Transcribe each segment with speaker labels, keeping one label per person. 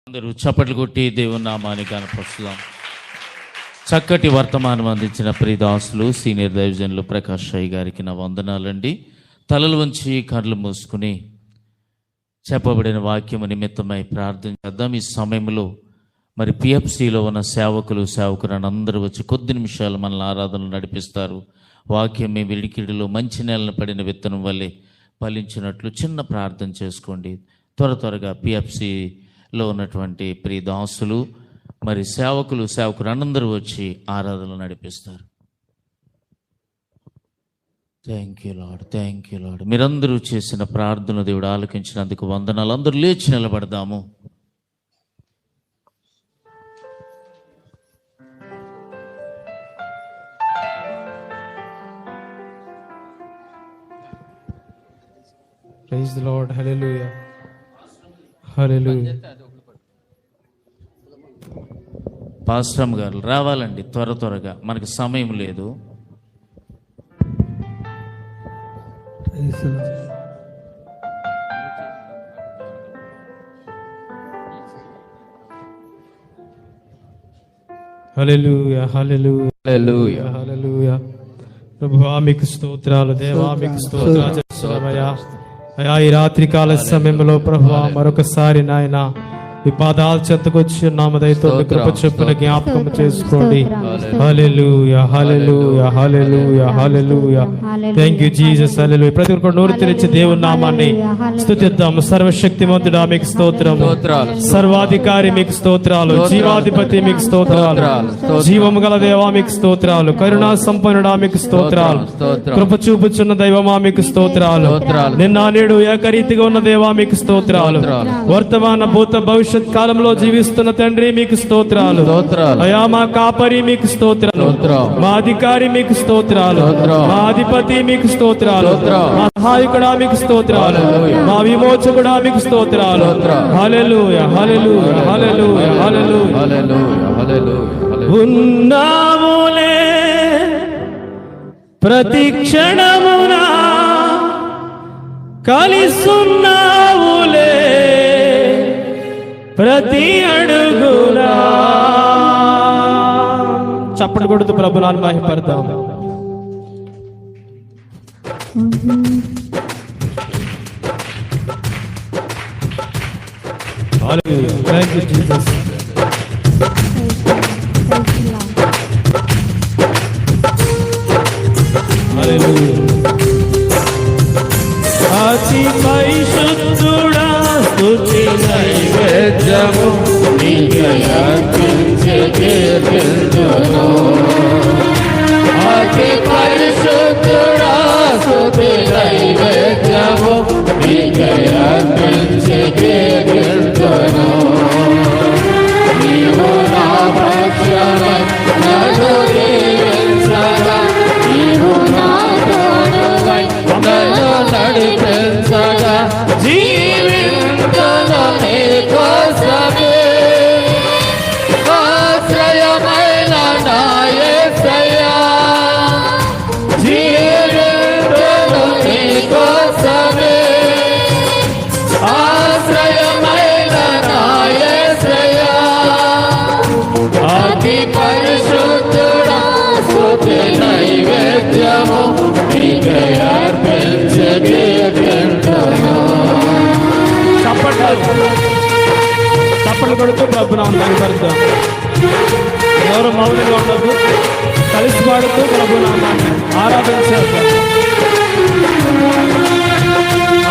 Speaker 1: అందరూ చప్పట్లు కొట్టి దేవుని నామాన్ని కనపరుస్తున్నాం. చక్కటి వర్తమానం అందించిన ప్రియదాసులు సీనియర్ దైవజనులు ప్రకాష్ రాయ్ గారికి నా వందనాలండి. తలలు వంచి కళ్ళు మూసుకుని చెప్పబడిన వాక్యము నిమిత్తమై ప్రార్థన చేద్దాం. ఈ సమయంలో మరి పిఎఫ్సిలో ఉన్న సేవకులను అందరూ వచ్చి కొద్ది నిమిషాలు మనల్ని ఆరాధనలు నడిపిస్తారు. వాక్యం మీ విడికిడిలో మంచి నేలను పడిన విత్తనం వల్లే ఫలించినట్లు చిన్న ప్రార్థన చేసుకోండి. త్వరగా పిఎఫ్సిలో ఉన్నటువంటి ప్రియదాసులు మరి సేవకులు అందరూ వచ్చి ఆరాధనలు నడిపిస్తారు. Thank you lord. మీరందరూ చేసిన ప్రార్థన దేవుడు ఆలకించినందుకు వందనాలు. అందరూ లేచి నిలబడదాము.
Speaker 2: Praise the Lord. Hallelujah. Hallelujah.
Speaker 1: Pastor గారు రావాలండి త్వరగా, మనకి సమయం లేదు.
Speaker 2: Hallelujah. Hallelujah. Hallelujah. Hallelujah. ప్రభువా మీకు స్తోత్రాలు, దేవా మీకు స్తోత్రాలు చేస్తున్నామయ్యా. అయ్యా ఈ రాత్రి కాల సమయంలో ప్రభువా మరొకసారి నాయన ఈ పాదాల చెంతకు వచ్చి ఉన్నాము. దయతో మీ కృప చొప్పున జ్ఞాపకం చేసుకోండి. హల్లెలూయా, హల్లెలూయా, హల్లెలూయా, హల్లెలూయా. Thank you Jesus. హల్లెలూయా. ప్రతి ఒక్కరు నోరు తెరిచి దేవుని నామాన్ని స్తుతిద్దాము. సర్వశక్తిమంతుడా మీకు స్తోత్రము, సర్వాధికారి మీకు స్తోత్రాలు, జీవాధిపతి మీకు స్తోత్రాలు, జీవము గల దేవా మీకు స్తోత్రాలు, కరుణా సంపన్నుడా మీకు స్తోత్రాలు, కృప చూపుచున్న దైవమా మీకు స్తోత్రాలు, నిన్న నేడు ఏకరీతిగా ఉన్న దేవా మీకు స్తోత్రాలు, వర్తమాన భూత భవిష్యత్ కాలంలో జీవిస్తున్న తండ్రి మీకు స్తోత్రాలు. అయా మా కాపరి మీకు స్తోత్రాలు, మా అధికారి మీకు స్తోత్రాలు, మా అధిపతి మీకు స్తోత్రాలు, మా సహాయకుడా మీకు స్తోత్రాలు, మా విమోచకుడా మీకు స్తోత్రాలు. హల్లెలూయా, హల్లెలూయా, హల్లెలూయా, హల్లెలూయా. ఉన్నాములే ప్రతి క్షణమునా కలిసున్నావులే ప్రతి అడుగులా. చప్పట్లు కొడుతూ ప్రభునాన్ని మహిమపడతాం. హల్లెలూయా. Thank you Jesus. హల్లెలూయా. అతి పరిశుద్ధుడా స్తుతి నైవేద్యము నీకే అర్పించెదను. అతి పరిశుద్ధుడా స్తుతి నైవేద్యము నీకే అర్పించెదను. నీవు నా పక్షమై నన్ను దీవించగా, నీవు నా తోడువై నన్ను నడిపించగా, జీవించను నీ కోసమే. ఆశ్రయమైన నా యేసయ్యా, జీవించను నీ కోసమే. ఆశ్రయమైన నా యేసయ్యా, అతి పరిశుద్ధుడా స్తుతి నైవేద్యము నీకే అర్పించెదను. చప్పట్లు కొడుతూ ప్రభునామం కనపరుద్దాం. ఎవరు మౌనంగా ఉండదు, కలిసి పాడుతూ ప్రభునామాన్ని ఆరాధన చేద్దాం.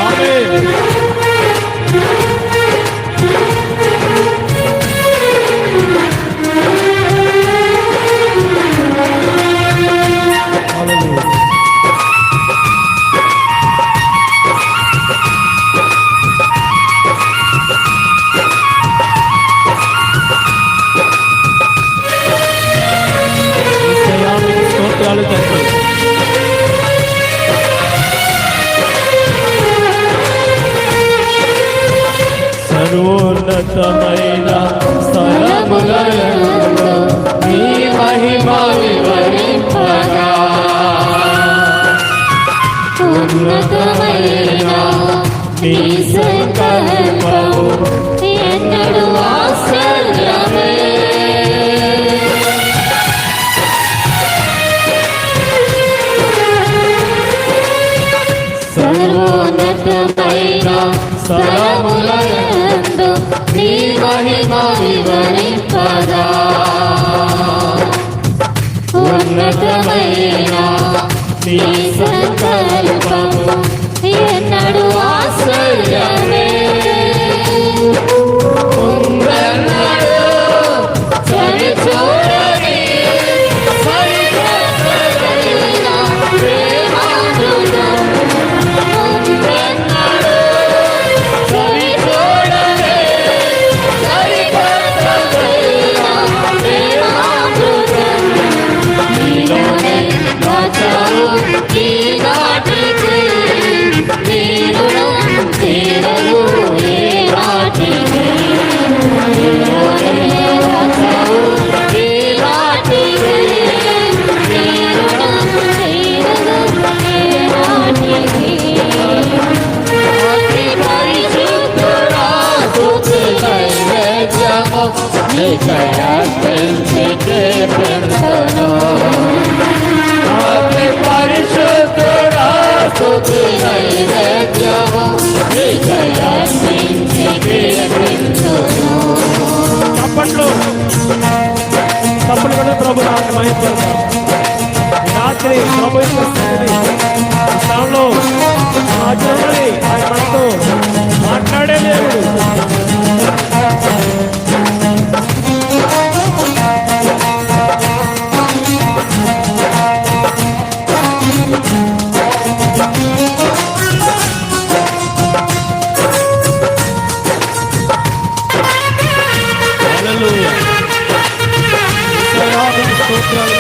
Speaker 2: ఆమేన్. సర్వోన్నతమైన స్థలములలో నీ మహిమ వివరింపగా, ఉన్నతమైన నీ సంకల్పము ఎన్నడూ
Speaker 3: ఉన్నతమైన స్థలములయందు నీ మహిమ వివరింపగా ఉన్నతమైన నీ సంకల్పము ఎన్నడు ఆశ్చర్యమే ఉందన్నడు సరి చూడని సరికొత్తదైన ప్రేమామృతం ఉందన్నడు సరి చూడని సరికొత్తదైన ప్రేమామృతం నీలోనే దాచావు ఈనాటికి నీ రుణం తీరదు ఏ నాటికి నీలోనే దాచావు ఈనాటికి నీ రుణం తీరదు ఏ నాటికి అతి పరిశుద్ధుడా స్తుతి నైవేద్యము నీకై అర్పించి కీర్తింతును అతి పరిశుద్ధుడా స్తుతి నైవేద్యము నీకై అర్పించి కీర్తింతును.
Speaker 2: చప్పట్లు కూడా ప్రభు నాకు మహిమపడతారు. ఈ రాత్రి ప్రభు యొక్క సన్నిధి ఈ స్థలంలో హాజరై ఆయన మనతో మాట్లాడే దేవుడు. హల్లెలూయా. స్తోత్రాలు, స్తోత్రాలు.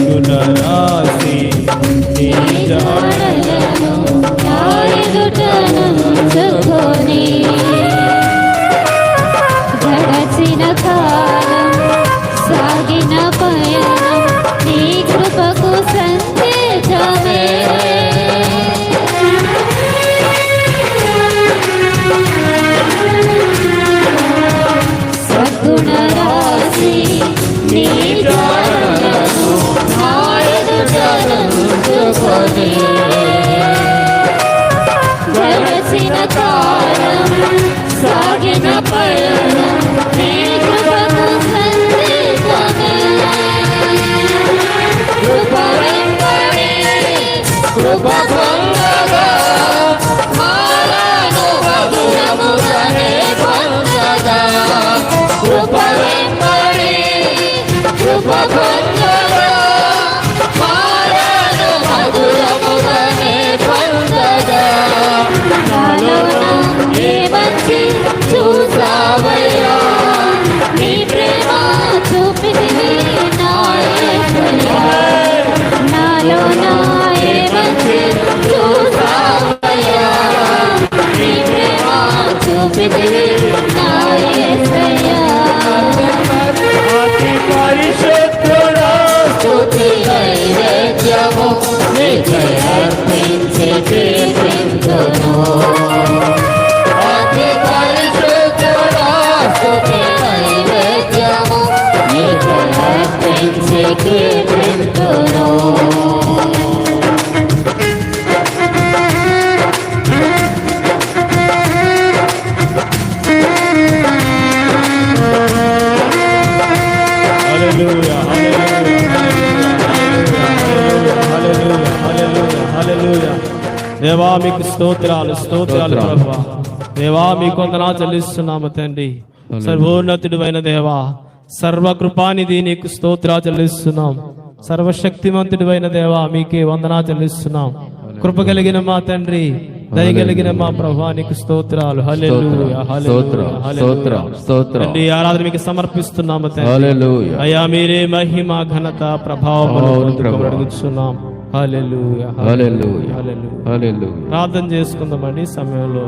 Speaker 2: గుణరాశి నీ జాడలను
Speaker 3: నా ఎదుట నుంచుకొని గడచిన కాలం సాగిన పయనం నీ కృపకు సంకేతమే సద్గుణ రాశి నీ జాడలను నా ఎదుట నుంచుకొని గడచిన కాలం సాగిన పయనం నీ కృపకు సంకేతమే కృప వెంబడి కృప పొందగా మాలను మధురముగానే పొందగా కృప వెంబడి కృప పొందగా మాలను మధురముగానే పొందగా నాలోన ఏ మంచి చూసావయ్యా నీ ప్రేమ చూపితివి నా యేసయ్యా నాలోన ఏ మంచి చూసావయ్యా నీ ప్రేమ చూపితివి నా యేసయ్యా
Speaker 2: అతి పరిశుద్ధుడా
Speaker 3: స్తుతి నైవేద్యము నీకై అర్పించి కీర్తింతును అతి పరిశుద్ధుడా స్తుతి నైవేద్యము నీకై అర్పించి కీర్తింతును.
Speaker 2: హల్లెలూయా, హల్లెలూయా, హల్లెలూయా, హల్లెలూయా, హల్లెలూయా. దేవా మీకు స్తోత్రాలు, స్తోత్రాలు ప్రభువా. దేవా మీకు వందనాలు చెల్లిస్తున్నాము తండ్రి. సర్వోన్నతుడైన దేవా, సర్వకృపానిధి నీకు స్తోత్రాలు చెల్లిస్తున్నాం. సర్వశక్తిమంతుడైన దేవా మీకే వందనాలు చెల్లిస్తున్నాం. కృప కలిగిన మా తండ్రి, దయగలిగిన మా ప్రభువా నీకు స్తోత్రాలు. హల్లెలూయా, హల్లెలూయా, హల్లెలూయా. తండ్రి ఆరాధన మీకు సమర్పిస్తున్నాము తండ్రి. అయ్యా మీరే మహిమ ఘనత ప్రభావం అడుగుతున్నాం. హల్లెలూయా, హల్లెలూయా, హల్లెలూయా. ప్రార్థన చేసుకుందామండి సమయంలో.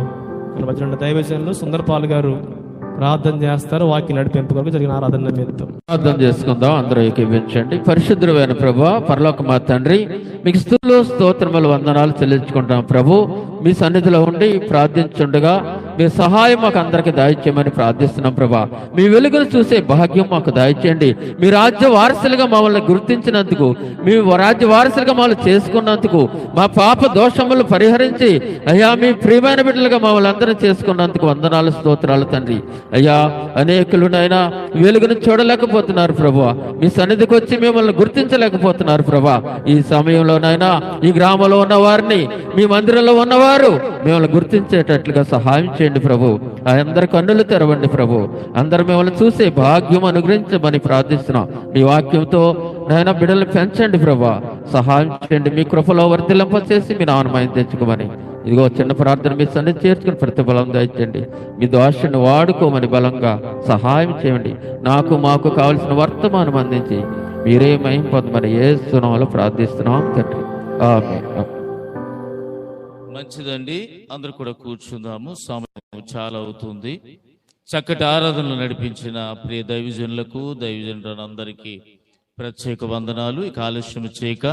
Speaker 2: మన మధ్య ఉన్న దైవజనులు సుందరపాల్ గారు ప్రార్థన చేస్తారు. వాక్య నడిపింపు కొరకు జరిగిన ఆరాధన నిమిత్తం
Speaker 4: ప్రార్థన చేసుకుందాం. అందరూ ఏకీవించండి. పరిశుద్ధుడైన ప్రభువా, పరలోక మా తండ్రి, మీకు స్తుతులు స్తోత్రములు వందనాలు చెల్లించుకుంటాం. ప్రభు, మీ సన్నిధిలో ఉండి ప్రార్థించుండగా మీ సహాయం మాకు అందరికి దయచేయమని ప్రార్థిస్తున్నాం. ప్రభా, మీ వెలుగును చూసే భాగ్యం మాకు దయచేయండి. మీ రాజ్య వారసులుగా మమ్మల్ని గుర్తించినందుకు, మీ రాజ్య వారసులుగా మమ్మల్ని చేసుకున్నందుకు, మా పాప దోషములు పరిహరించి అయ్యా మీ ప్రియమైన బిడ్డలుగా మమ్మల్ని అందరూ చేసుకున్నందుకు వందనాలు స్తోత్రాలు తండ్రి. అయ్యా, అనేకులునైనా వెలుగును చూడలేకపోతున్నారు ప్రభువా, మీ సన్నిధికి వచ్చి మిమ్మల్ని గుర్తించలేకపోతున్నారు ప్రభా. ఈ సమయంలోనైనా ఈ గ్రామంలో ఉన్న వారిని, మీ మందిరంలో ఉన్నవారు మిమ్మల్ని గుర్తించేటట్లుగా సహాయం చేయండి ప్రభు. అందరి కన్నులు తెరవండి ప్రభు. అందరు మిమ్మల్ని చూసే భాగ్యం అనుగ్రహించమని ప్రార్థిస్తున్నాం. మీ వాక్యంతో నాయన బిడ్డలు పెంచండి ప్రభా, సహాయం చేయండి. మీ కృపలో వర్ధిల్లింప చేసి మీ నామయం తెచ్చుకోమని ఇదిగో చిన్న ప్రార్థన మీ సన్నిధి చేర్చుకుని ప్రతిఫలం దయచేయండి. మీ దోషాన్ని వాడుకోమని బలంగా సహాయం చేయండి. నాకు మాకు కావలసిన వర్తమానం అందించి మీరే మహిమ పొందమని యేసు నామములో ప్రార్థిస్తున్నాం తండ్రి, ఆమేన్.
Speaker 1: మంచిదండి, అందరూ కూడా కూర్చుందాము. సమయం చాలా అవుతుంది. చక్కటి ఆరాధనలు నడిపించిన ప్రియ దైవజనులకు, దైవజనులందరికీ ప్రత్యేక వందనాలు. ఇక ఆలస్యం చేయక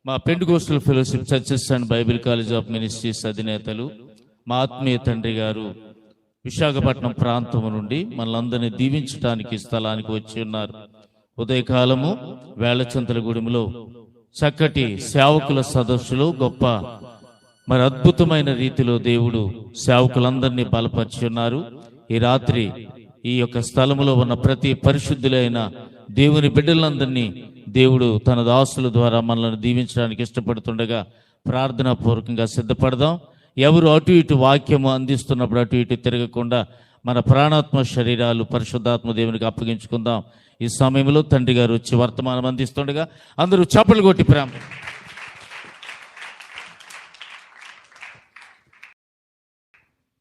Speaker 1: మా Pentecostal Fellowship Churches and Bible College of Ministries అధినేతలు, మా ఆత్మీయ తండ్రి గారు విశాఖపట్నం ప్రాంతం నుండి మనలందరినీ దీవించడానికి స్థలానికి వచ్చి ఉన్నారు. ఉదయకాలము వేళచంతలగూడెంలో చక్కటి సేవకుల సదస్సులో గొప్ప మరి అద్భుతమైన రీతిలో దేవుడు సేవకులందరినీ బలపరిచి ఉన్నారు. ఈ రాత్రి ఈ యొక్క స్థలములో ఉన్న ప్రతి పరిశుద్ధులైన దేవుని బిడ్డలందరినీ దేవుడు తన దాసుల ద్వారా మనల్ని దీవించడానికి ఇష్టపడుతుండగా ప్రార్థనా పూర్వకంగా సిద్ధపడదాం. ఎవరు అటు ఇటు వాక్యము అందిస్తున్నప్పుడు అటు ఇటు తిరగకుండా మన ప్రాణాత్మ శరీరాలు పరిశుద్ధాత్మ దేవునికి అప్పగించుకుందాం. ఈ సమయంలో తండ్రి గారు వచ్చి వర్తమానం అందిస్తుండగా అందరూ చప్పలు కొట్టి ప్రేమ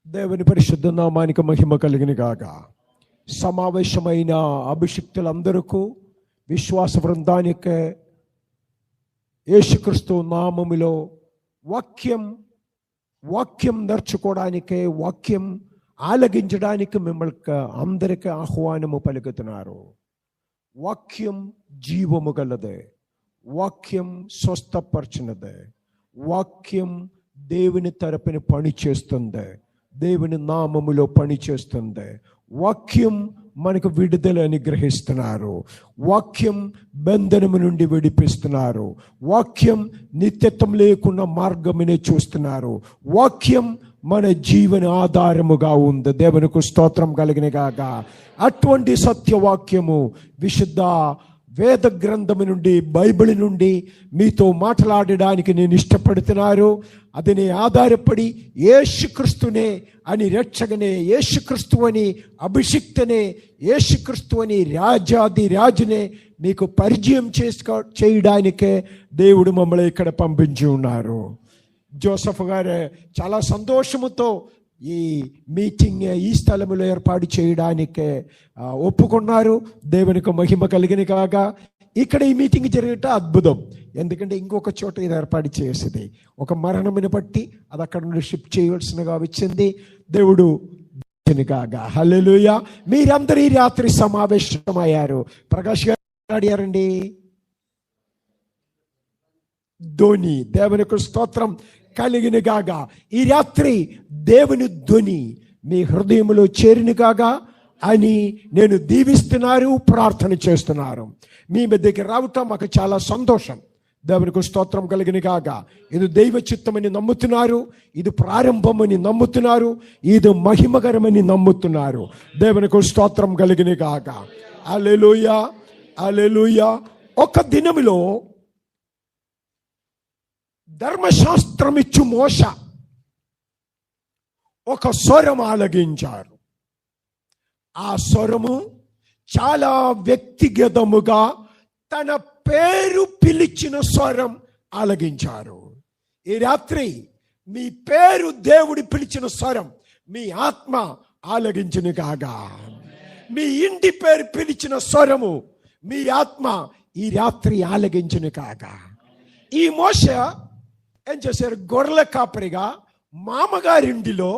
Speaker 5: దేవుని పరిశుద్ధ నామానికి మహిమ కలిగిన గాక. సమావేశమైన అభిషిక్తులందరికీ, విశ్వాస బృందానికి యేసుక్రీస్తు నామములో వాక్యం నేర్చుకోవడానికి, వాక్యం ఆలగించడానికి మిమ్మల్ని అందరికీ ఆహ్వానము పలుకుతున్నారు. వాక్యం జీవము గలదే, వాక్యం స్వస్థపరచినదే, వాక్యం దేవుని తరపున పని చేస్తుంది, దేవుని నామములో పని చేస్తుంది. వాక్యం మనకు విడుదల అనుగ్రహిస్తున్నారు. వాక్యం బంధనము నుండి విడిపిస్తున్నారు. వాక్యం నిత్యత్వం లేకున్న మార్గమునే చూస్తున్నారు. వాక్యం మన జీవన ఆధారముగా ఉంది. దేవునికి స్తోత్రం కలిగిన గాక. అటువంటి సత్యవాక్యము విశుద్ధ వేద గ్రంథము నుండి, బైబిల్ నుండి మీతో మాట్లాడడానికి నేను ఇష్టపడుతున్నాను. అదిని ఆధారపడి యేసుక్రీస్తునే అని రక్షకనే, యేసుక్రీస్తు అని అభిషిక్తనే, యేసుక్రీస్తు అని రాజాది రాజునే మీకు పరిచయం చేయడానికే దేవుడు మమ్మల్ని ఇక్కడ పంపించి ఉన్నారు. జోసఫ్ గారు చాలా సంతోషముతో ఈ మీటింగ్ ఈ స్థలంలో ఏర్పాటు చేయడానికే ఒప్పుకున్నారు. దేవునికి మహిమ కలిగిన కాగా ఇక్కడ ఈ మీటింగ్ జరిగేట అద్భుతం. ఎందుకంటే ఇంకొక చోట ఇది ఏర్పాటు చేసేది ఒక మరణముని బట్టి అది అక్కడ నుండి షిఫ్ట్ చేయవలసినగా వచ్చింది. దేవుడు కాగా హల్లెలూయా. మీరందరూ ఈ రాత్రి సమావేశమయ్యారు. ప్రకాష్ గారు అడిగారండి ధ్వని. దేవునికి స్తోత్రం కలిగిన గాగా. ఈ రాత్రి దేవుని ధ్వని మీ హృదయంలో చేరిన గాగా అని నేను దీవిస్తున్నారు, ప్రార్థన చేస్తున్నారు. మీ మధ్యకి రావటం మాకు చాలా సంతోషం. దేవునికి స్తోత్రం కలిగిన గాగా. ఇది దైవ చిత్తమని నమ్ముతున్నారు, ఇది ప్రారంభమని నమ్ముతున్నారు, ఇది మహిమకరమని నమ్ముతున్నారు. దేవునికి స్తోత్రం కలిగిన గాగా. హల్లెలూయా, హల్లెలూయా. ఒక దినములో ధర్మశాస్త్రం ఇచ్చు మోష ఒక స్వరం ఆలగించారు. ఆ స్వరము చాలా వ్యక్తిగతముగా తన పేరు పిలిచిన స్వరం ఆలగించారు. ఈ రాత్రి మీ పేరు దేవుడి పిలిచిన స్వరం మీ ఆత్మ ఆలగించిన కాగా. మీ ఇంటి పేరు పిలిచిన స్వరము మీ ఆత్మ ఈ రాత్రి ఆలగించిన కాగా. ఈ మోష ఏం చేశారు? గొర్రెల కాపరిగా మామగారింటిలో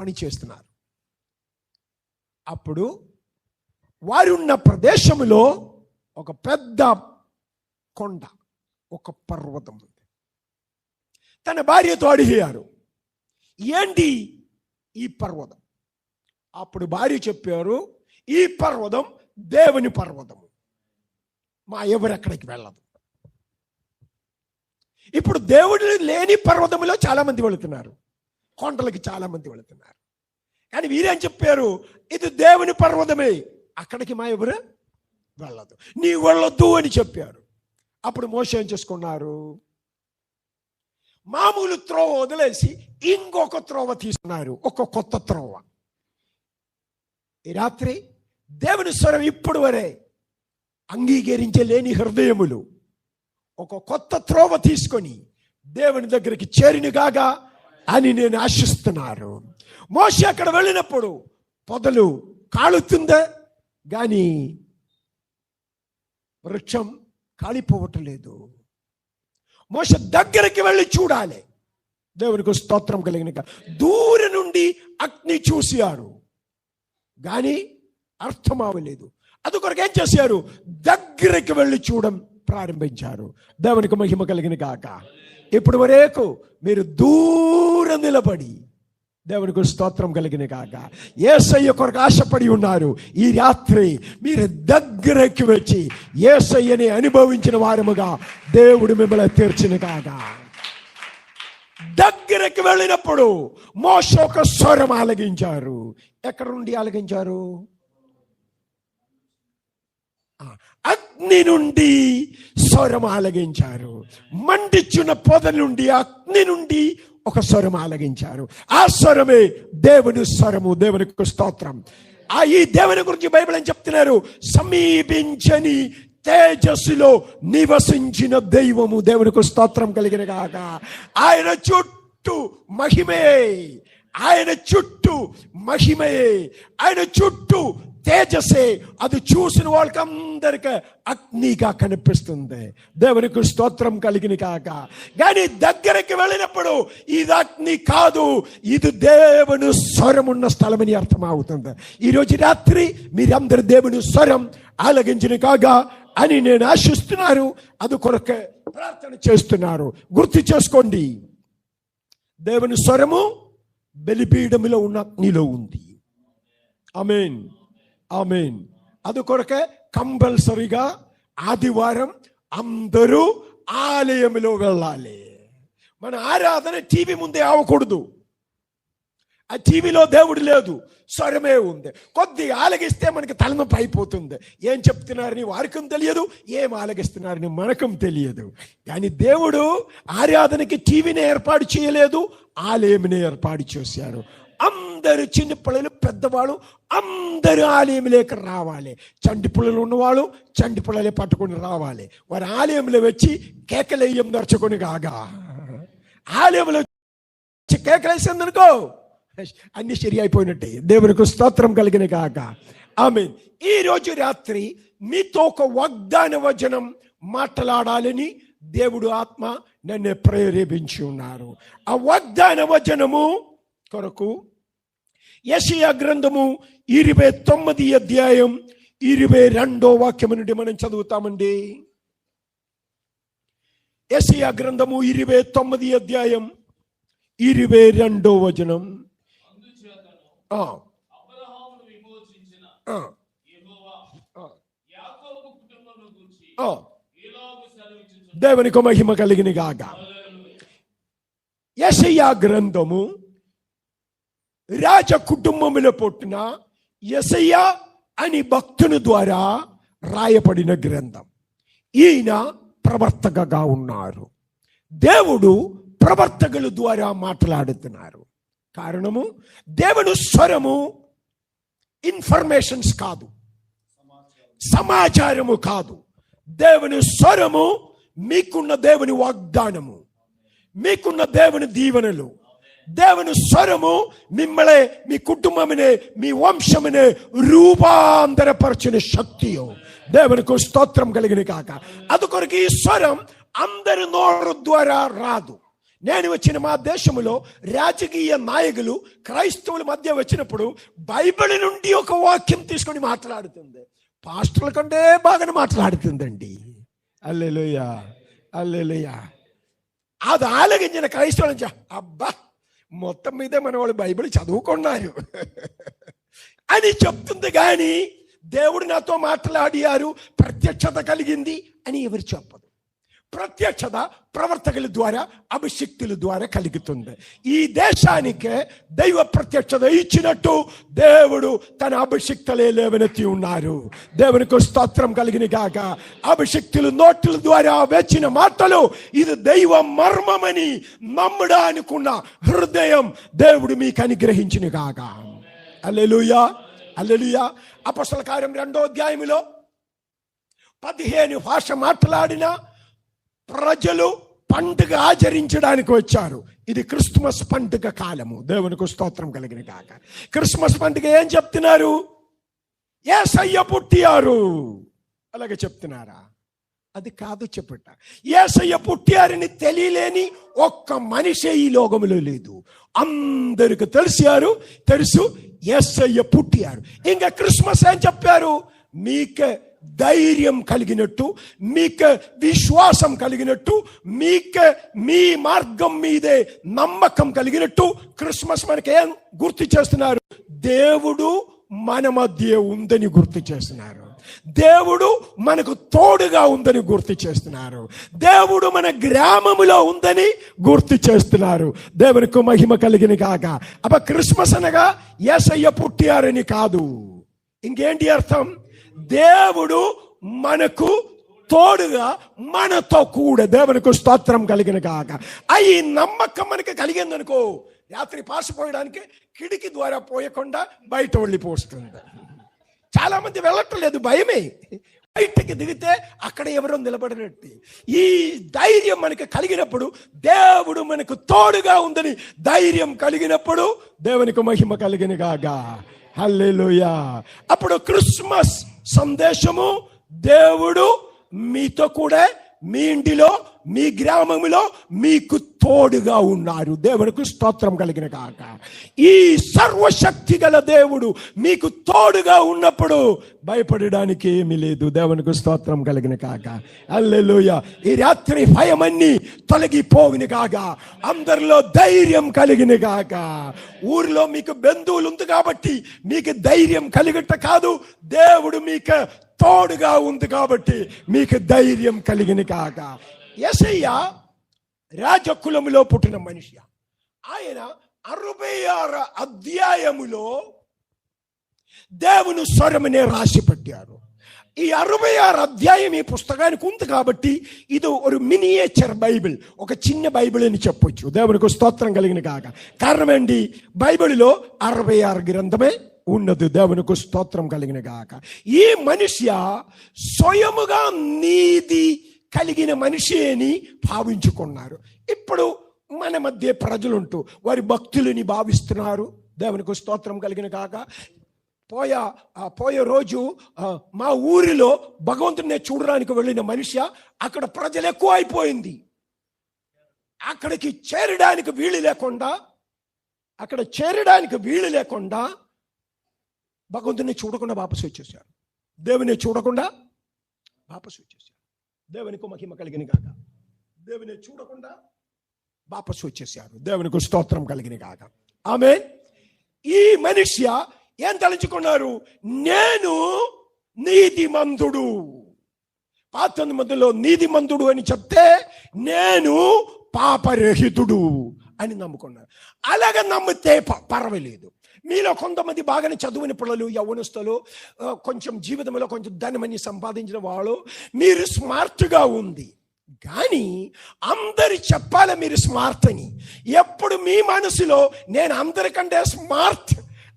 Speaker 5: పని చేస్తున్నారు. అప్పుడు వారున్న ప్రదేశంలో ఒక పెద్ద కొండ, ఒక పర్వతం ఉంది. తన భార్యతో అడిగారు, ఏంటి ఈ పర్వతం? అప్పుడు భార్య చెప్పారు, ఈ పర్వతం దేవుని పర్వతము, మా ఎవరెక్కడికి వెళ్ళదు. ఇప్పుడు దేవుడు లేని పర్వతంలో చాలా మంది వెళుతున్నారు, కొండలకి చాలా మంది వెళుతున్నారు. కానీ వీరేం చెప్పారు, ఇది దేవుని పర్వతమే, అక్కడికి మా ఎవరు వెళ్ళదు, నీ వెళ్ళొద్దు అని చెప్పారు. అప్పుడు మోషే ఏం చేసుకున్నారు, మామూలు త్రోవ వదిలేసి ఇంకొక త్రోవ తీసుకున్నారు, ఒక కొత్త త్రోవ. ఈ రాత్రి దేవుని స్వరం ఇప్పుడు వరే అంగీకరించలేని హృదయములు ఒక కొత్త త్రోవ తీసుకొని దేవుని దగ్గరికి చేరినగాగా అని నేను ఆశిస్తున్నాను. మోషే అక్కడ వెళ్ళినప్పుడు పొదలు కాలుతుందే కానీ వృక్షం కాలిపోవటం లేదు. మోషే దగ్గరికి వెళ్ళి చూడాలి. దేవునికి స్తోత్రం కలిగిన దూరం నుండి అగ్ని చూశారు కానీ అర్థం అవ్వలేదు. అందుకొరకు ఏం చేశారు, దగ్గరికి వెళ్ళి చూడడం ప్రారంభించారు. దేవునికి మహిమ కలిగిన గాక. ఇప్పుడు వరకు మీరు దూరం నిలబడి దేవునికి స్తోత్రం కలిగిన గాక యేసయ్య కొరకు ఆశపడి ఉన్నారు. ఈ రాత్రి మీరు దగ్గరికి వచ్చి యేసయ్యని అనుభవించిన వారముగా దేవుడు మిమ్మల్ని తీర్చిన గాక. దగ్గరికి వెళ్ళినప్పుడు మోషే ఒక స్వరం ఆలగించారు. ఎక్కడ నుండి ఆలగించారు? అగ్ని నుండి స్వరం ఆలగించారు. మండిచున్న పొద నుండి, అగ్ని నుండి ఒక స్వరం ఆలగించారు. ఆ స్వరమే దేవుని స్వరము. దేవునికి స్తోత్రం. ఈ దేవుని గురించి బైబిల్ అని చెప్తున్నారు, సమీపించని తేజస్సులో నివసించిన దైవము. దేవునికి స్తోత్రం కలిగిన గాక. ఆయన చుట్టూ మహిమే, ఆయన చుట్టూ మహిమే, ఆయన చుట్టూ తేజస్సే. అది చూసిన వాళ్ళకి అందరికీ అగ్నిగా కనిపిస్తుంది. దేవునికి స్తోత్రం కలిగిన కాక. కానీ దగ్గరికి వెళ్ళినప్పుడు ఇది అగ్ని కాదు, ఇది దేవుని స్వరం ఉన్న స్థలమని అర్థం అవుతుంది. ఈరోజు రాత్రి మీరందరూ దేవుని స్వరం ఆలగించిన కాగా అని నేను ఆశిస్తున్నాను. అది కొరకే ప్రార్థన చేస్తున్నారు. గుర్తు చేసుకోండి, దేవుని స్వరము బలిపీఠములో ఉన్న అగ్నిలో ఉంది. ఆమేన్, ఆమేన్. అది కొరకే కంపల్సరీగా ఆదివారం అందరూ ఆలయంలో వెళ్ళాలి. మన ఆరాధన టీవీ ముందే అవ్వకూడదు. ఆ టీవీలో దేవుడు లేదు, స్వరమే ఉంది. కొద్దిగా ఆలగిస్తే మనకి తలనొప్పి అయిపోతుంది. ఏం చెప్తున్నారని వారికి తెలియదు, ఏం ఆలగిస్తున్నారని మనకు తెలియదు. కానీ దేవుడు ఆరాధనకి టీవీని ఏర్పాటు చేయలేదు, ఆలయంని ఏర్పాటు చేశారు. అందరు చిన్న పిల్లలు పెద్దవాళ్ళు అందరూ ఆలయంలోకి రావాలి. చంటి పిల్లలు ఉన్నవాళ్ళు చంటి పిల్లలే పట్టుకొని రావాలి. వారి ఆలయంలో వచ్చి కేకలేయం నడుచుకొని కాగా ఆలయంలో వచ్చి కేకలేసిందనుకో అన్ని సరి అయిపోయినట్టే. దేవునికి స్తోత్రం కలిగిన కాక. ఆమేన్. ఈ రోజు రాత్రి మీతో ఒక వాగ్దాన వచనం మాట్లాడాలని దేవుడు ఆత్మ నన్ను ప్రేరేపించి ఉన్నారు. ఆ వాగ్దాన వచనము కొరకు యెషయా గ్రంథము 29 అధ్యాయం 22వ వాక్యము నుండి మనం చదువుతామండి. యెషయా గ్రంథము 29 అధ్యాయం 22వ వచనం. దేవునికి మహిమ కలిగిన గాక. యెషయా గ్రంథము రాజ కుటుంబములో పుట్టిన యెషయా అని భక్తుని ద్వారా రాయబడిన గ్రంథం. ఈయన ప్రవర్తకగా ఉన్నారు. దేవుడు ప్రవర్తకుల ద్వారా మాట్లాడుతున్నారు. కారణము దేవుని స్వరము ఇన్ఫర్మేషన్స్ కాదు, సమాచారము కాదు. దేవుని స్వరము మీకున్న దేవుని వాగ్దానము, మీకున్న దేవుని దీవెనలు. దేవుని స్వరము మిమ్మల్ని, మీ కుటుంబమునే, మీ వంశమునే రూపాంతరపరచిన శక్తియో. దేవునికి స్తోత్రం కలిగిన కాక. అందుకొరకు ఈ స్వరం అందరి నోరు ద్వారా రాదు. నేను వచ్చిన మా దేశంలో రాజకీయ నాయకులు క్రైస్తవుల మధ్య వచ్చినప్పుడు బైబిల్ నుండి ఒక వాక్యం తీసుకొని మాట్లాడుతుంది. పాస్టర్ల కంటే బాగానే మాట్లాడుతుందండి. హల్లెలూయా, హల్లెలూయా. అది ఆలగించిన క్రైస్తవులు అబ్బా మొత్తం మీద మన వాళ్ళు బైబిల్ చదువుకున్నారు అని చెప్తుంది. కానీ దేవుడు నాతో మాట్లాడారు, ప్రత్యక్షత కలిగింది అని ఎవరు చెప్పదు. ప్రత్యక్షత ప్రవర్తకుల ద్వారా, అభిషిక్తుల ద్వారా కలుగుతుంది. ఈ దేశానికే దైవ ప్రత్యక్షత ఇచ్చినట్టు దేవుడు తన అభిషిక్తులే లేవనెత్తి ఉన్నారు. దేవునికి స్తోత్రం కలిగిన గాక. అభిషిక్తులు నోట్ల ద్వారా వచ్చిన మాటలు ఇది దైవ మర్మమని నమ్మడానుకున్న హృదయం దేవుడు మీకు అనుగ్రహించిన గాక. హల్లెలూయా, హల్లెలూయా. అపొస్తల కార్యం 2వ అధ్యాయంలో 15 భాష మాట్లాడిన ప్రజలు పండుగ ఆచరించడానికి వచ్చారు. ఇది క్రిస్మస్ పండుగ కాలము. దేవునికి స్తోత్రం కలిగిన కాక. క్రిస్మస్ పండుగ ఏం చెప్తున్నారు? యేసయ్య పుట్టారు అలాగే చెప్తున్నారా? అది కాదు చెప్పట. యేసయ్య పుట్టారని తెలియలేని ఒక్క మనిషి ఈ లోకములో లేదు. అందరికి తెలుసు యేసయ్య పుట్టారు. ఇంకా క్రిస్మస్ ఏం చెప్పారు? మీకు ధైర్యం కలిగినట్టు, మీకు విశ్వాసం కలిగినట్టు, మీకు మీ మార్గం మీదే నమ్మకం కలిగినట్టు క్రిస్మస్ మనకి ఏం గుర్తు చేస్తున్నారు? దేవుడు మన మధ్య ఉందని గుర్తు చేస్తున్నారు. దేవుడు మనకు తోడుగా ఉందని గుర్తు చేస్తున్నారు. దేవుడు మన గ్రామములో ఉందని గుర్తు చేస్తున్నారు. దేవునికి మహిమ కలిగిన కాక. అబ్బా క్రిస్మస్ అనగా యేసయ్య పుట్టారని కాదు. ఇంకేంటి అర్థం? దేవుడు మనకు తోడుగా, మనతో కూడా. దేవునికి స్తోత్రం కలిగిన కాక. ఈ నమ్మకం మనకి కలిగిందనుకో, రాత్రి పాసిపోయడానికి కిటికీ ద్వారా పోయకుండా బయట వెళ్ళిపోస్తుంది. చాలా మంది వెళ్ళట్లేదు, భయమే. బయటకి దిగితే అక్కడ ఎవరో నిలబడినట్టు. ఈ ధైర్యం మనకి కలిగినప్పుడు, దేవుడు మనకు తోడుగా ఉందని ధైర్యం కలిగినప్పుడు దేవునికి మహిమ కలిగిన కాగా. హల్లెలూయా. అప్పుడు క్రిస్మస్ సందేశము దేవుడు మీతో కూడా, మీ ఇంటిలో, మీ గ్రామంలో మీకు తోడుగా ఉన్నారు. దేవునికి స్తోత్రం కలిగిన కాక. ఈ సర్వశక్తి గల దేవుడు మీకు తోడుగా ఉన్నప్పుడు భయపడడానికి ఏమీ లేదు. దేవునికి స్తోత్రం కలిగిన కాక. హల్లెలూయా. ఈ రాత్రి భయమన్నీ తొలగిపోవిన కాక, అందరిలో ధైర్యం కలిగిన కాక. ఊరిలో మీకు బంధువులు ఉంది కాబట్టి మీకు ధైర్యం కలిగట కాదు, దేవుడు మీకు తోడుగా ఉంది కాబట్టి మీకు ధైర్యం కలిగిన కాక. యేసయ్య రాజకులములో పుట్టిన మనిషి. ఆయన 66 అధ్యాయములో దేవుని స్వరమునే రాసి పెట్టారు. ఈ 66 అధ్యాయం ఈ పుస్తకానికి ఉంది కాబట్టి ఇది ఒక మినియేచర్ బైబిల్, ఒక చిన్న బైబిల్ అని చెప్పొచ్చు. దేవునికి స్తోత్రం కలిగిన కాక. కారణం ఏంటి? బైబిల్లో 66 గ్రంథమే ఉన్నది. దేవునికి స్తోత్రం కలిగిన గాక. ఈ మనిషి స్వయముగా నీతి కలిగిన మనిషి అని భావించుకున్నారు. ఇప్పుడు మన మధ్య ప్రజలుంటూ వారి భక్తులని భావిస్తున్నారు. దేవునికి స్తోత్రం కలిగిన కాక. పోయే రోజు మా ఊరిలో భగవంతుడిని చూడడానికి వెళ్ళిన మనిషి, అక్కడ ప్రజలు ఎక్కువ అయిపోయింది. అక్కడికి చేరడానికి వీలు లేకుండా భగవంతుని చూడకుండా వాపసు వచ్చేసారు. దేవుని చూడకుండా వాపసు వచ్చేసారు. దేవునికి మహిమ కలిగిన కాక. దేవుని చూడకుండా వాపసు వచ్చేసారు. దేవునికి స్తోత్రం కలిగిన కాక. ఆమేన్. ఈ మనిషి ఏం తలుచుకున్నారు? నేను నీతిమంతుడు. పాత నిబంధనలో నీతిమంతుడు అని చెప్తే నేను పాపరహితుడు అని నమ్ముకున్నారు. అలాగ నమ్మితే పర్వాలేదు. మీలో కొంతమంది బాగానే చదువుని పిల్లలు, యవ్వనస్తులు, కొంచెం జీవితంలో కొంచెం ధనమని సంపాదించిన వాళ్ళు, మీరు స్మార్ట్గా ఉంది. కానీ అందరు చెప్పాలి మీరు స్మార్ట్ అని. ఎప్పుడు మీ మనసులో నేను అందరికంటే స్మార్ట్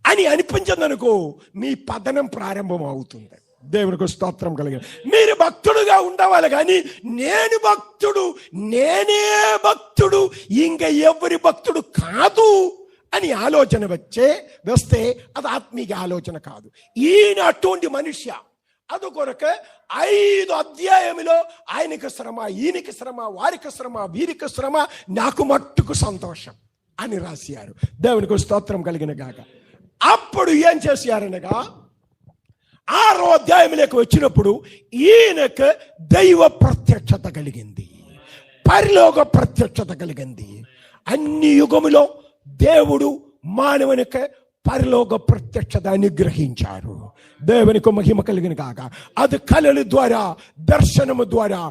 Speaker 5: అని అనిపించదనుకో, మీ పతనం ప్రారంభం అవుతుంది. దేవునికి స్తోత్రం కలిగిన. మీరు భక్తుడుగా ఉండవాలి, కానీ నేను భక్తుడు, నేనే భక్తుడు, ఇంకా ఎవరి భక్తుడు కాదు అని ఆలోచన వస్తే అది ఆత్మీయ ఆలోచన కాదు. ఈయన అటువంటి మనిషి అందుకొరకు 5 అధ్యాయములో ఆయనకి శ్రమ, ఈయనకి శ్రమ, వారికి శ్రమ, వీరికి శ్రమ, నాకు మట్టుకు సంతోషం అని రాశారు. దేవునికి స్తోత్రం కలిగిన గాక. అప్పుడు ఏం చేశారనగా 6వ అధ్యాయంలోకి వచ్చినప్పుడు ఈయనకు దైవ ప్రత్యక్షత కలిగింది, పరలోక ప్రత్యక్షత కలిగింది. అన్ని యుగములో దేవుడు మానవునికి పరలోక ప్రత్యక్షత అనుగ్రహించారు. దేవునికి మహిమ కలిగిన కాక. అది కళల ద్వారా, దర్శనము ద్వారా,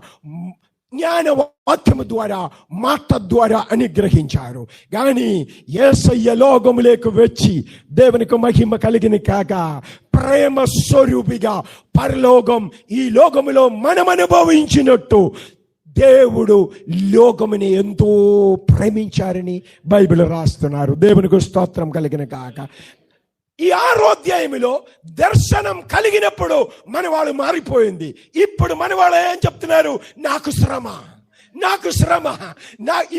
Speaker 5: జ్ఞాన వాక్యము ద్వారా, మాట ద్వారా అనుగ్రహించారు. కానీ యేసయ్య లోకములోకి వచ్చి దేవునికి మహిమ కలిగిన కాక ప్రేమ స్వరూపిగా పరలోకం ఈ లోకములో మనం అనుభవించినట్టు దేవుడు లోకముని ఎంతో ప్రేమించారని బైబిల్ రాస్తున్నారు. దేవునికి స్తోత్రం కలిగిన కాక. ఈ 6వ అధ్యాయంలో దర్శనం కలిగినప్పుడు మన వాళ్ళు మారిపోయింది. ఇప్పుడు మన వాళ్ళు ఏం చెప్తున్నారు? నాకు శ్రమ, నాకు శ్రమ.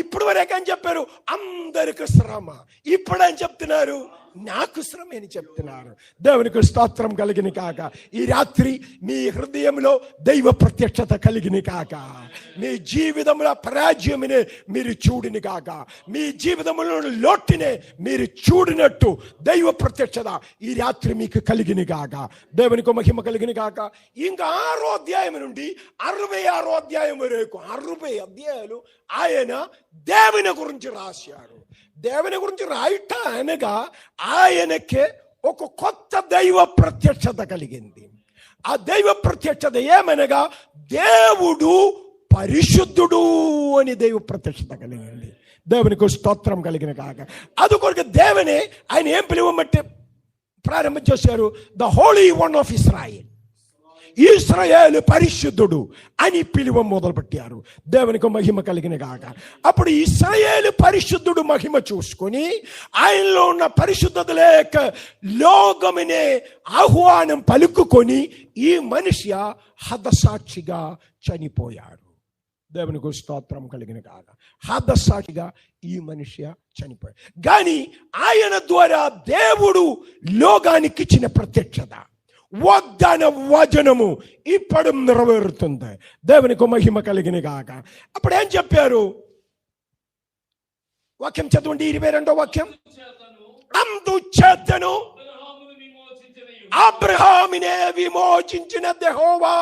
Speaker 5: ఇప్పుడు వరకు ఏం చెప్పారు? అందరికి శ్రమ. ఇప్పుడు ఏం చెప్తున్నారు? నాకు శ్రమ అని చెప్తున్నారు. దేవునికి స్తోత్రం కలిగిన కాక. ఈ రాత్రి మీ హృదయంలో దైవ ప్రత్యక్షత కలిగిన కాక. మీ జీవితంలో పరాజయమునే మీరు చూడిని కాక. మీ జీవితంలో లోటునే మీరు చూడినట్టు దైవ ప్రత్యక్షత ఈ రాత్రి మీకు కలిగిన కాక. దేవునికి మహిమ కలిగిన కాక. ఇంకా 6వ అధ్యాయం నుండి 66వ అధ్యాయం వరకు 60 అధ్యాయాలు ఆయన దేవుని గురించి రాశారు. దేవుని గురించి రాయట అనగా ఆయనకే ఒక కొత్త దైవ ప్రత్యక్షత కలిగింది. ఆ దైవ ప్రత్యక్షత ఏమనగా దేవుడు పరిశుద్ధుడు అని దైవ ప్రత్యక్షత కలిగింది. దేవునికి స్తోత్రం కలిగిన కాక. అందుకొరకు దేవుని ఆయన ఏం పిలువమంటే ప్రారంభం చేశారు? The Holi one of Israel. ఇశ్రాయేలు పరిశుద్ధుడు అని పిలువ మొదలుపెట్టారు. దేవునికి మహిమ కలిగిన గాక. అప్పుడు ఇశ్రాయేలు పరిశుద్ధుడు మహిమ చూసుకొని ఆయనలో ఉన్న పరిశుద్ధత లేక లోకమునే ఆహ్వానం పలుకుకొని ఈ మనిషి హతసాక్షిగా చనిపోయాడు. దేవునికి స్తోత్రం కలిగిన గాక. హతసాక్షిగా ఈ మనిషి చనిపోయాడు. కానీ ఆయన ద్వారా దేవుడు లోకానికి ఇచ్చిన ప్రత్యక్షత, వాగ్దాన వచనము ఇప్పుడు నెరవేరుతుంది. దేవునికి మహిమ కలిగిన గాక. అప్పుడు ఏం చెప్పారు? వాక్యం చదవండి, 22వ వాక్యం. అందుచేతను అబ్రహామునే విమోచించిన యెహోవా.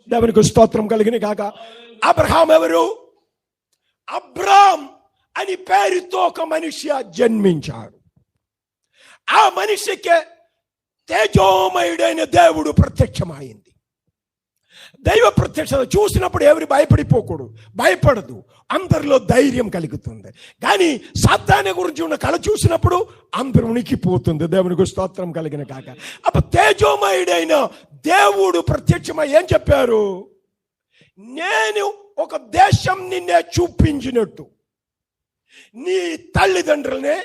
Speaker 5: దేవునికి స్తోత్రం కలిగిన గాక. అబ్రహాం ఎవరు? అబ్రామ్ అని పేరుతో ఒక మనిషి జన్మించారు. ఆ మనిషికి తేజోమయుడైన దేవుడు ప్రత్యక్షమైంది. దైవ ప్రత్యక్షత చూసినప్పుడు ఎవరు భయపడదు, అందరిలో ధైర్యం కలుగుతుంది. కానీ సాతాను గురించి ఉన్న కళ చూసినప్పుడు అందరూ ఉనికిపోతుంది. దేవునికి స్తోత్రం కలిగిన కాక. అప్పుడు తేజోమయుడైన దేవుడు ప్రత్యక్షమై ఏం చెప్పారు? నేను ఒక దేశం నిన్నే చూపించినట్టు నీ తల్లిదండ్రులనే,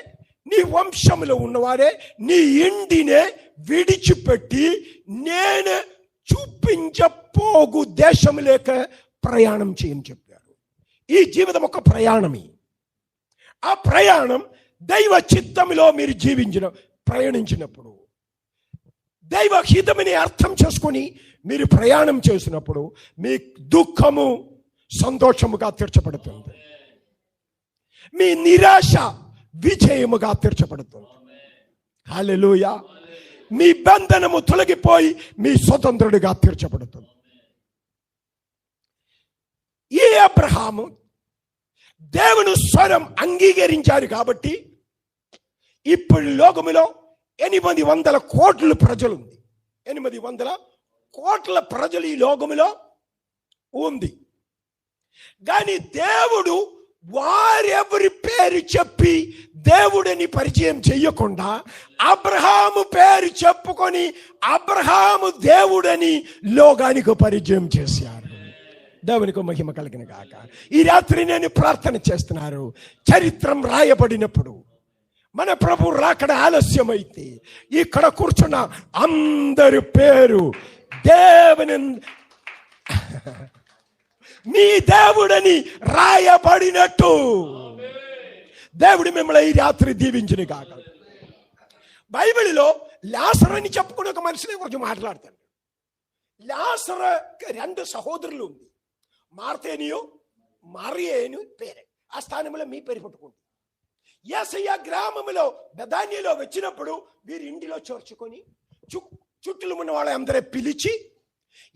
Speaker 5: నీ వంశంలో ఉన్నవారే, నీ ఇంటినే విడిచిపెట్టి నేను చూపించపోగు దేశం లేక ప్రయాణం చేయని చెప్పారు. ఈ జీవితం ఒక ప్రయాణమే. ఆ ప్రయాణం దైవ చిత్తములో మీరు ప్రయాణించినప్పుడు, దైవ హితమని అర్థం చేసుకొని మీరు ప్రయాణం చేసినప్పుడు మీ దుఃఖము సంతోషముగా తీర్చబడుతుంది, మీ నిరాశ విజయముగా తీర్చబడుతుంది. హల్లెలూయా. మీ బంధనము తొలగిపోయి మీ స్వతంత్రుడిగా తీర్చబడుతుంది. ఈ అబ్రహాము దేవుని స్వరం అంగీకరించారు కాబట్టి ఇప్పుడు లోకములో 800 కోట్ల ప్రజలు ఉంది. 800 కోట్ల ప్రజలు ఈ లోకములో ఉంది. కానీ దేవుడు వారెవరి పేరు చెప్పి దేవుడిని పరిచయం చెయ్యకుండా అబ్రహాము పేరు చెప్పుకొని అబ్రహాము దేవుడని లోకానికి పరిచయం చేశారు. దేవునికి మహిమ కలిగిన గాక. ఈ రాత్రి నేను ప్రార్థన చేస్తున్నారు. చరిత్రం రాయబడినప్పుడు మన ప్రభు రాకడ ఆలస్యమైతే ఇక్కడ కూర్చున్న అందరి పేరు దేవుని మీ దేవుడని రాయబడినట్టు దేవుడు మిమ్మల్ని ఈ రాత్రి దీవించిన కాక. బైబిల్లో లాజరు అని చెప్పుకుని ఒక మనిషిని గురించి మాట్లాడతాను. లాజరుకి 2 సహోదరులు ఉంది, మార్తేనియు మరియను పేరే. ఆ స్థానంలో మీ పేరు పెట్టుకోండి. యేసయ్య గ్రామంలో బెతానియాలో వచ్చినప్పుడు వీరి ఇంటిలో చేర్చుకొని చుట్టూ ఉన్న వాళ్ళందరూ పిలిచి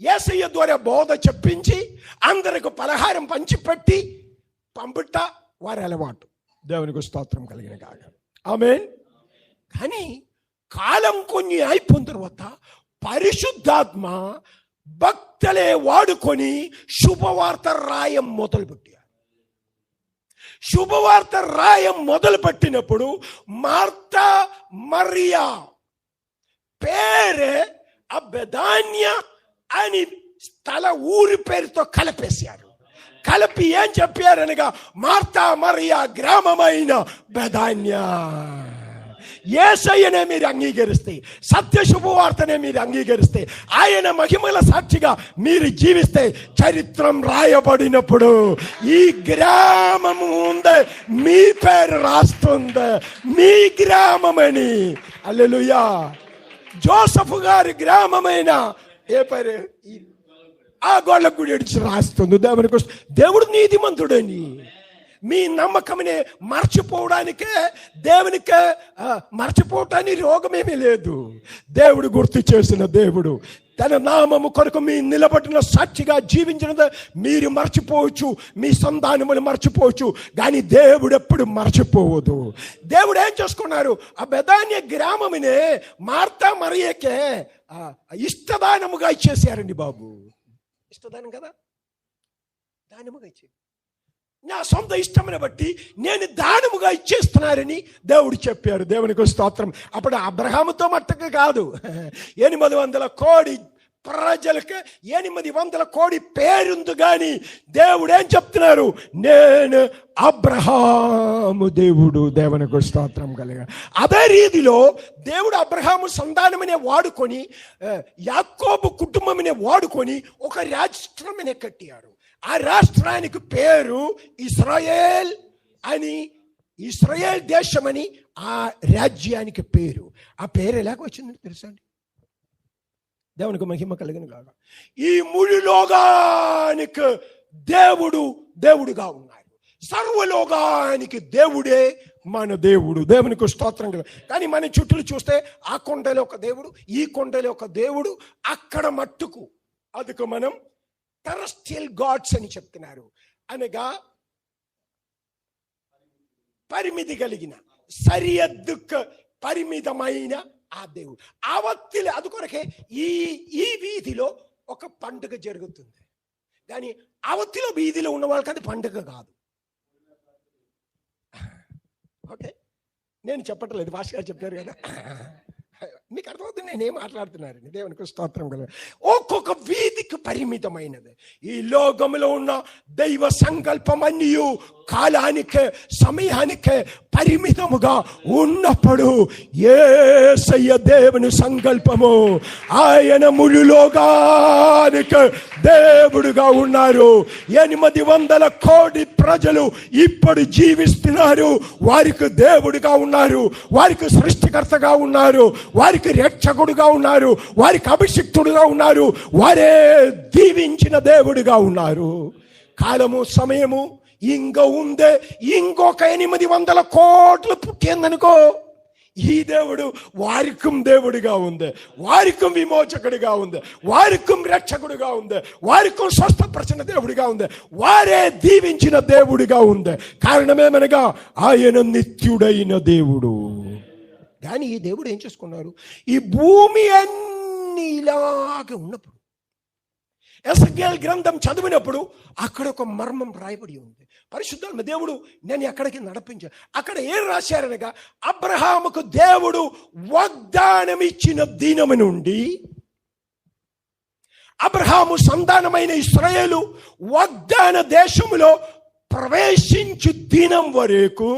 Speaker 5: యేసయ్య ద్వారా బోధ చెప్పించి అందరికి పలహారం పంచిపెట్టి పంపుట వారి అలవాటు. దేవునికి స్తోత్రం కలిగిన కాక. ఆమేన్. కానీ కాలం కొన్ని అయిపోయిన తర్వాత పరిశుద్ధాత్మ భక్తులే వాడుకొని శుభవార్త రాయం మొదలుపెట్టారు. శుభవార్త రాయం మొదలు పెట్టినప్పుడు మార్తా మరియా పేరే ఆ బెతానియా అని స్థల ఊరి పేరుతో కలిపేశారు. కలిపి ఏం చెప్పారనగా మార్తా మరియా గ్రామమైన బెతానియా. యేసయ్యనే మీరు అంగీకరిస్తే, సత్య శుభవార్తనే మీరు అంగీకరిస్తే, ఆయన మహిమల సాక్షిగా మీరు జీవిస్తే, చరిత్రం రాయబడినప్పుడు ఈ గ్రామము ఉందే మీ పేరు రాస్తుంది, మీ గ్రామమని. హల్లెలూయా. జోసఫ్ గారి గ్రామమైన ఏ పేరు ఆ గోళ్ళ గుడి అడిచి రాస్తుంది. దేవుడు నీతిమంతుడని. మీ నమ్మకమనే మర్చిపోవడానికే దేవునికే మర్చిపోవటానికి రోగమేమీ లేదు. దేవుడు గుర్తు చేసిన దేవుడు తన నామము కొరకు మీ నిలబడిన సాక్షిగా జీవించినది మీరు మర్చిపోవచ్చు, మీ సంతానములు మర్చిపోవచ్చు, కానీ దేవుడు ఎప్పుడు మర్చిపోవద్దు. దేవుడు ఏం చేసుకున్నారు, ఆ బెతానియా గ్రామమునే మార్తా మరియకే ఇష్టదానముగా ఇచ్చేసారండి బాబు. ఇష్టదానం కదా, దానముగా ఇచ్చే నా సొంత ఇష్టమును బట్టి నేను దానముగా ఇచ్చేస్తున్నారని దేవుడు చెప్పారు. దేవునికి స్తోత్రం. అప్పుడు అబ్రహాముతో మట్టుకు కాదు, 800 కోడి ప్రజలకు 800 కోడి పేరుంది. కానీ దేవుడు ఏం చెప్తున్నారు, నేను అబ్రహాము దేవుడు. దేవునికి స్తోత్రం కలిగా. అదే రీతిలో దేవుడు అబ్రహాము సంతానమనే వాడుకొని, యాకోబు కుటుంబమనే వాడుకొని ఒక రాష్ట్రమనే కట్టారు. ఆ రాష్ట్రానికి పేరు ఇశ్రాయేల్ అని, ఇశ్రాయేల్ దేశమని ఆ రాజ్యానికి పేరు. ఆ పేరు ఎలాగ వచ్చిందని తెలుసా అండి? దేవునికి మహిమ కలిగిన కాక. ఈ ముడిలోగానికి దేవుడుగా ఉన్నారు. సర్వలోగానికి దేవుడే మన దేవుడు. దేవునికి స్తోత్రం కదా. కానీ మన చుట్టూ చూస్తే ఆ కొండలో ఒక దేవుడు, ఈ కొండలో ఒక దేవుడు, అక్కడ మట్టుకు అదికు మనం టెరెస్ట్రియల్ గాడ్స్ అని చెప్తున్నారు. అనగా పరిమితి కలిగిన, సరిహద్దుకు పరిమితమైన ఆ దేవుడు. అవత్తిలో అది కొరకే ఈ వీధిలో ఒక పండుగ జరుగుతుంది. కానీ అవత్తిలో వీధిలో ఉన్న వాళ్ళకి అది పండుగ కాదు. ఓకే, నేను చెప్పట్లేదు, భాష గారు చెప్పారు కదా, మీకు అర్థమవుతుంది నేనేం మాట్లాడుతున్నారండి. దేవునికి స్తోత్రం కల. ఒక్కొక్క వీధికి పరిమితమైనది. ఈ లోకంలో ఉన్న దైవ సంకల్పం అన్నీ కాలానికి సమయానికి పరిమితముగా ఉన్నప్పుడు యేసయ్య దేవుని సంకల్పము, ఆయన ముడిలోగానికి దేవుడుగా ఉన్నారు. 800 కోడి ప్రజలు ఇప్పుడు జీవిస్తున్నారు. వారికి దేవుడిగా ఉన్నారు, వారికి సృష్టికర్తగా ఉన్నారు, వారికి రక్షకుడుగా ఉన్నారు, వారికి అభిషిక్తుడుగా ఉన్నారు, వారే దీవించిన దేవుడిగా ఉన్నారు. కాలము సమయము ఇంక ఉందే, ఇంకొక 800 కోట్లు పుట్టిందనుకో, ఈ దేవుడు వారికి దేవుడిగా ఉంది, వారికి విమోచకుడిగా ఉంది, వారికి రక్షకుడిగా ఉంది, వారికి స్వస్థపరిచిన దేవుడిగా ఉంది, వారే దీవించిన దేవుడిగా ఉంది. కారణమేమనగా ఆయన నిత్యుడైన దేవుడు. కానీ ఈ దేవుడు ఏం చేసుకున్నారు, ఈ భూమి అన్ని ఇలాగే ఉన్నప్పుడు ఎస్కేల్ గ్రంథం చదివినప్పుడు అక్కడ ఒక మర్మం రాయబడి ఉంది. పరిశుద్ధాత్మ దేవుడు నేను ఎక్కడికి నడిపించాను. అక్కడ ఏం రాశారనగా, అబ్రహాముకు దేవుడు వాగ్దానం ఇచ్చిన దినము నుండి అబ్రహాము సంతానమైన ఇశ్రాయేలు వాగ్దాన దేశములో ప్రవేశించు దినం వరకు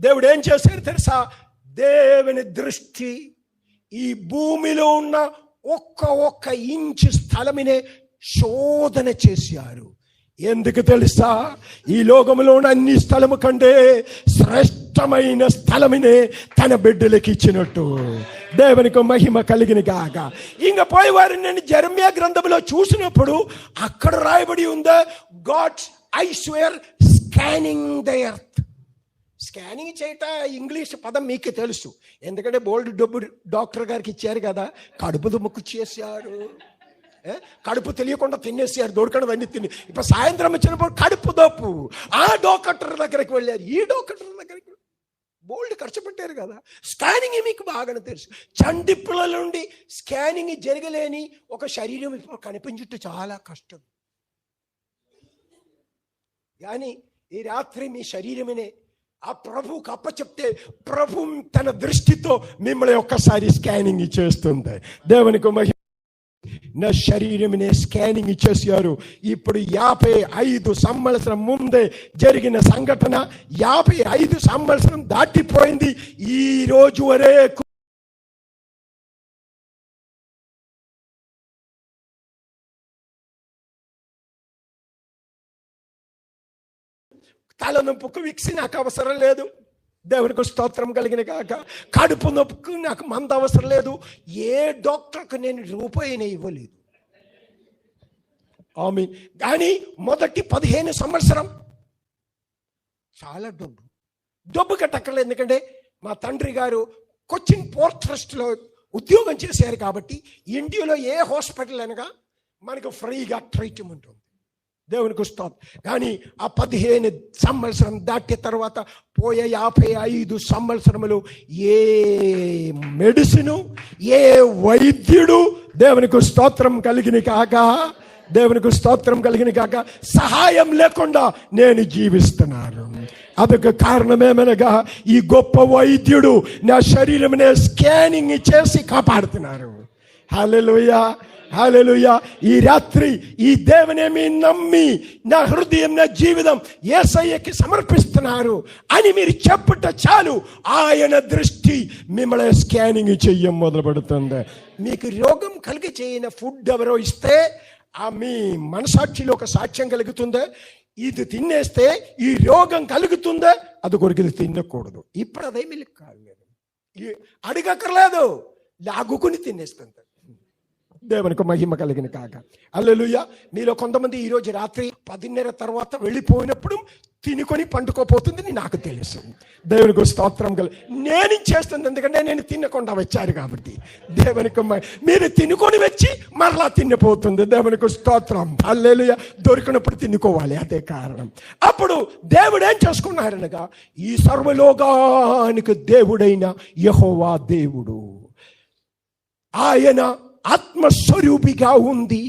Speaker 5: దేవుడు ఏం చేశారు తెలుసా? దేవుని దృష్టి ఈ భూమిలో ఉన్న ఒక్క ఇంచు స్థలమినే శోధన చేశారు. ఎందుకు తెలుసా? ఈ లోకంలో ఉన్న అన్ని స్థలము కంటే శ్రేష్ఠ ఇష్టమైన స్థలమునే తన బిడ్డలకి ఇచ్చినట్టు. దేవునికి మహిమ కలిగిన గాక. ఇంక పోయి వారిని నేను జెరెమయా గ్రంథంలో చూసినప్పుడు అక్కడ రాయబడి ఉందా, God's eyes were scanning the earth. Scanning చేయట ఇంగ్లీష్ పదం మీకు తెలుసు, ఎందుకంటే బోల్డ్ డబ్బు డాక్టర్ గారికి ఇచ్చారు కదా. కడుపు దుమ్ముకు చేశారు, కడుపు తెలియకుండా తినేసారు, దొరకడవన్నీ తిని. ఇప్పుడు సాయంత్రం వచ్చినప్పుడు కడుపు దప్పు, ఆ డాక్టర్ దగ్గరికి వెళ్ళారు, ఈ డాక్టర్ దగ్గరికి బోల్డ్ ఖర్చు పెట్టారు కదా. స్కానింగ్ మీకు బాగా తెలుసు. చంటి పిల్లల నుండి స్కానింగ్ జరగలేని ఒక శరీరం ఇప్పుడు కనిపించుట చాలా కష్టం. కానీ ఈ రాత్రి మీ శరీరమనే ఆ ప్రభువుకి అప్పచెప్తే ప్రభు తన దృష్టితో మిమ్మల్ని ఒక్కసారి స్కానింగ్ చేస్తుంది. దేవునికి మహిమ. నా శరీరమునే స్కానింగ్ ఇచ్చేసారు. ఇప్పుడు 55 సంవత్సరం ముందే జరిగిన సంఘటన 55 సంవత్సరం దాటిపోయింది. ఈ రోజు వరకు తలనొప్పుకు విక్సి నాకు అవసరం లేదు. దేవునికి స్తోత్రం కలిగిన కాక. కడుపు నొప్పుకు నాకు మందు అవసరం లేదు. ఏ డాక్టర్కు నేను రూపాయిని ఇవ్వలేదు. ఆమేన్. కానీ మొదటి 15 సంవత్సరం చాలా డబ్బు కట్టక్కర్లేదు. ఎందుకంటే మా తండ్రి గారు కొచ్చిన్ పోర్ట్ ట్రస్ట్లో ఉద్యోగం చేశారు కాబట్టి ఇండియాలో ఏ హాస్పిటల్ అనగా మనకు ఫ్రీగా ట్రీట్మెంట్ ఉంది. దేవునికి స్తోత్రం. కానీ ఆ 15 సంవత్సరం దాటిన తర్వాత పోయే 55 సంవత్సరములు ఏ మెడిసిను, ఏ వైద్యుడు, దేవునికి స్తోత్రం కలిగిన కాక, దేవునికి స్తోత్రం కలిగిన కాక, సహాయం లేకుండా నేను జీవిస్తున్నాను. అదొక కారణమేమనగా ఈ గొప్ప వైద్యుడు నా శరీరమునే స్కానింగ్ చేసి కాపాడుతున్నారు. హల్లెలూయా, హల్లెలూయా. ఈ రాత్రి ఈ దేవునేమి నమ్మి నా హృదయం, నా జీవితం యేసయ్యకి సమర్పిస్తున్నారు అని మీరు చెప్పుట చాలు, ఆయన దృష్టి మిమ్మల్ని స్కానింగ్ చెయ్యం మొదలు పెడుతుంది. మీకు రోగం కలిగి చేయని ఫుడ్ ఎవరో ఇస్తే ఆ మీ మనసాక్షిలో ఒక సాక్ష్యం కలుగుతుందా, ఇది తినేస్తే ఈ రోగం కలుగుతుందా, అది కొరికి తినకూడదు. ఇప్పుడు అదేమి కాదు, అడగక్కర్లేదు, లాగుకుని తినేస్తుంది. దేవునికి మహిమ కలిగిన కాక. హల్లెలూయా. మీలో కొంతమంది ఈరోజు రాత్రి 10:30 తర్వాత వెళ్ళిపోయినప్పుడు తినుకొని పండుకోపోతుందని నాకు తెలుసు. దేవునికి స్తోత్రం నేను చేస్తుంది, ఎందుకంటే నేను తినకుండా వచ్చారు కాబట్టి. దేవునికి మీరు తినుకొని వచ్చి మరలా తినిపోతుంది. దేవునికి స్తోత్రం. హల్లెలూయా. దొరికినప్పుడు తినుకోవాలి, అదే కారణం. అప్పుడు దేవుడు ఏం చేసుకున్నారనగా, ఈ సర్వలోకానికి దేవుడైన యెహోవా దేవుడు, ఆయన ఆత్మస్వరూపిగా ఉంది,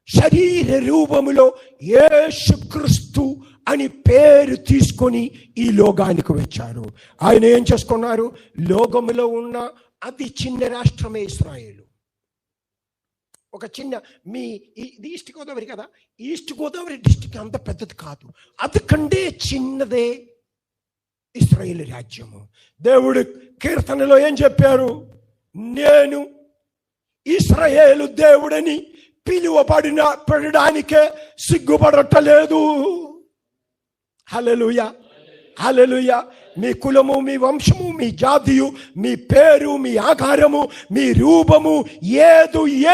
Speaker 5: శరీర రూపములో యేసుక్రీస్తు అని పేరు తీసుకొని ఈ లోకానికి వచ్చారు. ఆయన ఏం చేసుకున్నారు, లోకములో ఉన్న అతి చిన్న రాష్ట్రమే ఇశ్రాయేలు. ఒక చిన్న ఇది ఈస్ట్ గోదావరి కదా, ఈస్ట్ గోదావరి డిస్టిక్ అంత పెద్దది కాదు, అందుకంటే చిన్నదే ఇశ్రాయేలు రాజ్యము. దేవుడు కీర్తనలో ఏం చెప్పారు, నేను ఇశ్రాయేలు దేవుడని పడడానికే సిగ్గుపడటలేదు. హల్లెలూయా, హల్లెలూయా. మీ కులము, మీ వంశము, మీ జాతియు, మీ పేరు, మీ ఆకారము, మీ రూపము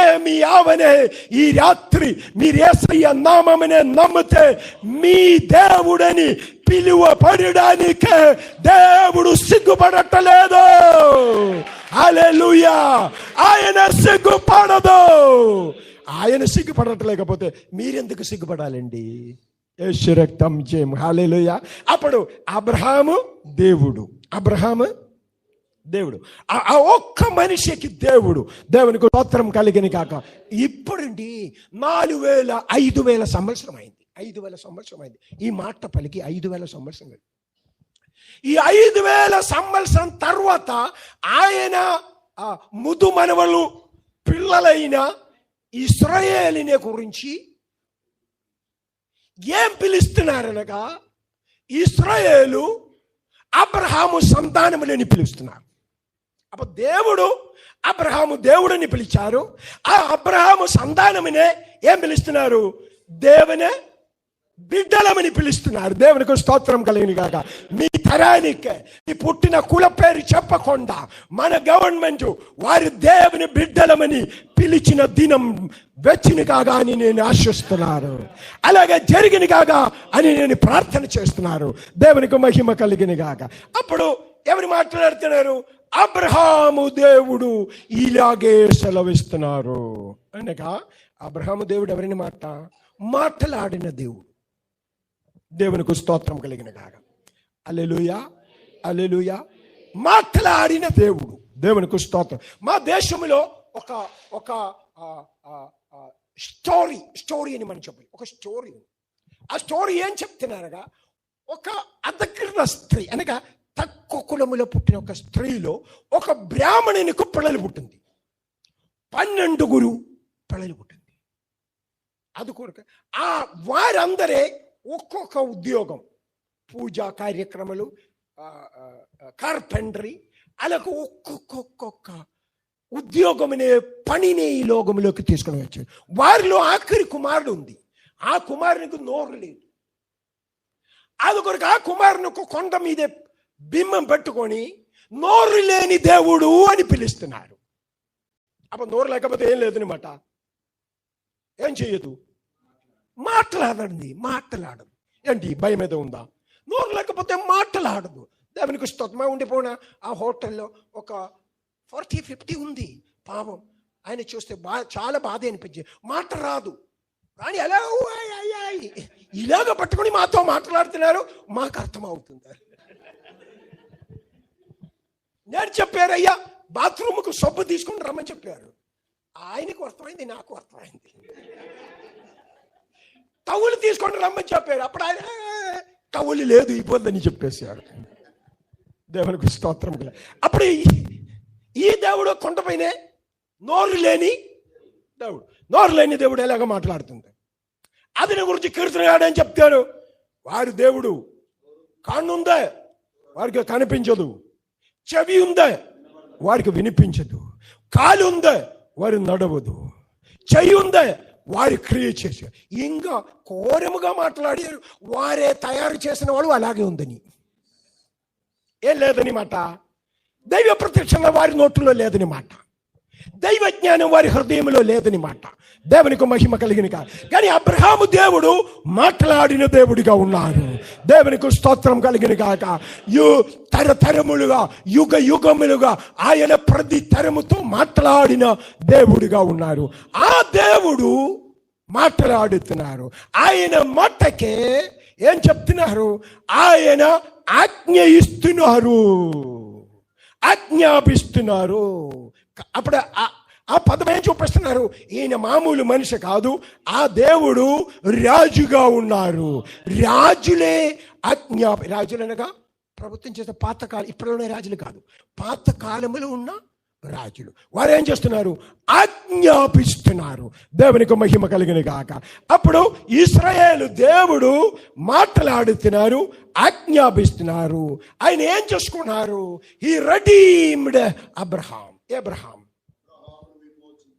Speaker 5: ఏమి అవనే ఈ రాత్రి మీరు యేసయ్య నామమునే నమ్మితే మీ దేవుడని పిలువబడడానికే దేవుడు సిగ్గుపడటలేదు. హల్లెలూయా. ఆయన సిగ్గుపడదు. ఆయన సిగ్గుపడట్లేకపోతే మీరెందుకు సిగ్గుపడాలండి? యేసు రక్తం జయం. హల్లెలూయా. అప్పుడు అబ్రహాము దేవుడు, అబ్రహాము దేవుడు, ఆ ఒక్క మనిషికి దేవుడు. దేవునికి స్తోత్రం కలిగిన కాక. ఇప్పుడండి 5,000 సంవత్సరం అయింది. 5,000 సంవత్సరం అయింది. ఈ మాట పలికి 5,000 సంవత్సరం. ఈ 5,000 సంవత్సరం తర్వాత ఆయన ముదు మనవలు పిల్లలైన ఇశ్రాయేలుని గురించి ఏం పిలుస్తున్నారనగా, ఇశ్రాయేలు అబ్రహాము సంతానములని పిలుస్తున్నారు. అప్పుడు దేవుడు అబ్రహాము దేవుడని పిలిచారు. ఆ అబ్రహాము సంతానమునే ఏం పిలుస్తున్నారు, దేవునే బిడ్డలమని పిలుస్తున్నారు. దేవునికి స్తోత్రం కలిగిన కాక. మీ తరానికి మీ పుట్టిన కుల పేరు చెప్పకుండా మన గవర్నమెంట్ వారి దేవుని బిడ్డలమని పిలిచిన దినం వచ్చిన కాగా అని నేను ఆశిస్తున్నాను. అలాగే జరిగిన కాగా అని నేను ప్రార్థన చేస్తున్నాను. దేవునికి మహిమ కలిగిన కాక. అప్పుడు ఎవరు మాట్లాడుతున్నారు? అబ్రహాము దేవుడు ఇలాగే సెలవిస్తున్నారు అనగా, అబ్రహాము దేవుడు ఎవరిని మాట్లాడిన దేవుడు. దేవునికి స్తోత్రం కలిగిన కాక. హల్లెలూయా, హల్లెలూయా. మాట్లాడిన దేవుడు. దేవునికి స్తోత్రం. మా దేశంలో ఒక స్టోరీ అని మనం చెప్పాలి. ఒక స్టోరీ. ఆ స్టోరీ ఏం చెప్తున్నారగా, ఒక అధకృత స్త్రీ అనగా తక్కువ కులములో పుట్టిన ఒక స్త్రీలో ఒక బ్రాహ్మణునికి పిల్లలు పుట్టింది. 12 పిల్లలు పుట్టింది. అది కొరకు ఆ వారందరే ఒక్కొక్క ఉద్యోగం, పూజా కార్యక్రమాలు, కార్పెంటరీ, అలాగే ఒక్కొక్క ఉద్యోగం అనే పనిని ఈ లోకంలోకి తీసుకుని వచ్చారు. వారిలో ఆఖరి కుమారుడు ఉంది. ఆ కుమారునికి నోరు లేదు. అది కొరకు ఆ కుమారునికి కొండ మీదే బింబం పెట్టుకొని నోరు లేని దేవుడు అని పిలుస్తున్నారు. అప్పుడు నోరు లేకపోతే ఏం లేదనమాట. ఏం చెయ్యదు, మాట్లాడదు. ఏంటి భయం ఏదో ఉందా? నోరు లేకపోతే మాట్లాడదు. దేవునికి స్తోత్రమా. ఉండిపోయిన ఆ హోటల్లో ఒక 40-50 ఉంది. పాపం ఆయన చూస్తే చాలా బాధ అనిపించింది. మాట రాదు కానీ ఎలా ఇలాగ పట్టుకొని మాతో మాట్లాడుతున్నారు. మాకు అర్థమవుతుంది. నేను చెప్పారు, అయ్యా బాత్రూమ్కు సబ్బు తీసుకుని రమ్మని చెప్పారు. ఆయనకు అర్థమైంది, నాకు అర్థమైంది. టవల్ తీసుకొని రమ్మని చెప్పారు. అప్పుడు ఆయన టవల్ లేదు, ఇవ్వద్దని చెప్పేశారు. దేవునికి స్తోత్రం. అప్పుడు ఈ దేవుడు కొండపైనే నోరు లేని దేవుడు ఎలాగ మాట్లాడుతుంది. అతని గురించి కీర్తనగాడని చెప్తారు. వారి దేవుడు కన్నుందే, వారికి కనిపించదు. చెవి ఉందే, వారికి వినిపించదు. కాలు ఉందే, వారు నడవదు. చెయ్యి ఉందే, వారి క్రియ చేశారు. ఇంకా ఘోరముగా మాట్లాడారు. వారే తయారు చేసిన వాళ్ళు అలాగే ఉందని. ఏం లేదని మాట. దైవ ప్రత్యక్షంగా వారి నోట్లో లేదని మాట. దైవ జ్ఞానం వారి హృదయంలో లేదని మాట. దేవునికి మహిమ కలిగిన కాదు. కానీ అబ్రహాము దేవుడు మాట్లాడిన దేవుడిగా ఉన్నారు. దేవునికి స్తోత్రం కలిగిన కాక. తరతరములుగా యుగములుగా ఆయన ప్రతి తరముతో మాట్లాడిన దేవుడిగా ఉన్నారు. ఆ దేవుడు మాట్లాడుతున్నారు. ఆయన మాటకే ఏం చెప్తున్నారు? ఆయన ఆజ్ఞాపిస్తున్నారు. అప్పుడు ఆ పదం ఏం చూపిస్తున్నారు? ఈయన మామూలు మనిషి కాదు. ఆ దేవుడు రాజుగా ఉన్నారు. రాజులనగా ప్రభుత్వం చేసే పాతకాలం, ఇప్పుడున్న రాజులు కాదు, పాత కాలంలో ఉన్న రాజులు. వారు ఏం చేస్తున్నారు? ఆజ్ఞాపిస్తున్నారు. దేవునికి మహిమ కలిగిన గాక. అప్పుడు ఇశ్రాయేలు దేవుడు మాట్లాడుతున్నారు, ఆజ్ఞాపిస్తున్నారు. ఆయన ఏం చేసుకున్నారు? హీ రెడీమ్డ్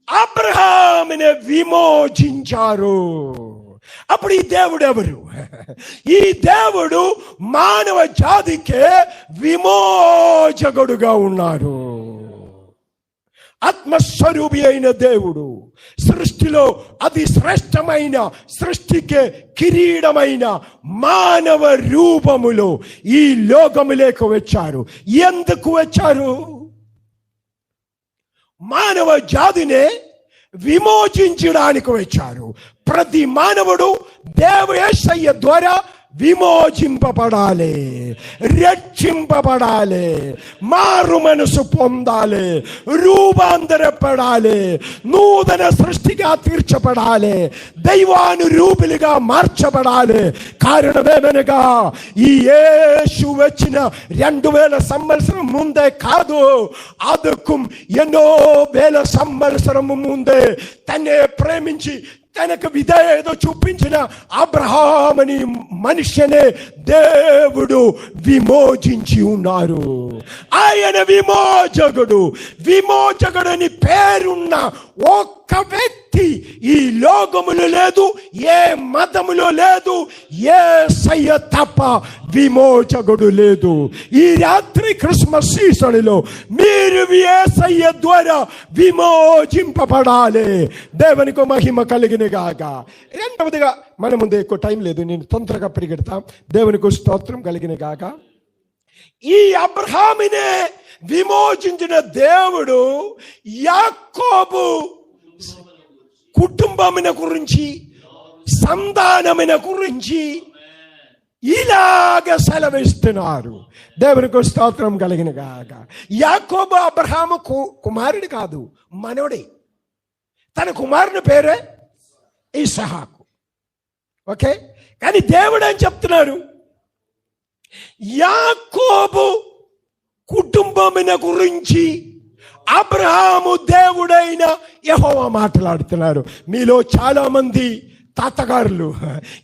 Speaker 5: అబ్రహాముని విమోచించారు. అప్పుడు ఈ దేవుడు ఎవరు? ఈ దేవుడు మానవ జాతికే విమోచకుడుగా ఉన్నారు. ఆత్మస్వరూపి అయిన దేవుడు సృష్టిలో అతి శ్రేష్టమైన, సృష్టికే కిరీటమైన మానవ రూపములో ఈ లోకములోకి వచ్చారు. ఎందుకు వచ్చారు? మానవ జాతినే విమోచించడానికి వచ్చారు. ప్రతి మానవుడు యేసయ్య ద్వారా విమోచింపబడాలి, రక్షింపబడాలి, మారు మనసు పొందాలి, రూపాంతరపడాలి, నూతన సృష్టిగా తీర్చబడాలి, దైవానురూపులుగా మార్చబడాలి. కారణమేమనగా ఈ యేసు వచ్చిన 2000 సంవత్సరం ముందే కాదు, అదకు ఎన్నో వేల సంవత్సరం ముందే తనే ప్రేమించి తనకు విధేయత చూపించిన అబ్రహాముని మనిషినే దేవుడు విమోచించి ఉన్నారు. ఆయన విమోచకుడు అని పేరున్న ఒక్క వ్యక్తి శక్తి ఈ లోకములో లేదు, ఏ మతములో లేదు, యేసయ్య తప్ప విమోచకుడు లేదు. ఈ రాత్రి క్రిస్మస్ సీజన్లో మీరు యేసయ్య ద్వారా విమోచింపబడాలి. దేవునికి మహిమ కలిగిన గాక. రెండవదిగా మన ముందు ఎక్కువ టైం లేదు, నేను తొందరగా పరిగెడతా. దేవునికి స్తోత్రం కలిగిన గాక. ఈ అబ్రహామునే విమోచించిన దేవుడు యాకోబు కుటుంబమున గురించి, సంతానమున గురించి ఇలాగ సెలవిస్తున్నారు. దేవునికి స్తోత్రం కలిగిన గాక. యాకోబు అబ్రహాము కుమారుడు కాదు, మనవడే. తన కుమారుని పేరే ఇస్హాకు. ఓకే, కానీ దేవుడు అని చెప్తున్నారు, యాకోబు కుటుంబమున గురించి అబ్రహాము దేవుడైన యెహోవా మాట్లాడుతున్నారు. మీలో చాలా మంది తాతగారులు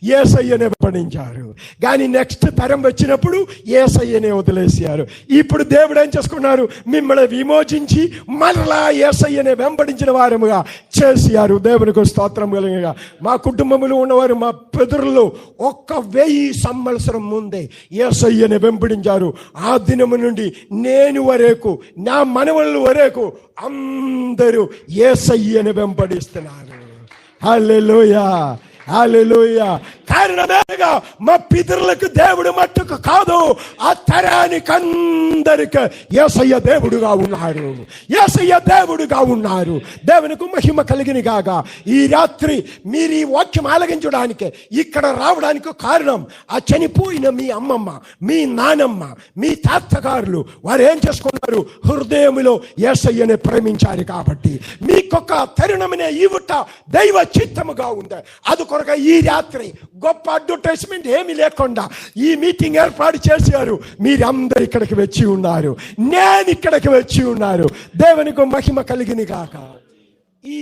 Speaker 5: యేసయ్యనే వెంబడించారు, కానీ నెక్స్ట్ తరం వచ్చినప్పుడు యేసయ్యనే వదిలేసారు. ఇప్పుడు దేవుడు ఏం చేసుకున్నారు, మిమ్మల్ని విమోచించి మరలా యేసయ్యనే వెంబడించిన వారముగా చేశారు. దేవునికి స్తోత్రం కలిగిన. మా కుటుంబంలో ఉన్నవారు, మా పితరులు 1000 సంవత్సరం ముందే యేసయ్యనే వెంబడించారు. ఆ దినము నుండి నేను వరకు, నా మనవల వరకు అందరూ యేసయ్యనే వెంబడిస్తున్నారు. హల్లెలూయా, హల్లెలూయా. కారణమేగా మా పితరులకు దేవుడు మట్టుకు కాదు, ఆ తరానికి అందరికి యేసయ్య దేవుడుగా ఉన్నారు, యేసయ్య దేవుడుగా ఉన్నారు. దేవునికి మహిమ కలిగిన గాక. ఈ రాత్రి మీరు ఈ వాక్యం ఆలగించడానికి ఇక్కడ రావడానికి కారణం, ఆ చనిపోయిన మీ అమ్మమ్మ, మీ నానమ్మ, మీ తాతగారులు వారు ఏం చేసుకున్నారు, హృదయములో యేసయ్యని ప్రేమించారు. కాబట్టి మీకొక తరుణమనే ఇవుట దైవ చిత్తముగా ఉంది. అది కొరక ఈ రాత్రి గొప్ప అడ్వర్టైజ్మెంట్ ఏమి లేకుండా ఈ మీటింగ్ ఏర్పాటు చేశారు. మీరందరూ ఇక్కడికి వచ్చి ఉన్నారు, నేను ఇక్కడికి వచ్చి ఉన్నారు. దేవునికి మహిమ కలిగిన గాక. ఈ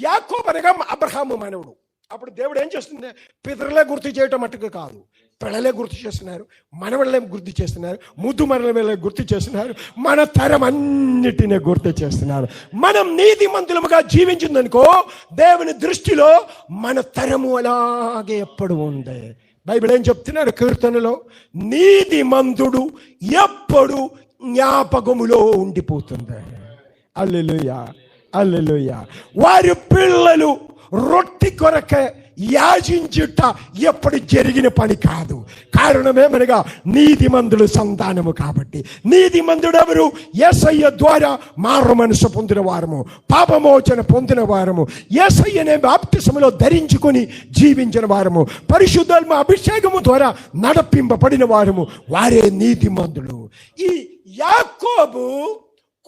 Speaker 5: యాకోబు అనగా అబ్రహాము మనవుడు. అప్పుడు దేవుడు ఏం చేస్తుంది, పితరులే గుర్తు చేయటం మట్టుకు కాదు, పిల్లలే గుర్తు చేస్తున్నారు, మనవళ్ళే గుర్తు చేస్తున్నారు, ముద్దు మనవళ్ళే గుర్తు చేస్తున్నారు, మన తరం అన్నిటినీ గుర్తు చేస్తున్నారు. మనం నీతిమంతులుగా జీవించిందనుకో, దేవుని దృష్టిలో మన తరము అలాగే ఎప్పుడు ఉంది. బైబిల్ ఏం చెప్తున్నారు కీర్తనలో, నీతిమంతుడు ఎప్పుడు జ్ఞాపకములో ఉండిపోతుంది. హల్లెలూయా, హల్లెలూయా. వారి పిల్లలు రొట్టె కొరకే యాచించుట ఎప్పుడు జరిగిన పని కాదు. కారణమేమనగా నీతిమంతుడు సంతానము కాబట్టి. నీతిమంతుడు ఎవరు? యేసయ్య ద్వారా మారు మనసు పొందిన వారము, పాపమోచన పొందిన వారము, యేసయ్యనే బాప్తిసములో ధరించుకొని జీవించిన వారము, పరిశుద్ధాత్మ అభిషేకము ద్వారా నడిపింపబడిన వారము, వారే నీతిమంతుడు. ఈ యాకోబు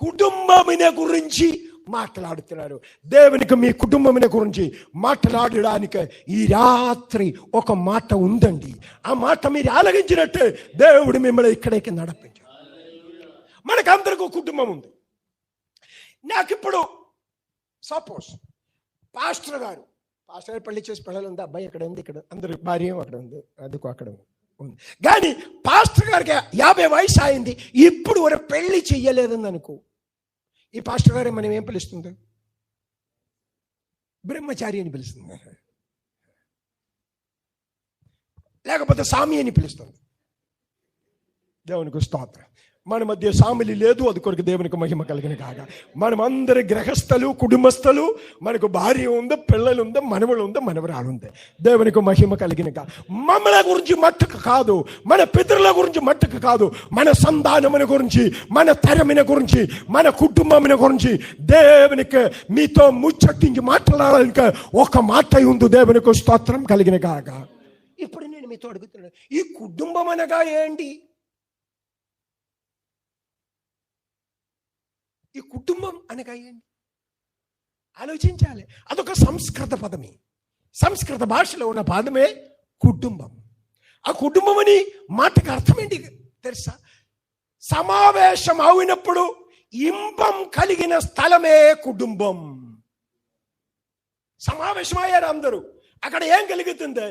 Speaker 5: కుటుంబమున గురించి మాట్లాడుతున్నారు. దేవునికి మీ కుటుంబమున గురించి మాట్లాడడానికి ఈ రాత్రి ఒక మాట ఉందండి. ఆ మాట మీరు ఆలగించినట్టే దేవుడు మిమ్మల్ని ఇక్కడికి నడిపించారు. మనకందరికీ కుటుంబం ఉంది. నాకిప్పుడు సపోజ్ పాస్టర్ గారు పెళ్లి చేసి పిల్లలు ఉంది, అబ్బాయి అక్కడ ఉంది, ఇక్కడ అందరు భార్య అక్కడ ఉంది, అందుకు అక్కడ ఉంది. కానీ పాస్టర్ గారికి 50 వయసు అయింది, ఇప్పుడు ఒక పెళ్లి చెయ్యలేదని అనుకో, ఈ పాస్టర్ గారే మనం ఏం పిలుస్తుంది? బ్రహ్మచారి అని పిలుస్తుంది, లేకపోతే సామి అని పిలుస్తుంది. దేవునికి స్తోత్రం. మన మధ్య సామిలి లేదు, అది కొరకు దేవునికి మహిమ కలిగిన కాగా. మనం అందరి గ్రహస్థలు, కుటుంబస్థలు, మనకు భార్య ఉంది, పిల్లలు ఉంది, మనవలు ఉంది, మనవరాలు ఉంది. దేవునికి మహిమ కలిగిన కా. మమ్మల గురించి మట్టుకు కాదు, మన పితరుల గురించి మట్టుకు కాదు, మన సంతానముల గురించి, మన తరమున గురించి, మన కుటుంబముల గురించి దేవునికి మీతో ముచ్చటించి మాట్లాడాలని ఒక మాట ఉంది. దేవునికి స్తోత్రం కలిగిన కాగా. ఇప్పుడు నేను మీతో అడుగుతున్నాను, ఈ కుటుంబం అనగా ఏంటి? ఈ కుటుంబం అనగా ఏంటి ఆలోచించాలి. అదొక సంస్కృత పదమే, సంస్కృత భాషలో ఉన్న పదమే కుటుంబం. ఆ కుటుంబం అని మాటకు అర్థం ఏంటి తెలుసా? సమావేశం అయినప్పుడు ఇంపం కలిగిన స్థలమే కుటుంబం. సమావేశమయ్యారు అందరూ, అక్కడ ఏం కలుగుతుంది?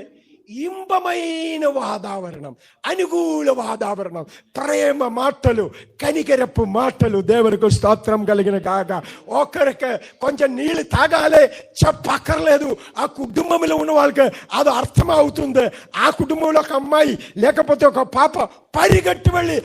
Speaker 5: ఇంబమైన వాతావరణం, అనుకూల వాతావరణం, ప్రేమ మాటలు, కనికరపు మాటలు. దేవునికి స్తోత్రం కలిగిన కాక. ఒకరికి కొంచెం నీళ్ళు తాగాలి చెప్పక్కర్లేదు, ఆ కుటుంబంలో ఉన్న వాళ్ళకి అది అర్థం అవుతుంది. ఆ కుటుంబంలో ఒక అమ్మాయి లేకపోతే ఒక పాప పరిగెట్టి వెళ్ళి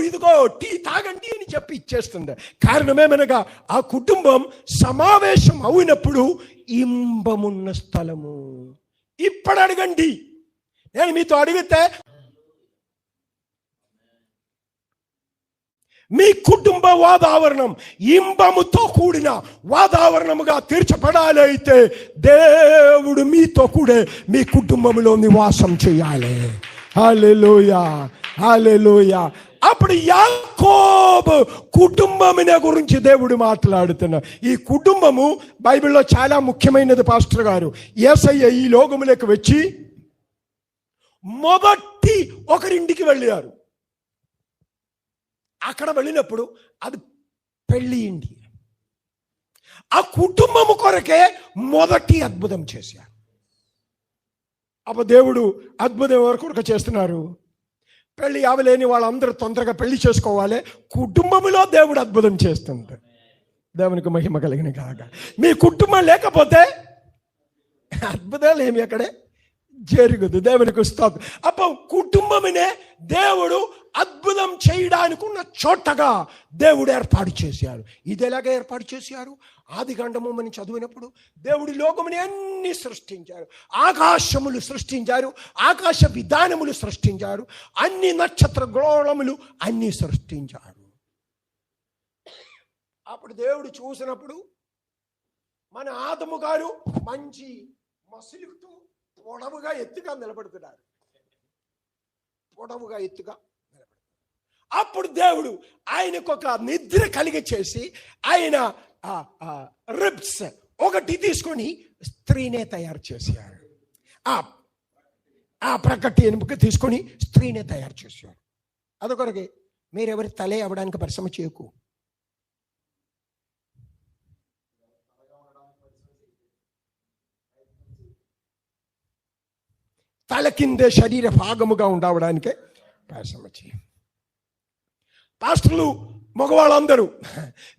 Speaker 5: ఇదిగో టీ తాగండి అని చెప్పి ఇచ్చేస్తుంది. కారణమేమనగా ఆ కుటుంబం సమావేశం అయినప్పుడు ఇంబమున్న స్థలము. ఇప్పుడు అడగండి, నేను మీతో అడిగితే మీ కుటుంబ వాతావరణం ఇంబముతో కూడిన వాతావరణముగా తీర్చబడాలి అయితే దేవుడు మీతో కూడా మీ కుటుంబంలో నివాసం చేయాలి. హల్లెలూయా, హల్లెలూయా. అప్పుడు యాకోబు కుటుంబమునే గురించి దేవుడు మాట్లాడుతున్నా. ఈ కుటుంబము బైబిల్లో చాలా ముఖ్యమైనది పాస్టర్ గారు. యేసయ్య ఈ లోకములకు వచ్చి మొదటి ఒకరింటికి వెళ్ళారు. అక్కడ వెళ్ళినప్పుడు అది పెళ్లి ఇంటి. ఆ కుటుంబము కొరకే మొదటి అద్భుతం చేశారు. అప్పుడు దేవుడు అద్భుతం ఎవరి కొరకు చేస్తున్నారు? పెళ్లి అవలేని వాళ్ళందరూ తొందరగా పెళ్లి చేసుకోవాలి. కుటుంబంలో దేవుడు అద్భుతం చేస్తుంది. దేవునికి మహిమ కలిగిన కాక. మీ కుటుంబం లేకపోతే అద్భుతాలు ఏమి అక్కడే జరుగుదు. దేవునికి స్తోత్రం. అప్పుడు కుటుంబమునే దేవుడు అద్భుతం చేయడానికి ఉన్న చోటగా దేవుడు ఏర్పాటు చేశారు. ఇది ఎలాగ ఏర్పాటు చేశారు? ఆదికాండము మనం చదివినప్పుడు దేవుడి లోకముని అన్ని సృష్టించారు. ఆకాశములు సృష్టించారు, ఆకాశ విధానములు సృష్టించారు, అన్ని నక్షత్ర గోళములు అన్ని సృష్టించారు. అప్పుడు దేవుడు చూసినప్పుడు మన ఆదము గారు మంచి మసులుతూ పొడవుగా ఎత్తుగా నిలబడుతున్నారు. పొడవుగా ఎత్తుగా నిలబడుతున్నారు. అప్పుడు దేవుడు ఆయనకు ఒక నిద్ర కలిగి చేసి ఆయన రిబ్స్ ఒకటి తీసుకొని స్త్రీనే తయారు చేశారు. ఆ ప్రకటి ఎనుముక తీసుకొని స్త్రీనే తయారు చేశారు. అదొకరికి మీరెవరి తలే అవ్వడానికి పరిశ్రమ చేయకు. తల కిందే శరీర భాగముగా ఉండవడానికే పరిశ్రమ చేయ. పాస్టర్లు మగవాళ్ళందరూ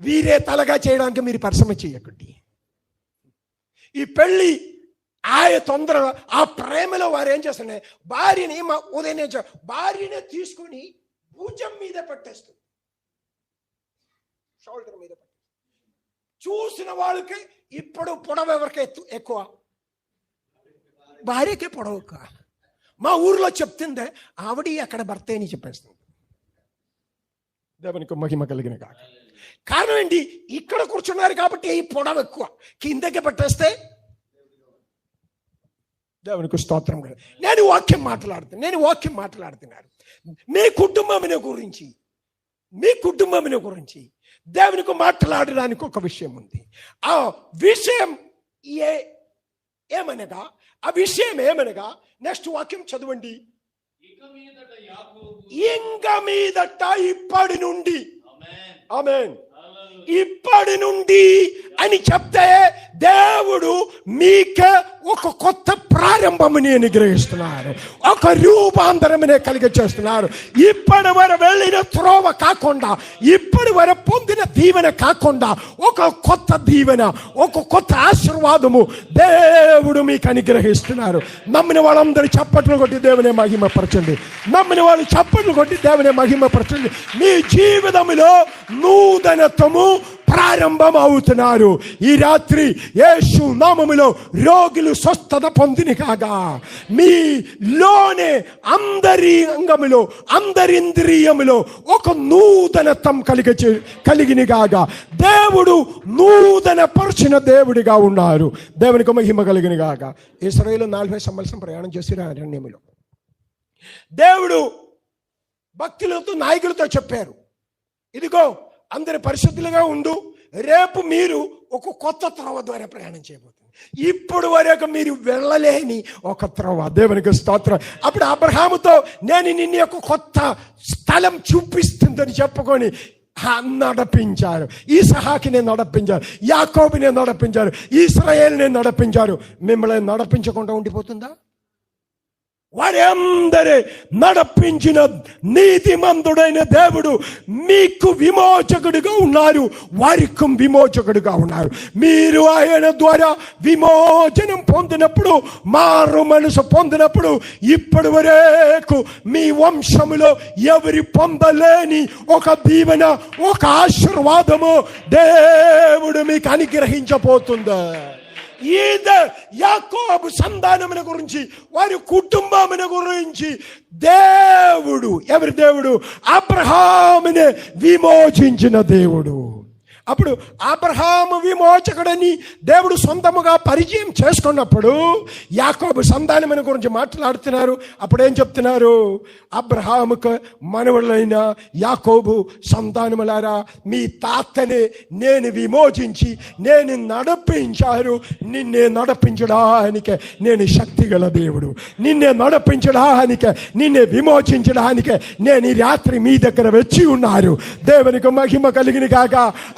Speaker 5: వీరే తలగా చేయడానికి మీరు పరిశ్రమ చేయకండి. ఈ పెళ్ళి తొందరగా ఆ ప్రేమలో వారు ఏం చేస్తున్నారు? భార్యని ఉదయం భార్యనే తీసుకొని భుజం మీద పెట్టేస్తుంది, షోల్డర్ మీద పెట్టేస్తుంది. చూసిన వాళ్ళకి ఇప్పుడు పొడవ ఎవరికి ఎక్కువ? భార్యకే పొడవు. మా ఊర్లో చెప్తుందే ఆవిడ అక్కడ భర్త అని చెప్పేస్తుంది. దేవునికి మహిమ కలిగిన కాక. కారణం ఏంటి? ఇక్కడ కూర్చున్నారు కాబట్టి ఈ పొడవు ఎక్కువ, కిందకి పెట్టేస్తే దేవునికి స్తోత్రం. నేను వాక్యం మాట్లాడుతున్నాను. మీ కుటుంబముని గురించి దేవునికి మాట్లాడడానికి ఒక విషయం ఉంది. ఆ విషయం ఏమనగా నెక్స్ట్ వాక్యం చదవండి. ఇంక మీదట ఇప్పటి నుండి, ఆమేన్, ఇప్పటి నుండి అని చెప్తే దేవుడు మీకే ఒక కొత్త ప్రారంభముని అనుగ్రహిస్తున్నారు, ఒక రూపాంతరమునే కలిగి చేస్తున్నారు. ఇప్పటి వరకు వెళ్ళిన త్రోవ కాకుండా, ఇప్పటి వరకు పొందిన దీవెన కాకుండా ఒక కొత్త దీవెన, ఒక కొత్త ఆశీర్వాదము దేవుడు మీకు అనుగ్రహిస్తున్నారు. నమ్మిన వాళ్ళందరూ చప్పట్లు కొట్టి దేవునే మహిమపరచండి. నమ్మిన వాళ్ళు చప్పట్లు కొట్టి దేవునే మహిమపరచండి. మీ జీవితంలో నూతనత్వము ప్రారంభం అవుతున్నారు. ఈ రాత్రి యేసు నామములో రోగులు స్వస్థత పొందిన కాగా, మీలోనే అందరి అంగములో, అందరింద్రియములో ఒక నూతనత్వం కలిగిన కాగా, దేవుడు నూతన పరిచిన దేవుడిగా ఉన్నారు. దేవునికి మహిమ కలిగిన కాగా. ఇశ్రాయేలు 40 సంవత్సరం ప్రయాణం చేసిన అరణ్యములో దేవుడు భక్తులతో, నాయకులతో చెప్పారు, ఇదిగో అందరి పరిశుద్ధులుగా ఉండు, రేపు మీరు ఒక కొత్త త్రోవ ద్వారా ప్రయాణం చేయబోతున్నారు. ఇప్పుడు వరకు మీరు వెళ్ళలేని ఒక త్రోవ. దేవునికి స్తోత్రం. అప్పుడు అబ్రహాముతో నేను నిన్ను ఒక కొత్త స్థలం చూపిస్తుందని చెప్పుకొని నడిపించారు. ఇస్హాకుని నడిపించారు, యాకోబుని నడిపించారు, ఇశ్రాయేలుని నడిపించారు. మిమ్మల్ని నడిపించకుండా ఉండిపోతుందా? వారందరి నడిపించిన నీతిమంతుడైన దేవుడు మీకు విమోచకుడిగా ఉన్నారు, వారికి విమోచకుడిగా ఉన్నారు. మీరు ఆయన ద్వారా విమోచనం పొందినప్పుడు, మారు మనసు పొందినప్పుడు, ఇప్పటి వరకు మీ వంశములో ఎవరి పొందలేని ఒక దీవెన, ఒక ఆశీర్వాదము దేవుడు మీకు అనుగ్రహించబోతుందా. ఇది యాకోబు సంతానముల గురించి, వారి కుటుంబముల గురించి దేవుడు, ఎవరి దేవుడు? అబ్రహాముని విమోచించిన దేవుడు. అప్పుడు అబ్రహాము విమోచకుడని దేవుడు సొంతముగా పరిచయం చేసుకున్నప్పుడు యాకోబు సంతానముల గురించి మాట్లాడుతున్నారు. అప్పుడు ఏం చెప్తున్నారు? అబ్రహాముకు మనవలైన యాకోబు సంతానములారా, మీ తాతని నేను విమోచించి నేను నడిపించారు. నిన్నే నడిపించడానికి నేను శక్తి గల దేవుడు. నిన్నే నడిపించడానికి, నిన్నే విమోచించడానికి నేను ఈ రాత్రి మీ దగ్గర వచ్చి ఉన్నారు. దేవునికి మహిమ కలిగిన కాక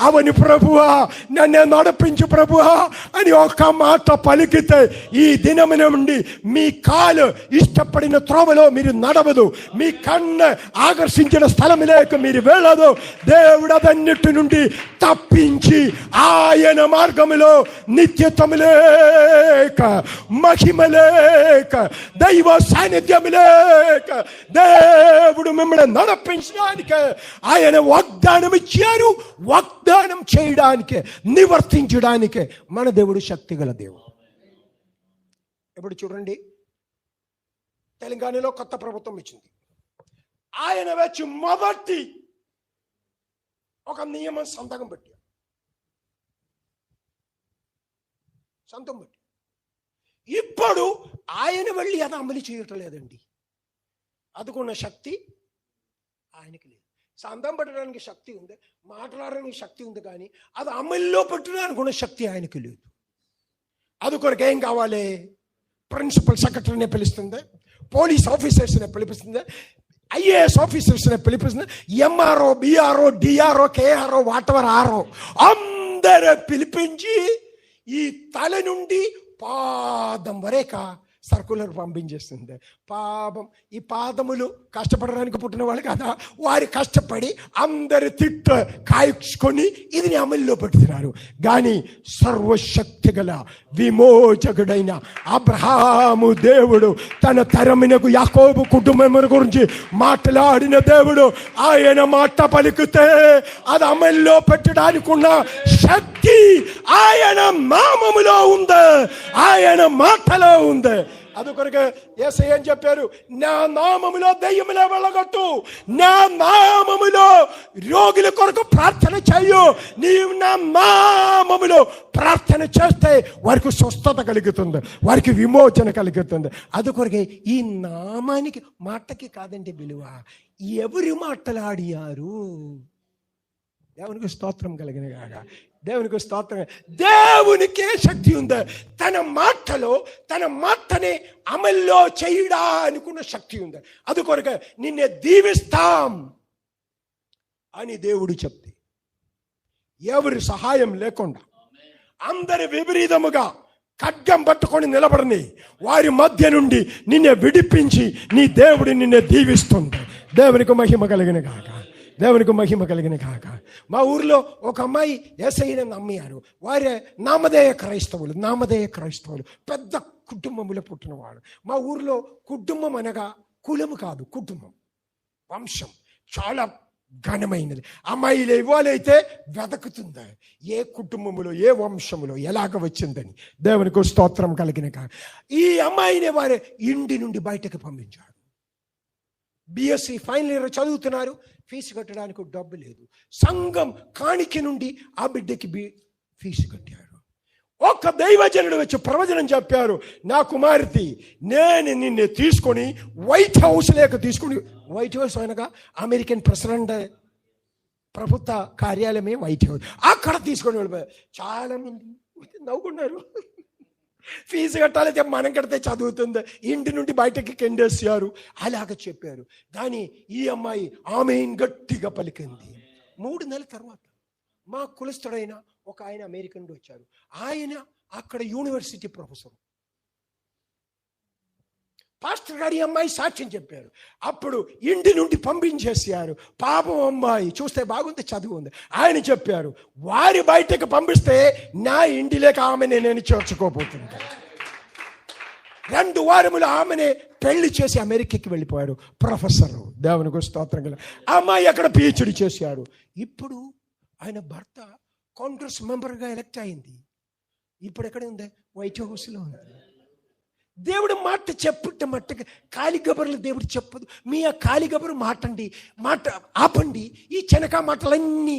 Speaker 5: అవని ప్రభువా, నన్ను నడిపించు ప్రభువా అని ఒక్క మాట పలికితే ఈ దినము నుండి మీ కాలు ఇష్టపడిన త్రోవలో మీరు నడవదు, మీ కన్ను ఆకర్షించిన స్థలములేక మీరు వెళ్ళదు. దేవుడు అదన్నిటి నుండి తప్పించి ఆయన మార్గములో నిత్యత్వము లేక, మహిమ లేక, దైవ సాన్నిధ్యం లేక దేవుడు మిమ్మల్ని నడిపించడానికి ఆయన వాగ్దానం ఇచ్చారు. వాగ్దానం చేయడానికి, నివర్తించడానికి మన దేవుడు శక్తి గల దేవుడు. ఇప్పుడు చూడండి, తెలంగాణలో కొత్త ప్రభుత్వం ఇచ్చింది. ఆయన వచ్చి మొదటి ఒక నియమం సంతకం పెట్టి ఇప్పుడు ఆయన వెళ్ళి అది అమలు చేయటం లేదండి. అదుకున్న శక్తి ఆయనకి లేదు. సంతం పెట్టడానికి శక్తి ఉంది, మాట్లాడడానికి శక్తి ఉంది, కానీ అది అమల్లో పెట్టడానికి ఉన్న శక్తి ఆయనకి లేదు. అది కొరకు ఏం కావాలి? ప్రిన్సిపల్ సెక్రటరీని పిలుస్తుంది, పోలీస్ ఆఫీసర్స్ని పిలిపిస్తుంది, ఐఏఎస్ ఆఫీసర్స్ని పిలిపిస్తుంది, MRO, BRO, DRO, KRO, whatever RO అందరూ పిలిపించి ఈ తల నుండి పాదం వరేక సర్కులర్ పంపించేస్తుంది. పాపం ఈ పాదములు కష్టపడడానికి పుట్టిన వాళ్ళు కదా, వారి కష్టపడి అందరు తిట్టు కాయుకొని ఇది అమల్లో పెడుతున్నారు. కానీ సర్వశక్తి గల విమోచకుడైన అబ్రహాము దేవుడు తన తరమునకు యాకోబు కుటుంబం గురించి మాట్లాడిన దేవుడు, ఆయన మాట పలికితే అది అమల్లో పెట్టడానికి ఉన్న శక్తి ఆయన నామములో ఉంది, ఆయన మాటలో ఉంది. అందుకొరకు యేసయ్య ఏం చెప్పారు? నా నామములో దయ్యములే వెళ్ళగొట్టు, నా నామములో రోగుల కొరకు ప్రార్థన చేయు. నీవు నా నామములో ప్రార్థన చేస్తే వారికి స్వస్థత కలుగుతుంది, వారికి విమోచన కలుగుతుంది. అందుకొరకే ఈ నామానికి, మాటకి కాదండి విలువ, ఎవరు మాట్లాడియారు. దేవునికి స్తోత్రం కలిగిన కాక, దేవునికి స్తోత్రం. దేవునికే శక్తి ఉంది. తన మాటలో తన మాటని అమల్లో చేయడానికి ఉన్న శక్తి ఉంది. అందుకొరకు నిన్నే దీవిస్తాం అని దేవుడు చెప్తే ఎవరి సహాయం లేకుండా అందరి విపరీతముగా ఖడ్గం పట్టుకొని నిలబడని వారి మధ్య నుండి నిన్నే విడిపించి నీ దేవుడు నిన్నే దీవిస్తుంది. దేవునికి మహిమ కలిగిన కాక, దేవునికి మహిమ కలిగిన కాక. మా ఊర్లో ఒక అమ్మాయి యేసయ్యను నమ్మారు. వారే నామధేయ క్రైస్తవులు, పెద్ద కుటుంబంలో పుట్టినవాడు. మా ఊర్లో కుటుంబం అనగా కులము కాదు, కుటుంబం, వంశం చాలా ఘనమైనది. అమ్మాయిలు ఇవ్వాలైతే వెదకుతుందా ఏ కుటుంబములో, ఏ వంశములో ఎలాగ వచ్చిందని. దేవునికి స్తోత్రం కలిగిన కాక. ఈ అమ్మాయిని వారే ఇంటి నుండి బయటకు పంపించారు. బిఎస్సి ఫైనల్ ఇయర్ చదువుతున్నారు, ఫీజు కట్టడానికి డబ్బు లేదు. సంఘం కాணிక నుండి ఆ బిడ్డకి ఫీజు కట్టారు. ఒక దైవజనుడు వచ్చి ప్రవచనం చెప్పారు, నా కుమార్తె నేను నిన్ను తీసుకొని వైట్ హౌస్ లేక తీసుకుని, వైట్ హౌస్ అనగా అమెరికన్ ప్రెసిడెంట్ ప్రభుత్వ కార్యాలయమే వైట్ హౌస్. అక్కడ తీసుకొని వెళ్ళిపోయారు. చాలా మంది నవ్వుకున్నారు. ఫీజు కట్టాలైతే మనం కడితే చదువుతుంది, ఇంటి నుండి బయటకి కెండేసారు అలాగ చెప్పారు. కానీ ఈ అమ్మాయి ఆమె గట్టిగా పలికింది. 3 నెలల తర్వాత మా కులస్తుడైన ఒక ఆయన అమెరికా నుండి వచ్చారు. ఆయన అక్కడ యూనివర్సిటీ ప్రొఫెసర్. పాస్టర్ గారి అమ్మాయి సాక్ష్యం చెప్పారు. అప్పుడు ఇంటి నుండి పంపించేసారు. పాపం అమ్మాయి చూస్తే బాగుంది, చదువు ఉంది. ఆయన చెప్పారు, వారి బయటకు పంపిస్తే నా ఇంటిలోకి ఆమెనే నేను చేర్చుకోబోతుంది. 2 వారములు ఆమెనే పెళ్లి చేసి అమెరికాకి వెళ్ళిపోయారు. ప్రొఫెసర్, దేవునికి స్తోత్రం కల అమ్మాయి అక్కడ పిహెచ్డి చేశారు. ఇప్పుడు ఆయన భర్త కాంగ్రెస్ మెంబర్గా ఎలక్ట్ అయింది. ఇప్పుడు ఎక్కడ ఉంది? వైట్ హౌస్లో ఉంది. దేవుడు మాట చెప్పుట మట్టుగా కాలి గబర్లు దేవుడు చెప్పదు. మీ ఆ కాలి గబరు మాట ఆపండి. ఈ చెనక మాటలన్నీ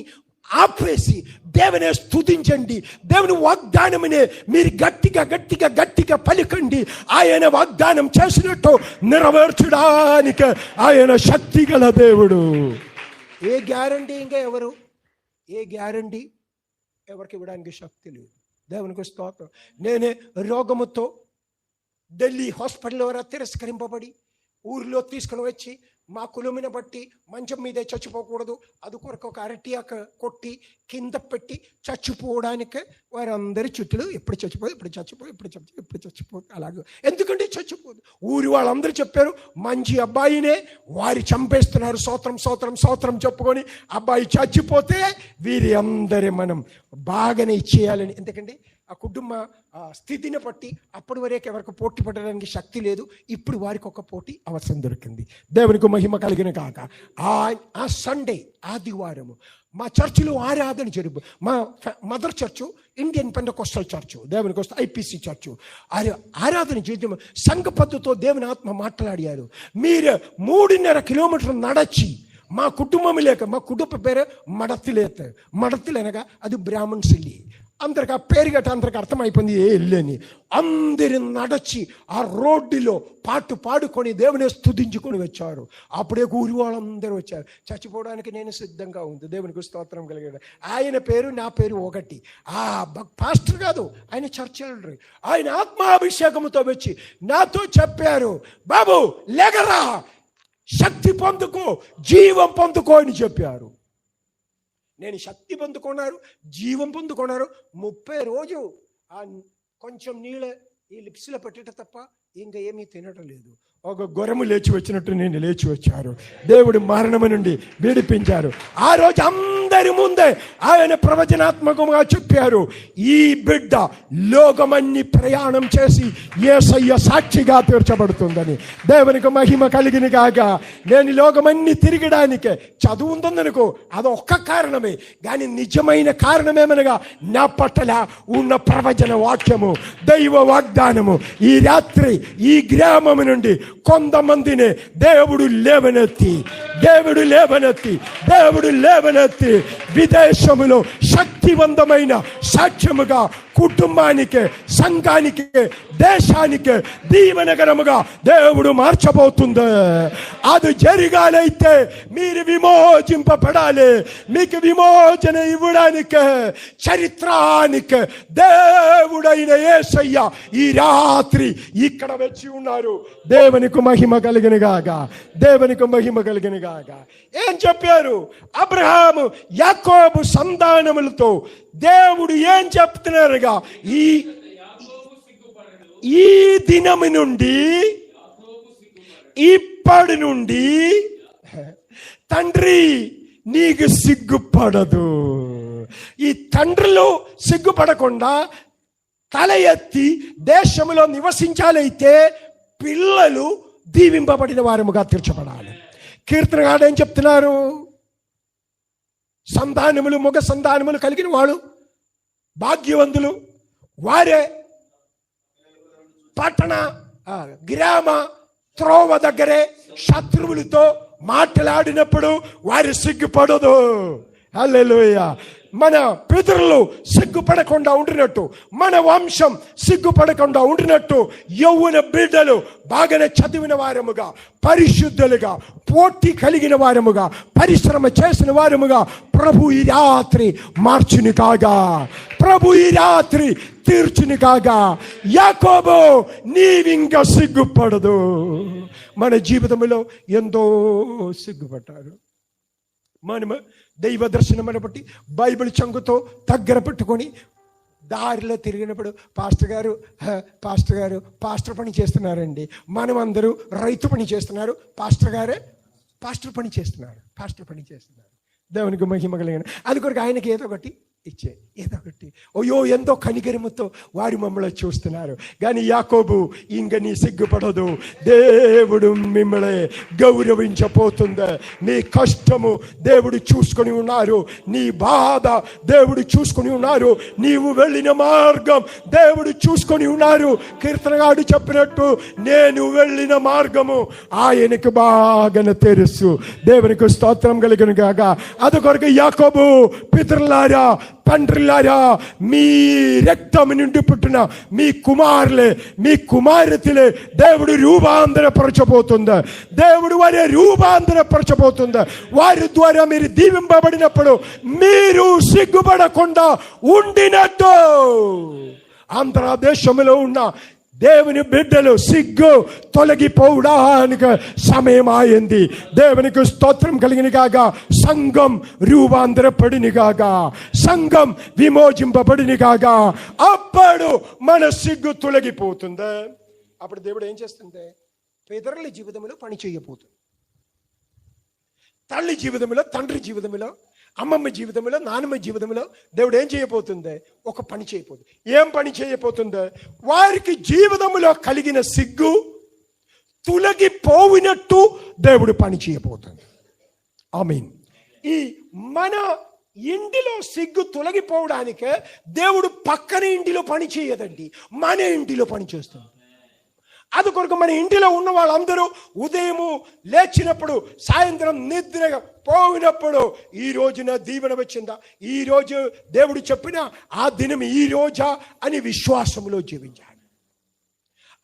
Speaker 5: ఆపేసి దేవుని స్తుతించండి. దేవుని వాగ్దానమనే మీరు గట్టిగా పలికండి. ఆయన వాగ్దానం చేసినట్టు నెరవేర్చడానికి ఆయన శక్తి గల దేవుడు. ఏ గ్యారంటీ ఇంకా ఏ గ్యారంటీ ఎవరికి ఇవ్వడానికి శక్తి లేదు. దేవునికి స్తోత్రం. నేనే రోగముతో ఢిల్లీ హాస్పిటల్ ద్వారా తిరస్కరింపబడి ఊరిలో తీసుకుని వచ్చి మా కులమిని బట్టి మంచం మీదే చచ్చిపోకూడదు, అది కొరకు ఒక అరటియాక కొట్టి కింద పెట్టి చచ్చిపోవడానికి వారందరి చుట్టూ ఎప్పుడు చచ్చిపో అలాగే. ఎందుకంటే చచ్చిపోదు. ఊరి వాళ్ళందరూ చెప్పారు, మంచి అబ్బాయినే వారి చంపేస్తున్నారు. స్తోత్రం చెప్పుకొని అబ్బాయి చచ్చిపోతే వీరి అందరి మనం బాగానే ఇచ్చేయాలని. ఎందుకంటే ఆ కుటుంబ స్థితిని బట్టి అప్పటి వరకు ఎవరికి పోటీ పడడానికి శక్తి లేదు. ఇప్పుడు వారికి ఒక పోటీ అవసరం దొరికింది. దేవునికి మహిమ కలిగిన కాక ఆ సండే ఆదివారము మా చర్చిలో ఆరాధన జరుపు. మా mother church Indian Pentecostal church, దేవునికి వస్తే ఐపీసీ చర్చు. ఆరాధన చేయడం సంఘ పద్ధతితో దేవుని ఆత్మ మాట్లాడారు. మీరు 3.5 కిలోమీటర్లు నడచి మా కుటుంబం లేక, మా కుటుంబ పేరు మడతిలేనగా అది బ్రాహ్మణ్స్ ఇల్లి. అందరికి ఆ పేరు గట్ట అందరికి అర్థమైపోయింది ఏ ఇల్లని. అందరి నడచి ఆ రోడ్డులో పాడుకొని దేవుని స్తుతించుకొని వచ్చారు. అప్పుడే ఊరి వాళ్ళందరూ వచ్చారు. చచ్చిపోవడానికి నేను సిద్ధంగా ఉంది. దేవునికి స్తోత్రం కలిగాడు. ఆయన పేరు నా పేరు ఒకటి. ఆ పాస్టర్ కాదు, ఆయన చర్చ్ ఎల్డర్. ఆయన ఆత్మాభిషేకంతో వచ్చి నాతో చెప్పారు, బాబు లేగరా, శక్తి పొందుకో, జీవం పొందుకో అని చెప్పారు. నేను శక్తి పొందుకున్నారు, జీవం పొందుకున్నారు. 30 రోజు కొంచెం నీళ్ళ ఈ లిప్స్లో పెట్టేట తప్ప ఇంకా ఏమీ తినటం లేదు. ఒక గొర్రెము లేచి వచ్చినట్టు నేను లేచి వచ్చారు. దేవుడు మరణము నుండి విడిపించారు. ఆ రోజు అందరి ముందే ఆయన ప్రవచనాత్మకంగా చెప్పారు, ఈ బిడ్డ లోకమన్ని ప్రయాణం చేసి యేసయ్య సాక్షిగా తీర్చబడుతుందని. దేవునికి మహిమ కలిగిన కాక. నేను లోకమన్ని తిరగడానికే చదువు ఉందనుకో, అది ఒక్క కారణమే. కానీ నిజమైన కారణమేమనగా నా పట్ల ఉన్న ప్రవచన వాక్యము, దైవ వాగ్దానము. ఈ రాత్రి ఈ గ్రామము నుండి కొంతమందిని దేవుడు లేవనెత్తి విదేశములో శక్తివంతమైన సాక్ష్యముగా కుటుంబానికి, సంఘానికి, దేశానికి దీవెనకరముగా దేవుడు మార్చబోతుంది. అది జరగాలైతే మీరు విమోచింపబడాలి. మీకు విమోచన ఇవ్వడానికి చరిత్రానికి దేవుడైన యేసయ్య ఈ రాత్రి ఇక్కడ వచ్చి ఉన్నారు. దేవునికి మహిమ కలిగిన గాక. ఏం చెప్పారు? అబ్రహాము యాకోబు సంతానములతో దేవుడు ఏం చెప్తున్నారుగా, ఈ దినము నుండి ఇప్పటి నుండి తండ్రి నీకు సిగ్గుపడదు. ఈ తండ్రులు సిగ్గుపడకుండా తల ఎత్తి దేశంలో నివసించాలైతే పిల్లలు దీవింపబడిన వారముగా తీర్చబడాలి. కీర్తనగాడు ఏం చెప్తున్నారు? సంతానములు, మగ సంతానములు కలిగిన వాడు భాగ్యవంతులు. వారే పట్టణ గ్రామ త్రోవ దగ్గరే శత్రువులతో మాట్లాడినప్పుడు వారి సిగ్గుపడదు. హల్లెలూయా. మన పితరులు సిగ్గుపడకుండా ఉండినట్టు, మన వంశం సిగ్గుపడకుండా ఉండినట్టు యవ్వన బిడ్డలు బాగానే చదివిన వారముగా, పరిశుద్ధులుగా, పోటీ కలిగిన వారముగా, పరిశ్రమ చేసిన వారముగా ప్రభు ఈ రాత్రి మార్చుని కాగా, ప్రభు ఈ రాత్రి తీర్చుని కాగా. యాకోబు నీవింక సిగ్గుపడదు. మన జీవితంలో ఎంతో సిగ్గుపడ్డారు. మనము దైవ దర్శనమును బట్టి బైబిల్ చంగుతో దగ్గర పెట్టుకొని దారిలో తిరిగినప్పుడు పాస్టర్ గారు పాస్టర్ పని చేస్తున్నారండి, మనం అందరూ రైతు పని చేస్తున్నారు, పాస్టర్ గారే పాస్టర్ పని చేస్తున్నారు. దేవునికి మహిమ కలిగిన అది కొరకు ఆయనకి ఏదో ఒకటి అయ్యో ఎంతో కనికరముతో వారి మమ్మల్ని చూస్తున్నారు. కానీ యాకోబు ఇంక నీ సిగ్గుపడదు. దేవుడు మిమ్మల్ని గౌరవించబోతుంది. నీ కష్టము దేవుడు చూసుకొని ఉన్నారు, నీ బాధ దేవుడు చూసుకొని ఉన్నారు, నీవు వెళ్ళిన మార్గం దేవుడు చూసుకొని ఉన్నారు. కీర్తనగాడు చెప్పినట్టు నేను వెళ్ళిన మార్గము ఆయనకు బాగా తెలుసు. దేవునికి స్తోత్రం కలిగిన గాక. అది కొరకు యాకోబు పితరులారా, తండ్రులారా, మీ రక్తము నుండి పుట్టిన మీ కుమారులే, మీ కుమార్తెలే దేవుడు రూపాంతరపరచబోతుంది. దేవుడు వారి రూపాంతరపరచబోతుంది. వారి ద్వారా మీరు దీవింపబడినప్పుడు మీరు సిగ్గుపడకుండా ఉండినట్టు ఆంధ్రదేశంలో ఉన్న దేవుని బిడ్డలు సిగ్గు తొలగిపోవడానికి సమయం అయింది. దేవునికి స్తోత్రం కలిగిన కాగా. సంఘం రూపాంతరపడిని కాగా, సంఘం విమోచింపబడిని కాగా. అప్పుడు మన సిగ్గు తొలగిపోతుంది. అప్పుడు దేవుడు ఏం చేస్తుంది? పితరుల జీవితంలో పని చేయబోతుంది. తల్లి జీవితంలో, తండ్రి జీవితంలో, అమ్మమ్మ జీవితంలో, నాన్నమ్మ జీవితంలో దేవుడు ఏం చేయబోతుంది? ఒక పని చేయబోతుంది. ఏం పని చేయబోతుంది? వారికి జీవితంలో కలిగిన సిగ్గు తొలగిపోయినట్టు దేవుడు పని చేయబోతుంది. ఆమేన్. ఈ మన ఇంటిలో సిగ్గు తొలగిపోవడానికి దేవుడు పక్కన ఇంటిలో పని చేయదండి, మన ఇంటిలో పని చేస్తుంది. అది కొరకు మన ఇంటిలో ఉన్న వాళ్ళందరూ ఉదయము లేచినప్పుడు, సాయంత్రం నిద్ర పోయినప్పుడు ఈ రోజున దీవెన వచ్చిందా, ఈ రోజు దేవుడు చెప్పిన ఆ దినం ఈ రోజా అని విశ్వాసములో జీవించాడు.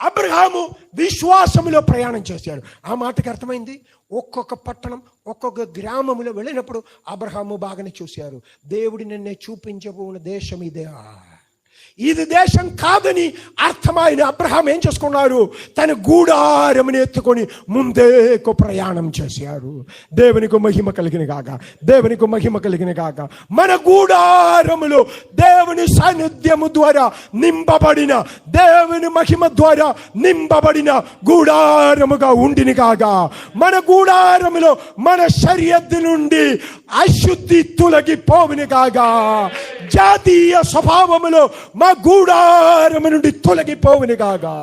Speaker 5: అబ్రహాము విశ్వాసములో ప్రయాణం చేశాడు. ఆ మాటకి అర్థమైంది. ఒక్కొక్క పట్టణం, ఒక్కొక్క గ్రామములో వెళ్ళినప్పుడు అబ్రహాము బాగానే చూశారు. దేవుడి నిన్నే చూపించబోన దేశం ఇదే, ఇది దేశం కాదని అర్థమైన అబ్రహాం ఏం చేసుకున్నారు? తన గూడారముని ఎత్తుకొని ముందేకు ప్రయాణం చేశారు. దేవునికి మహిమ కలిగిన గాక, దేవునికి మహిమ కలిగిన గాక. మన గూడారములు దేవుని సాన్నిధ్యము ద్వారా నింపబడిన, దేవుని మహిమ ద్వారా నింపబడిన గూడారముగా ఉండిని కాగా. మన గూడారములో మన శరీరము నుండి అశుద్ధి తొలగిపోవుని కాగా. జాతీయ స్వభావములో మా గూడారము నుండి తొలగిపోవుని కాగా.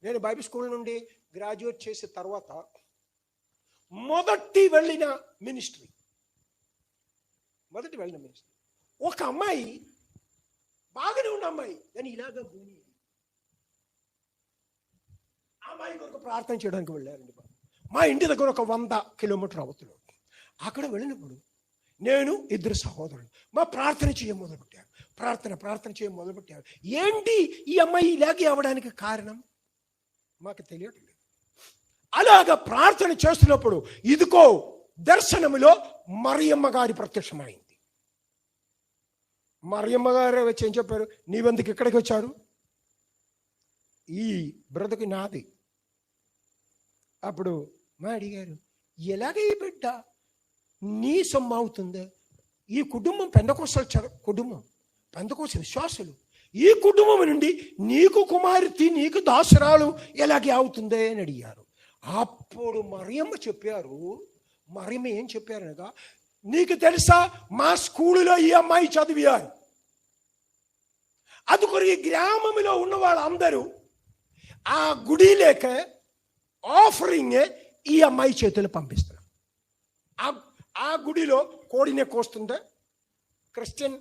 Speaker 5: నేను బైబిల్ స్కూల్ నుండి గ్రాడ్యుయేట్ చేసిన తర్వాత మొదటి వెళ్ళిన మినిస్ట్రీ ఒక అమ్మాయి, బాగానే ఉన్న అమ్మాయి, కానీ ఇలాగా భూమి అమ్మాయి కొరకు ప్రార్థన చేయడానికి వెళ్ళారండి. మా ఇంటి దగ్గర ఒక 100 కిలోమీటర్ అవతల. అక్కడ వెళ్ళినప్పుడు నేను, 2 సహోదరులు మా ప్రార్థన చేయ మొదలుపెట్టారు. ప్రార్థన చేయ మొదలుపెట్టారు. ఏంటి ఈ అమ్మాయి ఇలాగే అవ్వడానికి కారణం మాకు తెలియట్లేదు. అలాగా ప్రార్థన చేస్తున్నప్పుడు ఇదిగో దర్శనములో మరియమ్మ గారి ప్రత్యక్షమైంది. మరియమ్మ గారు వచ్చి ఏం చెప్పారు? నీవెందుకు ఇక్కడికి వచ్చారు? ఈ బ్రతుకు నాది. అప్పుడు మా అడిగారు, ఎలాగ ఈ బిడ్డ నీ సొమ్ము అవుతుంది? ఈ కుటుంబం పెందకోస్తల కుటుంబం, పెందకోస్తల విశ్వాసులు. ఈ కుటుంబం నుండి నీకు కుమార్తె, నీకు దాసరాలు ఎలాగే అవుతుంది అని అడిగారు. అప్పుడు మరియమ్మ ఏం చెప్పారనగా, నీకు తెలుసా మా స్కూలులో ఈ అమ్మాయి చదివారు. అందుకొరి ఈ గ్రామంలో ఉన్న వాళ్ళందరూ ఆ గుడి లేక ఆఫరింగ్ ఈ అమ్మాయి చేతులు పంపిస్తారు. ఆ గుడిలో కోడినే కోస్తుందా, క్రిస్టియన్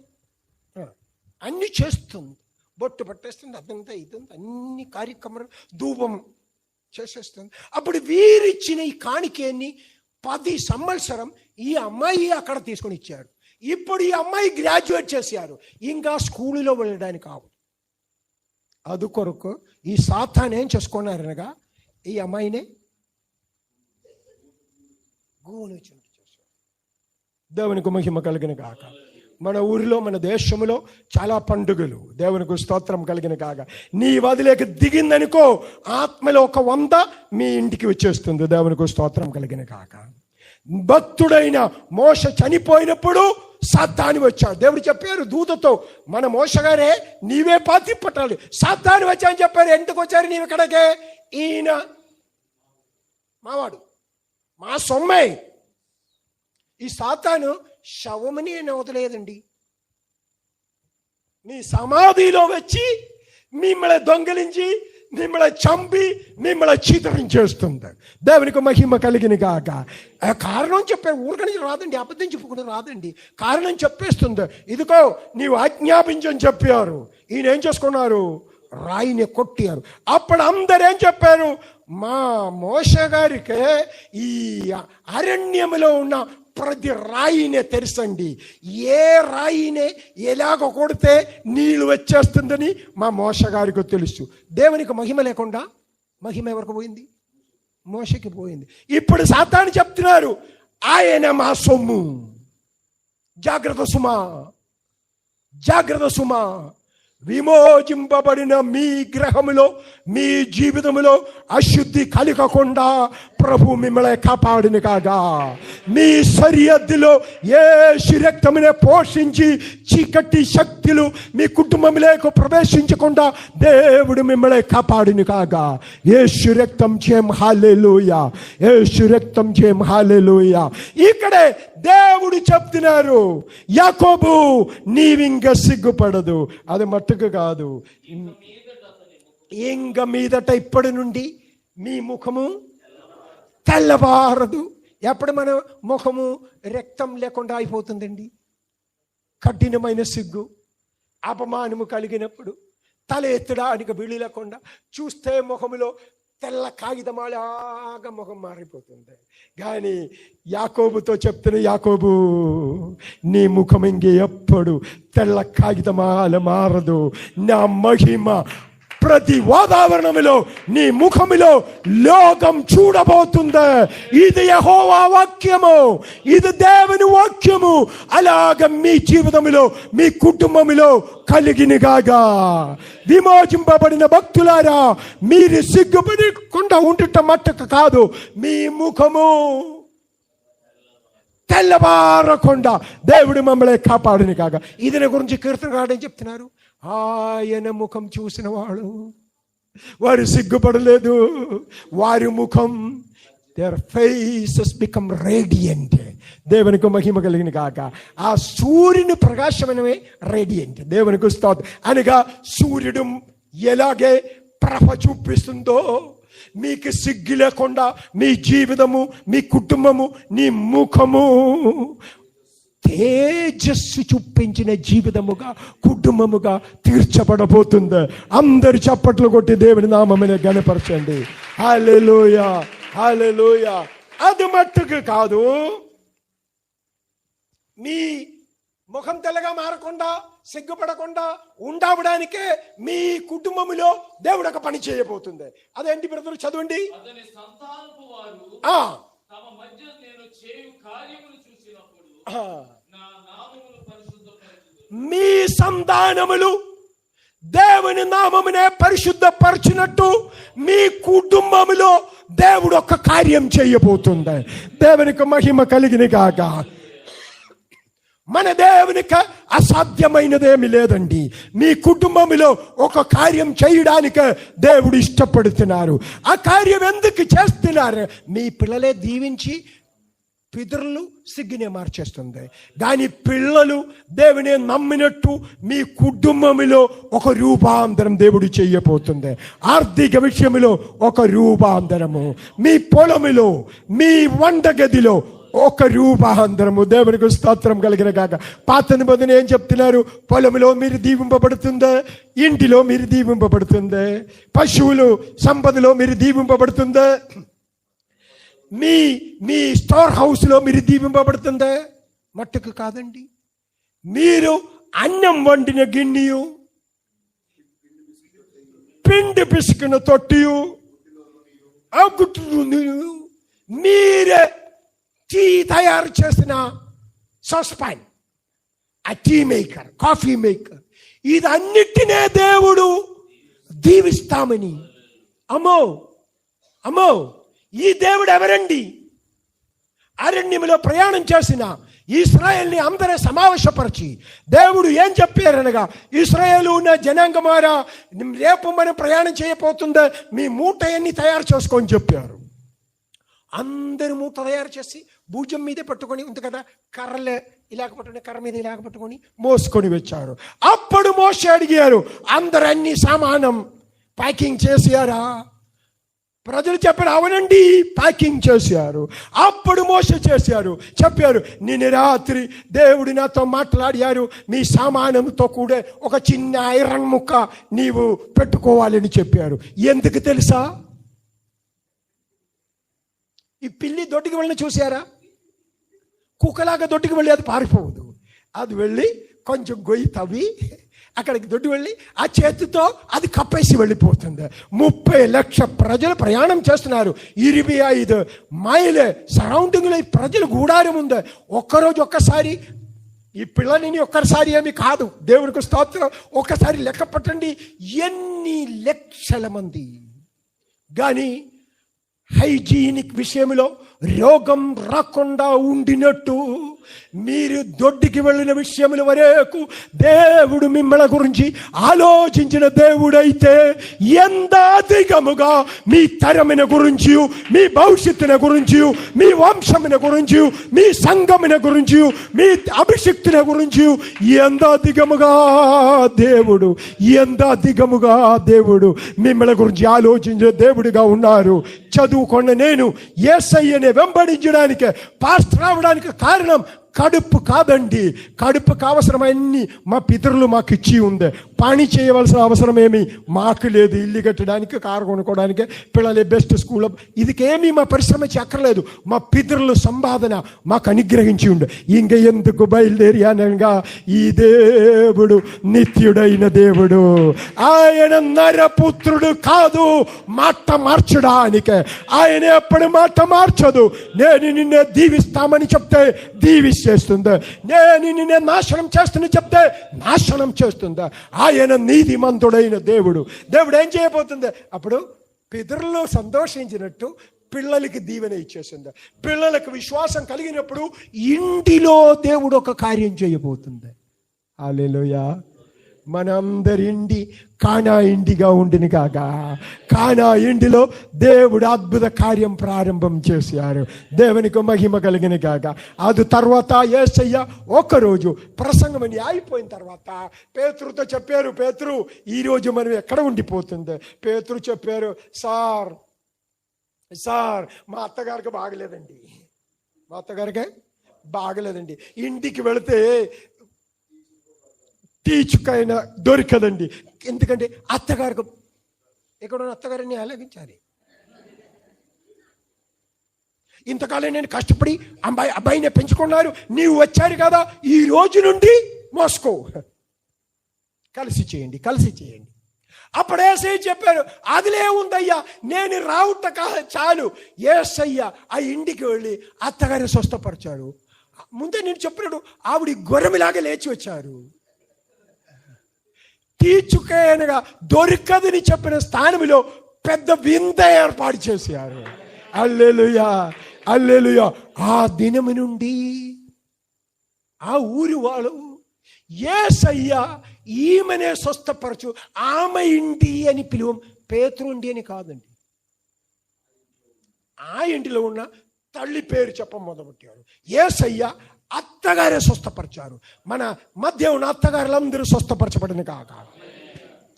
Speaker 5: అన్ని చేస్తుంది, బొట్టు పట్టేస్తుంది, అదంతా ఇదంతా అన్ని కార్యక్రమాలు ధూపం చేసేస్తుంది. అప్పుడు వీరిచ్చిన ఈ కాணிకేని 10 సంవత్సరం ఈ అమ్మాయి అక్కడ తీసుకొని ఇచ్చారు. ఇప్పుడు ఈ అమ్మాయి గ్రాడ్యుయేట్ చేశారు, ఇంకా స్కూలులో వెళ్ళడానికి కావు. అది కొరకు ఈ సాతాను ఏం చేసుకున్నారనగా ఈ అమ్మాయినే గోనుచుంటు చేశారు. దేవునికి మహిమ కలిగిన కాక. మన ఊరిలో మన దేశంలో చాలా పండుగలు, దేవునికి స్తోత్రం కలిగిన కాక. నీ వదిలేక దిగిందనుకో ఆత్మలో ఒక 100 మీ ఇంటికి వచ్చేస్తుంది. దేవునికి స్తోత్రం కలిగిన కాక. భక్తుడైన మోష చనిపోయినప్పుడు సాతాను వచ్చాడు. దేవుడు చెప్పారు దూతతో, మన మోషగారే నీవే పాతి పట్టాలి. సాతాను వచ్చాయని చెప్పారు. ఎందుకు వచ్చారు నీవు ఇక్కడికే? ఈయన మావాడు, మా సొమ్మే. ఈ సాతాను శవమని నేను వదలేదండి. మీ సమాధిలో వచ్చి మిమ్మల్ని దొంగిలించి మిమ్మల్ని చంపి మిమ్మల్ని చితరించేస్తుంది. దేవునికి మహిమ కలిగిన కాక. కారణం చెప్పే ఊరికని రాదండి, అబద్ధం చెప్పుకుంటూ రాదండి, కారణం చెప్పేస్తుంది. ఇదిగో నీవు ఆజ్ఞాపించని చెప్పారు. ఈయన ఏం చేసుకున్నారు? రాయిని కొట్టారు. అప్పుడు అందరూ ఏం చెప్పారు? మా మోషే గారికి ఈ అరణ్యములో ఉన్న ప్రతి రాయినే తెరచండి, ఏ రాయినే ఎలాగ కొడితే నీళ్ళు వచ్చేస్తుందని మా మోషే గారికి తెలుసు. దేవునికి మహిమ లేకుండా మహిమ ఎవరికి పోయింది? మోషకి పోయింది. ఇప్పుడు సాతాను చెప్తున్నారు ఆయన మా సొమ్ము. జాగ్రత్త సుమా, జాగ్రత్త సుమా. విమోచింపబడిన మీ గ్రహములో మీ జీవితంలో అశుద్ధి కలగకుండా ప్రభు మిమ్మల్ని కాపాడును కాగా. మీ సరిహద్దులో యేసు రక్తమునే పోషించి చీకటి శక్తులు మీ కుటుంబంలోకి ప్రవేశించకుండా దేవుడు మిమ్మల్ని కాపాడును కాగా. యేసు రక్తం చేయం హల్లెలూయా, యేసు రక్తం చేయం హల్లెలూయా. ఇక్కడే దేవుడు చెప్తున్నారు, యాకోబు నీవింక సిగ్గుపడదు. అది మట్టుకు కాదు, ఇంక మీదట ఇప్పటి నుండి మీ ముఖము తెల్లబారదు. ఎప్పుడు మన ముఖము రక్తం లేకుండా అయిపోతుందండి? కఠినమైన సిగ్గు, అపమానము కలిగినప్పుడు తల ఎత్తడానికి వీలు లేకుండా చూస్తే ముఖములో తెల్ల కాగితమాలాగా ముఖం మారిపోతుంది. కానీ యాకోబుతో చెప్తున్న, యాకోబు నీ ముఖం ఇంకే ఎప్పుడు తెల్ల కాగితమాల మారదు. నా మహిమ ప్రతి వాతావరణంలో నీ ముఖములో లోకం చూడబోతుంది. ఇది యెహోవా వాక్యము, ఇది దేవుని వాక్యము. అలాగ మీ జీవితంలో మీ కుటుంబంలో కలిగినగాగా. విమోచింపబడిన భక్తులారా, మీరు సిగ్గుపడకుండా ఉండటం మట్టుకు కాదు, మీ ముఖము తెల్లబారకుండా దేవుడు మమ్మల్ని కాపాడుని కాగా. ఇది గురించి కీర్తనగాడని చెప్తున్నారు. ఆయన ముఖం చూసిన వారు సిగ్గుపడలేదు. వారి ముఖం, their faces become radiant. దేవునికి మహిమ కలిగిన కాక. ఆ సూర్యుని ప్రకాశమైనవే రేడియంట్. దేవునికి స్తోత్రం. అనగా సూర్యుడు ఎలాగే ప్రభ చూపిస్తుందో మీకు సిగ్గు లేకుండా మీ జీవితము, మీ కుటుంబము, నీ ముఖము తేజస్సు చూపించిన జీవితముగా, కుటుంబముగా తీర్చబడబోతుంది. అందరు చప్పట్లు కొట్టి దేవుని నామమునే ఘనపరచండి. హల్లెలూయా, హల్లెలూయా. అది మట్టుకు కాదు, మీ ముఖం తెల్లగా మారకుండా, సిగ్గుపడకుండా ఉండవడానికే మీ కుటుంబములో దేవుడు ఒక పని చేయబోతుంది. అదేంటి బ్రదరు? చదవండి. మీ సంతానములు దేవుని నామమునే పరిశుద్ధపరచినట్టు మీ కుటుంబములో దేవుడు ఒక కార్యం చేయబోతుంది. దేవునికి మహిమ కలిగిన కాక. మన దేవునికి అసాధ్యమైనదేమి లేదండి. మీ కుటుంబంలో ఒక కార్యం చేయడానికి దేవుడు ఇష్టపడుతున్నారు. ఆ కార్యం ఎందుకు చేస్తున్నారు? మీ పిల్లలే దీవించి పితరులు సిగ్గునే మార్చేస్తుంది. కానీ పిల్లలు దేవుని నమ్మినట్టు మీ కుటుంబంలో ఒక రూపాంతరం దేవుడు చేయబోతుంది. ఆర్థిక విషయంలో ఒక రూపాంతరము, మీ పొలములో, మీ వంటగదిలో ఒక రూపాంతరము. దేవునికి స్తోత్రం కలిగిన కాక. పాత నిబంధన ఏం చెప్తున్నారు? పొలంలో మీరు దీవింపబడుతుందే, ఇంటిలో మీరు దీవింపబడుతుందే, పశువులు సంపదలో మీరు దీవింపబడుతుందే. మీ మీ స్టోర్ హౌస్లో మీరు దీవింపబడుతుందా? మట్టుకు కాదండి. మీరు అన్నం వండిన గిన్నెయు, పిండి పిసికిన తొట్టియు, ఆ గుట్టు మీరే టీ తయారు చేసిన సాస్పాన్, ఆ టీ మేకర్, కాఫీ మేకర్, ఇదన్నిటినే దేవుడు దీవిస్తామని. అమ్మో అమ్మో, ఈ దేవుడు ఎవరండి? అరణ్యములో ప్రయాణం చేసిన ఇశ్రాయేల్ని అందరూ సమావేశపరిచి దేవుడు ఏం చెప్పారనగా, ఇశ్రాయేలు ఉన్న జనాంగమారా, రేపు మనం ప్రయాణం చేయబోతుందా, మీ మూట అన్ని తయారు చేసుకొని చెప్పారు. అందరు మూట తయారు చేసి భుజం మీదే పట్టుకొని ఉంది కదా, కర్రలే ఇలాగ పట్టుకొని, కర్ర మీద ఇలాగ పట్టుకొని మోసుకొని వచ్చారు. అప్పుడు మోసే అడిగారు, అందరు అన్ని సామానం ప్యాకింగ్ చేశారా? ప్రజలు చెప్పారు, అవునండి ప్యాకింగ్ చేశారు. అప్పుడు మోసే చేశారు, చెప్పారు, నిన్న రాత్రి దేవుడు నాతో మాట్లాడారు, మీ సామానంతో కూడా ఒక చిన్న ఐరన్ ముక్క నీవు పెట్టుకోవాలని చెప్పారు. ఎందుకు తెలుసా? ఈ పిల్లి దొడ్డికి వెళ్ళిన చూసారా? కుక్కలాగా దొడ్డికి వెళ్ళి అది పారిపోవద్దు. అది వెళ్ళి కొంచెం గొయ్యి తవ్వి అక్కడికి దొడ్డి వెళ్ళి ఆ చేతితో అది కప్పేసి వెళ్ళిపోతుంది. 30 లక్షల ప్రజలు ప్రయాణం చేస్తున్నారు. 25 మైల్ సరౌండింగ్లో ఈ ప్రజలు గూడారం ఉంది. ఒక్కరోజు ఒక్కసారి ఈ పిల్లలని ఒక్కసారి ఏమి కాదు, దేవుడికి స్తోత్రం. ఒక్కసారి లెక్క పట్టండి, ఎన్ని లక్షల మంది. కానీ హైజీనిక్ విషయంలో రోగం రాకుండా ఉండినట్టు మీరు దొడ్డికి వెళ్ళిన విషయముల వరకు దేవుడు మిమ్మల్ని గురించి ఆలోచించిన దేవుడైతే ఎంత అధికముగా మీ తరమున గురించి, మీ భవిష్యత్తున గురించి, మీ వంశమున గురించి, మీ సంఘమున గురించి, మీ అభిషిక్తున గురించి ఎంత అధికముగా దేవుడు మిమ్మల్ని గురించి ఆలోచించిన దేవుడిగా ఉన్నారు. చదువుకున్న నేను యేసయ్యనే వెంబడించడానికి, పాస్టర్ రావడానికి కారణం కడుపు కాదండి. కడుపుకు అవసరమన్నీ మా పితరులు మాకు ఇచ్చి ఉంది. పని చేయవలసిన అవసరం ఏమి మాకు లేదు. ఇల్లు కట్టడానికి, కారు కొనుక్కోవడానికి, పిల్లలు బెస్ట్ స్కూల్లో ఇదికేమీ మా పరిశ్రమ చక్కర్లేదు. మా పితరులు సంపాదన మాకు అనుగ్రహించి ఉండే. ఇంక ఎందుకు బయలుదేరి అనగా, ఈ దేవుడు నిత్యుడైన దేవుడు. ఆయన నరపుత్రుడు కాదు మాట మార్చడానికి. ఆయన ఎప్పుడు మాట మార్చదు. నేను నిన్నే దీవిస్తామని చెప్తే దీవిస్తేస్తుందా, నేను నిన్నే నాశనం చేస్తున్నా చెప్తే నాశనం చేస్తుందా. ఆయన నీతిమంతుడైన దేవుడు. దేవుడు ఏం చేయబోతుంది? అప్పుడు పితరులు సంతోషించినట్టు పిల్లలకి దీవెన ఇచ్చేసింది. పిల్లలకు విశ్వాసం కలిగినప్పుడు ఇంటిలో దేవుడు ఒక కార్యం చేయబోతుంది. హల్లెలూయా. మనందరి ఇంటి కానా ఇంటిగా ఉండిని కాక, కానా ఇంటిలో దేవుడు అద్భుత కార్యం ప్రారంభం చేశారు. దేవునికి మహిమ కలిగిన కాక. అది తర్వాత యేసయ్య ఒకరోజు ప్రసంగం అని అయిపోయిన తర్వాత పేతురుతో చెప్పారు, పేతురు ఈరోజు మనం ఎక్కడ ఉండిపోతుంది? పేతురు చెప్పారు, సార్ మా అత్తగారికి బాగలేదండి. ఇంటికి వెళితే టీచుకైనా దొరకదండి. ఎందుకంటే అత్తగారికి, ఎక్కడో అత్తగారిని ఆలోచించాలి. ఇంతకాలం నేను కష్టపడి అబ్బాయిని పెంచుకున్నారు, నీవు వచ్చారు కదా, ఈ రోజు నుండి మోసుకో, కలిసి చేయండి. అప్పుడు యేసయ్య చెప్పారు, అదిలే ఉందయ్యా, నేను రావుట చాలు. యేసయ్య ఆ ఇంటికి వెళ్ళి అత్తగారిని స్వస్థపరిచారు. ముందే నేను చెప్పినాడు, ఆవిడ గొర్రెలాగా లేచి వచ్చారు. తీర్చుకైనగా దొరకదని చెప్పిన స్థానంలో పెద్ద వింత ఏర్పాటు చేశారు. హల్లెలూయా. ఆ దినము నుండి ఆ ఊరి వాళ్ళు యేసయ్య ఈమెనే స్వస్థపరచు, ఆమె ఇంటి అని పిలువం. పేతురుండి అని కాదండి, ఆ ఇంటిలో ఉన్న తల్లి పేరు చెప్ప మొదలుపెట్టారు. యేసయ్య అత్తగారే స్వస్థపరిచారు. మన మధ్య ఉన్న అత్తగారులందరూ స్వస్థపరచబడిన కాక.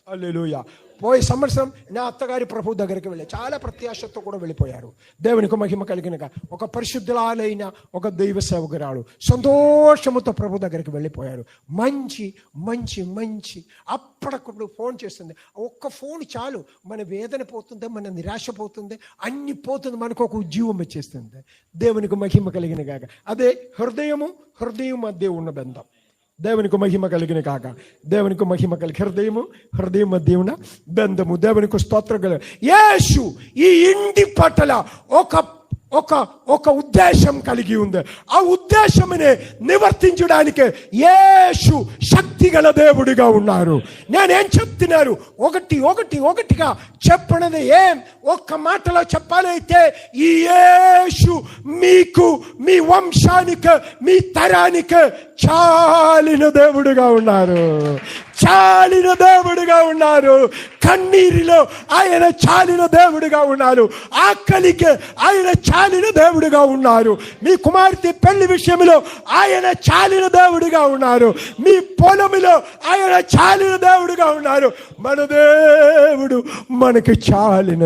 Speaker 5: హల్లెలూయా. పోయే సంవత్సరం నా అత్తగారి ప్రభు దగ్గరికి వెళ్ళి చాలా ప్రత్యాశతో కూడా వెళ్ళిపోయారు. దేవునికి మహిమ కలిగినగా ఒక పరిశుద్ధులైన ఒక దైవ సేవకురాలు సంతోషముతో ప్రభు దగ్గరికి వెళ్ళిపోయారు. మంచి మంచి మంచి అప్పటికప్పుడు ఫోన్ చేస్తుంది. ఒక్క ఫోన్ చాలు, మన వేదన పోతుంది, మన నిరాశ పోతుంది, అన్ని పోతుంది, మనకు ఒక ఉద్యోగం వచ్చేస్తుంది. దేవునికి మహిమ కలిగిన కాక అదే హృదయం మధ్య ఉన్న బంధం. దేవునికి మహిమ కలిగిన కాక దేవునికి మహిమ కలిగి హృదయం మధ్య ఉన్న బంధము. దేవునికి స్తోత్రం. యేసు ఈ ఇంటి పట్ల ఒక ఉద్దేశం కలిగి ఉంది. ఆ ఉద్దేశమునే నివర్తించడానికి యేసు శక్తి గల దేవుడిగా ఉన్నారు. నేనేం చెప్తున్నారు, ఒకటిగా చెప్పనది ఏం ఒక్క మాటలో చెప్పాలైతే ఈ యేసు మీకు, మీ వంశానికి, మీ తరానికి చాలిన దేవుడిగా ఉన్నారు. కన్నీరిలో ఆయన చాలిన దేవుడిగా ఉన్నారు. ఆకలికి ఆయన చాలిన దేవుడిగా ఉన్నారు. మీ కుమార్తె పెళ్లి విషయంలో ఆయన చాలిన దేవుడిగా ఉన్నారు. మీ పొలములో ఆయన చాలిన దేవుడిగా ఉన్నారు. మన దేవుడు మనకు చాలిన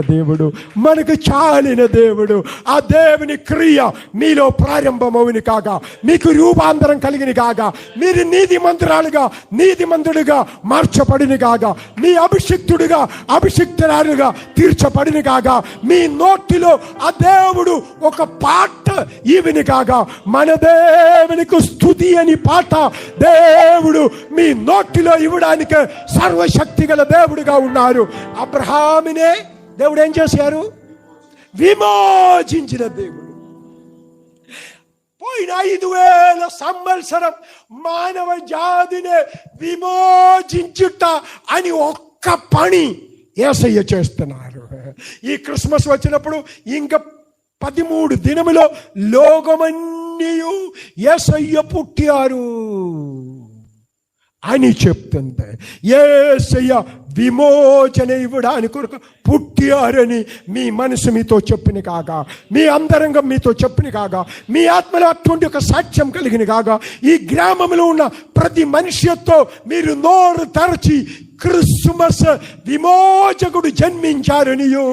Speaker 5: దేవుడు. ఆ దేవుని క్రియ మీలో ప్రారంభమవుని కాగా, మీకు రూపాంతరం కలిగిన కాగా, మీరు నీతిమంతుడుగా మార్చబడిన కాగా, మీ అభిషిక్తురాలుగా తీర్చబడిన కాగా, మీ నోటిలో ఆ దేవుడు ఒక పాట ఇవిని కాగా, మన దేవునికి స్తుతి అని పాట దేవుడు మీ నోటిలో ఇవ్వడానికి సర్వశక్తి గల దేవుడుగా ఉన్నారు. అబ్రహామునే దేవుడు ఏం చేశారు? విమోచించిన దేవుడు. పోయిన 5000 సంవత్సరం మానవ జాతిని విమోచించుట అని ఒక్క పని యేసయ్య చేస్తున్నారు. ఈ క్రిస్మస్ వచ్చినప్పుడు ఇంకా 13 దినములో లోకమన్నీయు యేసయ్య పుట్టారు అని చెప్తుంది. యేసయ్య విమోచన ఇవ్వడానికి కొరకు పుట్టారని మీ మనసు మీతో చెప్పిన కాగా, మీ అంతరంగం మీతో చెప్పిన కాగా, మీ ఆత్మలో అటువంటి ఒక సాక్ష్యం కలిగిన కాగా, ఈ గ్రామంలో ఉన్న ప్రతి మనిషితో మీరు నోరు తెరచి క్రిస్మస్ విమోచకుడు జన్మించారనియో,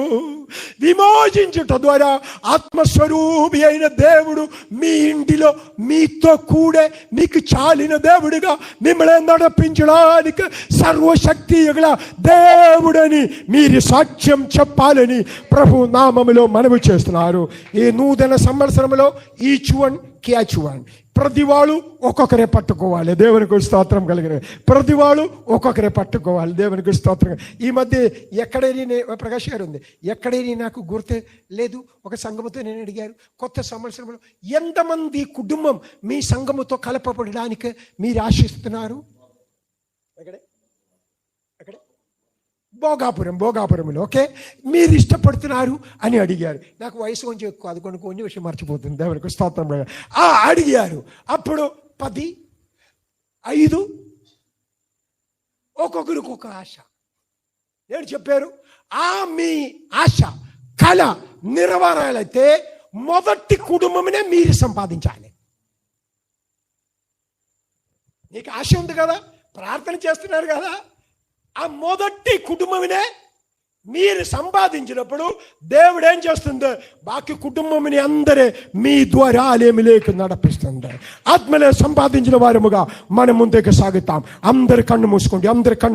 Speaker 5: విమోచించుట ద్వారా ఆత్మస్వరూపి అయిన దేవుడు మీ ఇంటిలో మీతో కూడే మీకు చాలిన దేవుడిగా మిమ్మల్ని నడిపించడానికి సర్వశక్తి గల దేవుడని మీరు సాక్ష్యం చెప్పాలని ప్రభు నామములో మనవి చేస్తున్నారు. ఈ నూతన సంవత్సరంలో ఈచ్ వన్ క్యాచ్ వన్, ప్రతి వాళ్ళు ఒక్కొక్కరే పట్టుకోవాలి. దేవునికి స్తోత్రం కలిగిన ప్రతి వాళ్ళు ఒక్కొక్కరే పట్టుకోవాలి. దేవునికి స్తోత్రం. ఈ మధ్య ఎక్కడైనా ప్రకాష్ గారు ఉంది, ఎక్కడైనా నాకు గుర్తే లేదు. ఒక సంఘముతో నేను అడిగారు, కొత్త సంవత్సరంలో ఎంతమంది కుటుంబం మీ సంఘముతో కలపబడడానికి మీరు ఆశిస్తున్నారు? ఎక్కడే భోగాపురంలో. ఓకే, మీరు ఇష్టపడుతున్నారు అని అడిగారు. నాకు వయసు కొంచెం ఎక్కువ, అది కొన్ని విషయం మర్చిపోతుంది. దేవునికి స్తోత్రం. అడిగారు. అప్పుడు 10, 5 ఒక్కొక్కరికి ఒక ఆశ. నేను చెప్పారు, మీ ఆశ కళ నెరవేరాలైతే మొదటి కుటుంబమే మీరు సంపాదించాలి. నీకు ఆశ ఉంది కదా, ప్రార్థన చేస్తున్నారు కదా, ఆ మొదటి కుటుంబమే మీరు సంపాదించినప్పుడు దేవుడు ఏం చేస్తుంది? బాకీ కుటుంబముని అందరే మీ ద్వారా ఆలయములోకి నడిపిస్తుంది. ఆత్మలే సంపాదించిన వారముగా మనం ముందుకు సాగుతాం. అందరి కన్ను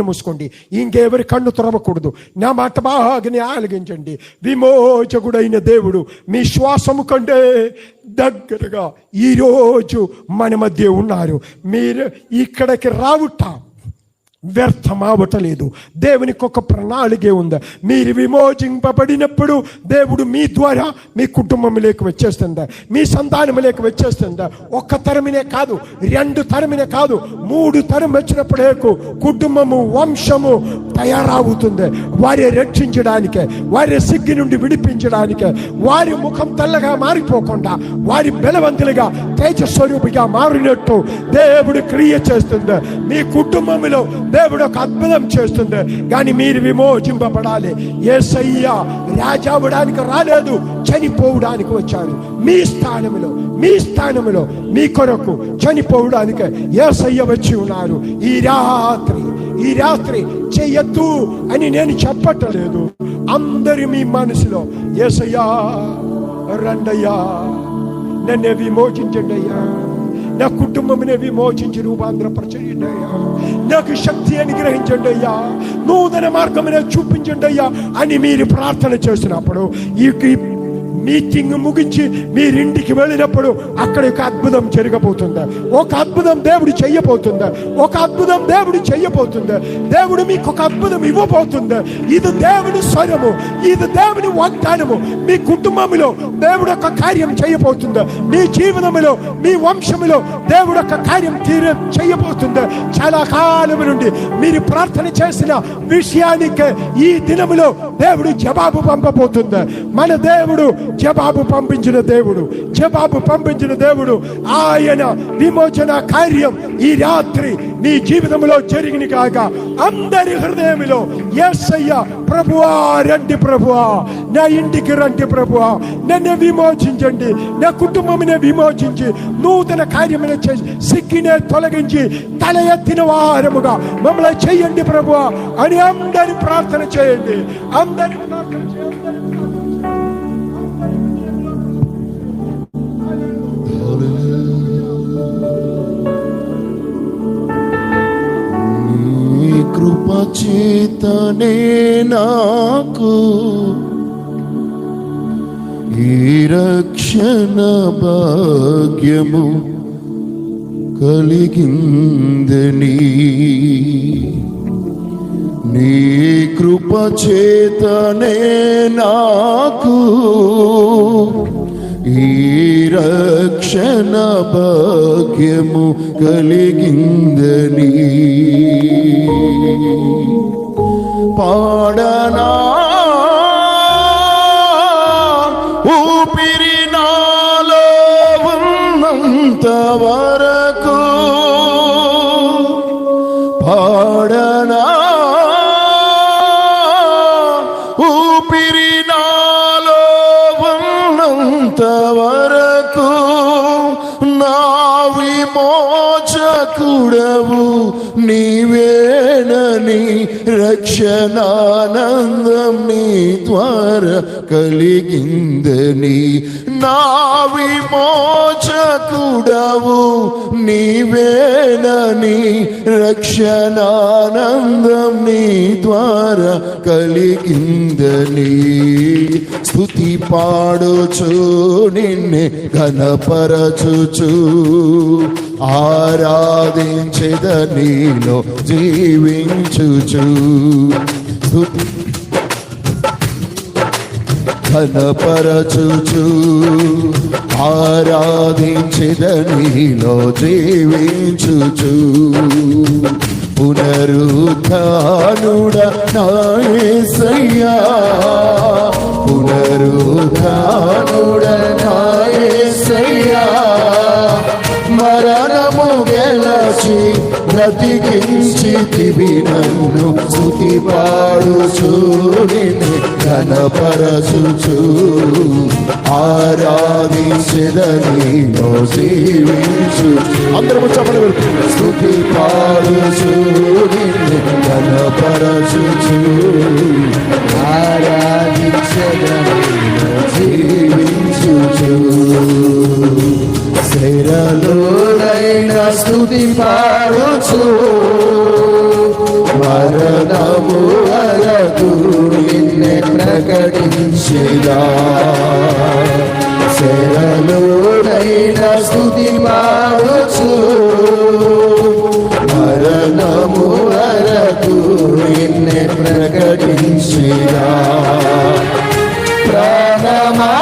Speaker 5: మూసుకోండి. ఇంకెవరి కన్ను తెరవకూడదు. నా మాట బాగా ఆలగించండి. విమోచకుడైన దేవుడు మీ శ్వాసము కంటే దగ్గరగా ఈరోజు మన మధ్య ఉన్నారు. మీరు ఇక్కడికి రావుట వ్యర్థమవటలేదు. దేవునికి ఒక ప్రణాళికే ఉంది. మీరు విమోచింపబడినప్పుడు దేవుడు మీ ద్వారా మీ కుటుంబంలోకి వచ్చేస్తుంది, మీ సంతానంలోకి వచ్చేస్తుంది. ఒక్క తరమినే కాదు, 2 తరమినే కాదు, 3 తరం వచ్చినప్పుడే కుటుంబము, వంశము తయారవుతుంది. వారి రక్షించడానికి, వారి సిగ్గు నుండి విడిపించడానికి, వారి ముఖం తెల్లగా మారిపోకుండా వారి బలవంతులుగా తేజస్వరూపిగా మారినట్టు దేవుడు క్రియ చేస్తుంది. మీ కుటుంబంలో దేవుడు ఒక అద్భుతం చేస్తుంది. కానీ మీరు విమోచింపబడాలి. యేసయ్య రాజా అవ్వడానికి రాలేదు, చనిపోవడానికి వచ్చారు. మీ స్థానములో మీ కొరకు చనిపోవడానికి యేసయ్య వచ్చి ఉన్నారు. ఈ ఈ రాత్రి చెయ్యొద్దు అని నేను చెప్పట్లేదు. అందరి మీ మనసులో యేసయ్యా రండయ్యా, నన్ను విమోచించండి అయ్యా, నా కుటుంబంని విమోచించి రూపాంతరపరచండి అయ్యా, నాకు శక్తి అనుగ్రహించండి అయ్యా, నూతన మార్గం చూపించండి అయ్యా అని మీరు ప్రార్థన చేసినప్పుడు, ఈ మీటింగ్ ముగించి మీరింటికి వెళ్ళినప్పుడు అక్కడ ఒక అద్భుతం జరగబోతుంది. ఒక అద్భుతం దేవుడు చెయ్యబోతుంది. ఒక అద్భుతం దేవుడు చెయ్యబోతుంది. దేవుడు మీకు ఒక అద్భుతం ఇవ్వబోతుంది. ఇది దేవుని స్వరము, ఇది దేవుని వాగ్దానము. మీ కుటుంబంలో దేవుడు ఒక కార్యం చేయబోతుంది. మీ జీవనంలో, మీ వంశంలో దేవుడు ఒక కార్యం చేయబోతుంది. చాలా కాలం నుండి మీరు ప్రార్థన చేసిన విషయానికి ఈ దినములో దేవుడు జవాబు పంపబోతుంది. మన దేవుడు జవాబు పంపించిన దేవుడు, ఆయన విమోచన కార్యం ఈ రాత్రి నీ జీవితంలో జరిగిన కాక అందరి హృదయంలో యేసయ్య ప్రభువా రండి, ప్రభువా నా ఇంటికి రండి, ప్రభువా నన్ను విమోచించండి, నా కుటుంబం విమోచించి నూతన కార్యములు చేసి సిగ్గినే తొలగించి తల ఎత్తిన వారముగా మమ్మల్ని చెయ్యండి ప్రభువా అని అందరి ప్రార్థన చేయండి. అందరి ప్రార్థన చేయండి.
Speaker 3: కృపచేతనే నాకు ఈ రక్షణ భాగ్యము కలిగిందని, నీ కృపచేతనే నాకు ఈ రక్షణ భాగ్యము కలిగిందని పాడనా ఊపిరి నాలో ఉన్నంత వరకు, పాడనా ఊపిరి నాలో ఉన్నంత వరకు, నా విమోచకుడవు నీవేనని రక్షణానందం నీ ద్వారా కలిగిందని, నా విమోచకుడవు నీవేనని రక్షణానందం నీ ద్వారా కలిగిందని, స్తుతి పాడుచు నిన్నే ఘనపరచుచు ఆరాధించెద నీలో జీవించుచు, స్తుతి ఘనపరచుచు ఆరాధించెద నీలో జీవించుచు, పునరుత్థానుడ నా యేసయ్యా, పునరుత్థానుడ నా యేసయ్యా, మరణము గెలచి బ్రతికించితివి నన్ను, స్తుతి పాడుచు నిన్ను ఘనపరచుచు ఆరాధించెద నీలో జీవించు. అందరము చెప్పండి, స్తుతి పాడుచు నిన్ను ఘనపరచుచు ఆరాధించెద నీలో జీవించుచు, శరలోనైన స్తుతి పాడుచు మరణము వరకు నిన్నే ప్రకటించెదా, శరలోనైన స్తుతి పాడుచు మరణము వరకు నిన్నే ప్రకటించెదా, ప్రాణమా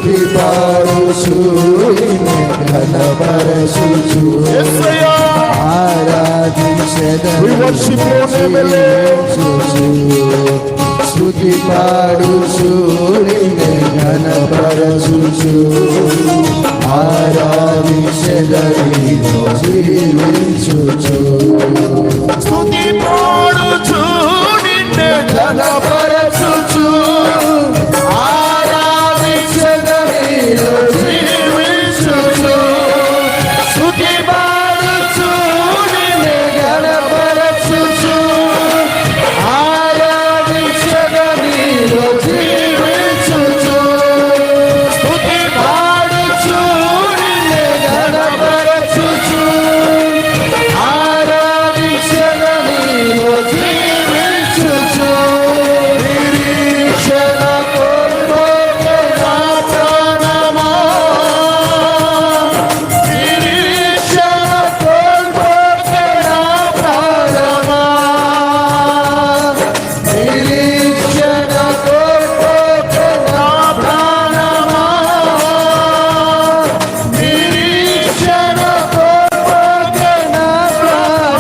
Speaker 3: స్తుతి పాడుచు నిన్నే ఘనపరచుచు ఆరాధించెదను స్తుతి పాడుచు నిన్నే ఘనపరచుచు ఆరాధించెదను జీవించుచు
Speaker 6: స్తుతి పాడుచు నిన్నే
Speaker 3: ఘనపరచుచు ఆరాధించెదను జీవించుచు స్తుతి పాడుచు నిన్నే ఘనపరచుచు ఆరాధించెదను జీవించుచు స్తుతి పాడుచు నిన్నే ఘనపరచుచు ఆరాధించెదను జీవించుచు నిరీక్షణ కోల్పోకే నా ప్రాణమా నిరీక్షణ కోల్పోకే నా ప్రాణమా నిరీక్షణ కోల్పోకే నా ప్రాణమా నిరీక్షణ కోల్పోకే నా ప్రాణమా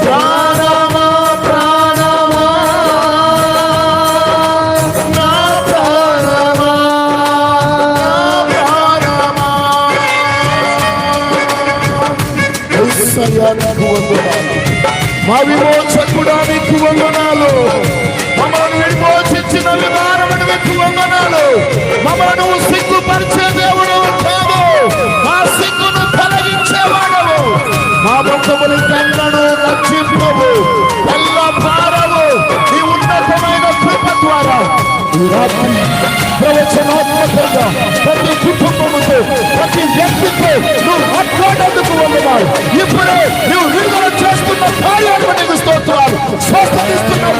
Speaker 3: ప్రాణమా ప్రాణమా నా ప్రాణమా
Speaker 6: మా విమోచకుడానికి వందనాలు. మమ్మల్ని విమోచించిన విధానమునకు వందనాలు. మమ్మల్ని సిగ్గుపరిచే దేవుడు కాదు, మా సిగ్గును తొలగించేవాడవు. మా బంధువుల కన్నను రక్షింపవు, తెల్ల పారవు. నీ ఉన్నతమైన కృప ద్వారా ఈ రాత్రి ప్రవచనాత్మకంగా ప్రతి కుటుంబముతో ప్రతి వ్యక్తితో నువ్వు మాట్లాడేందుకు వందనాలు. ఇప్పుడే నువ్వు విడుదల చేస్తున్న కార్యాలను నీకు స్తోత్రాలు. స్వస్థతిస్తున్నావు.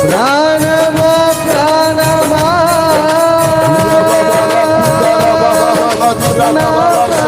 Speaker 3: ప్రాణమా ప్రాణమా నా ప్రాణమా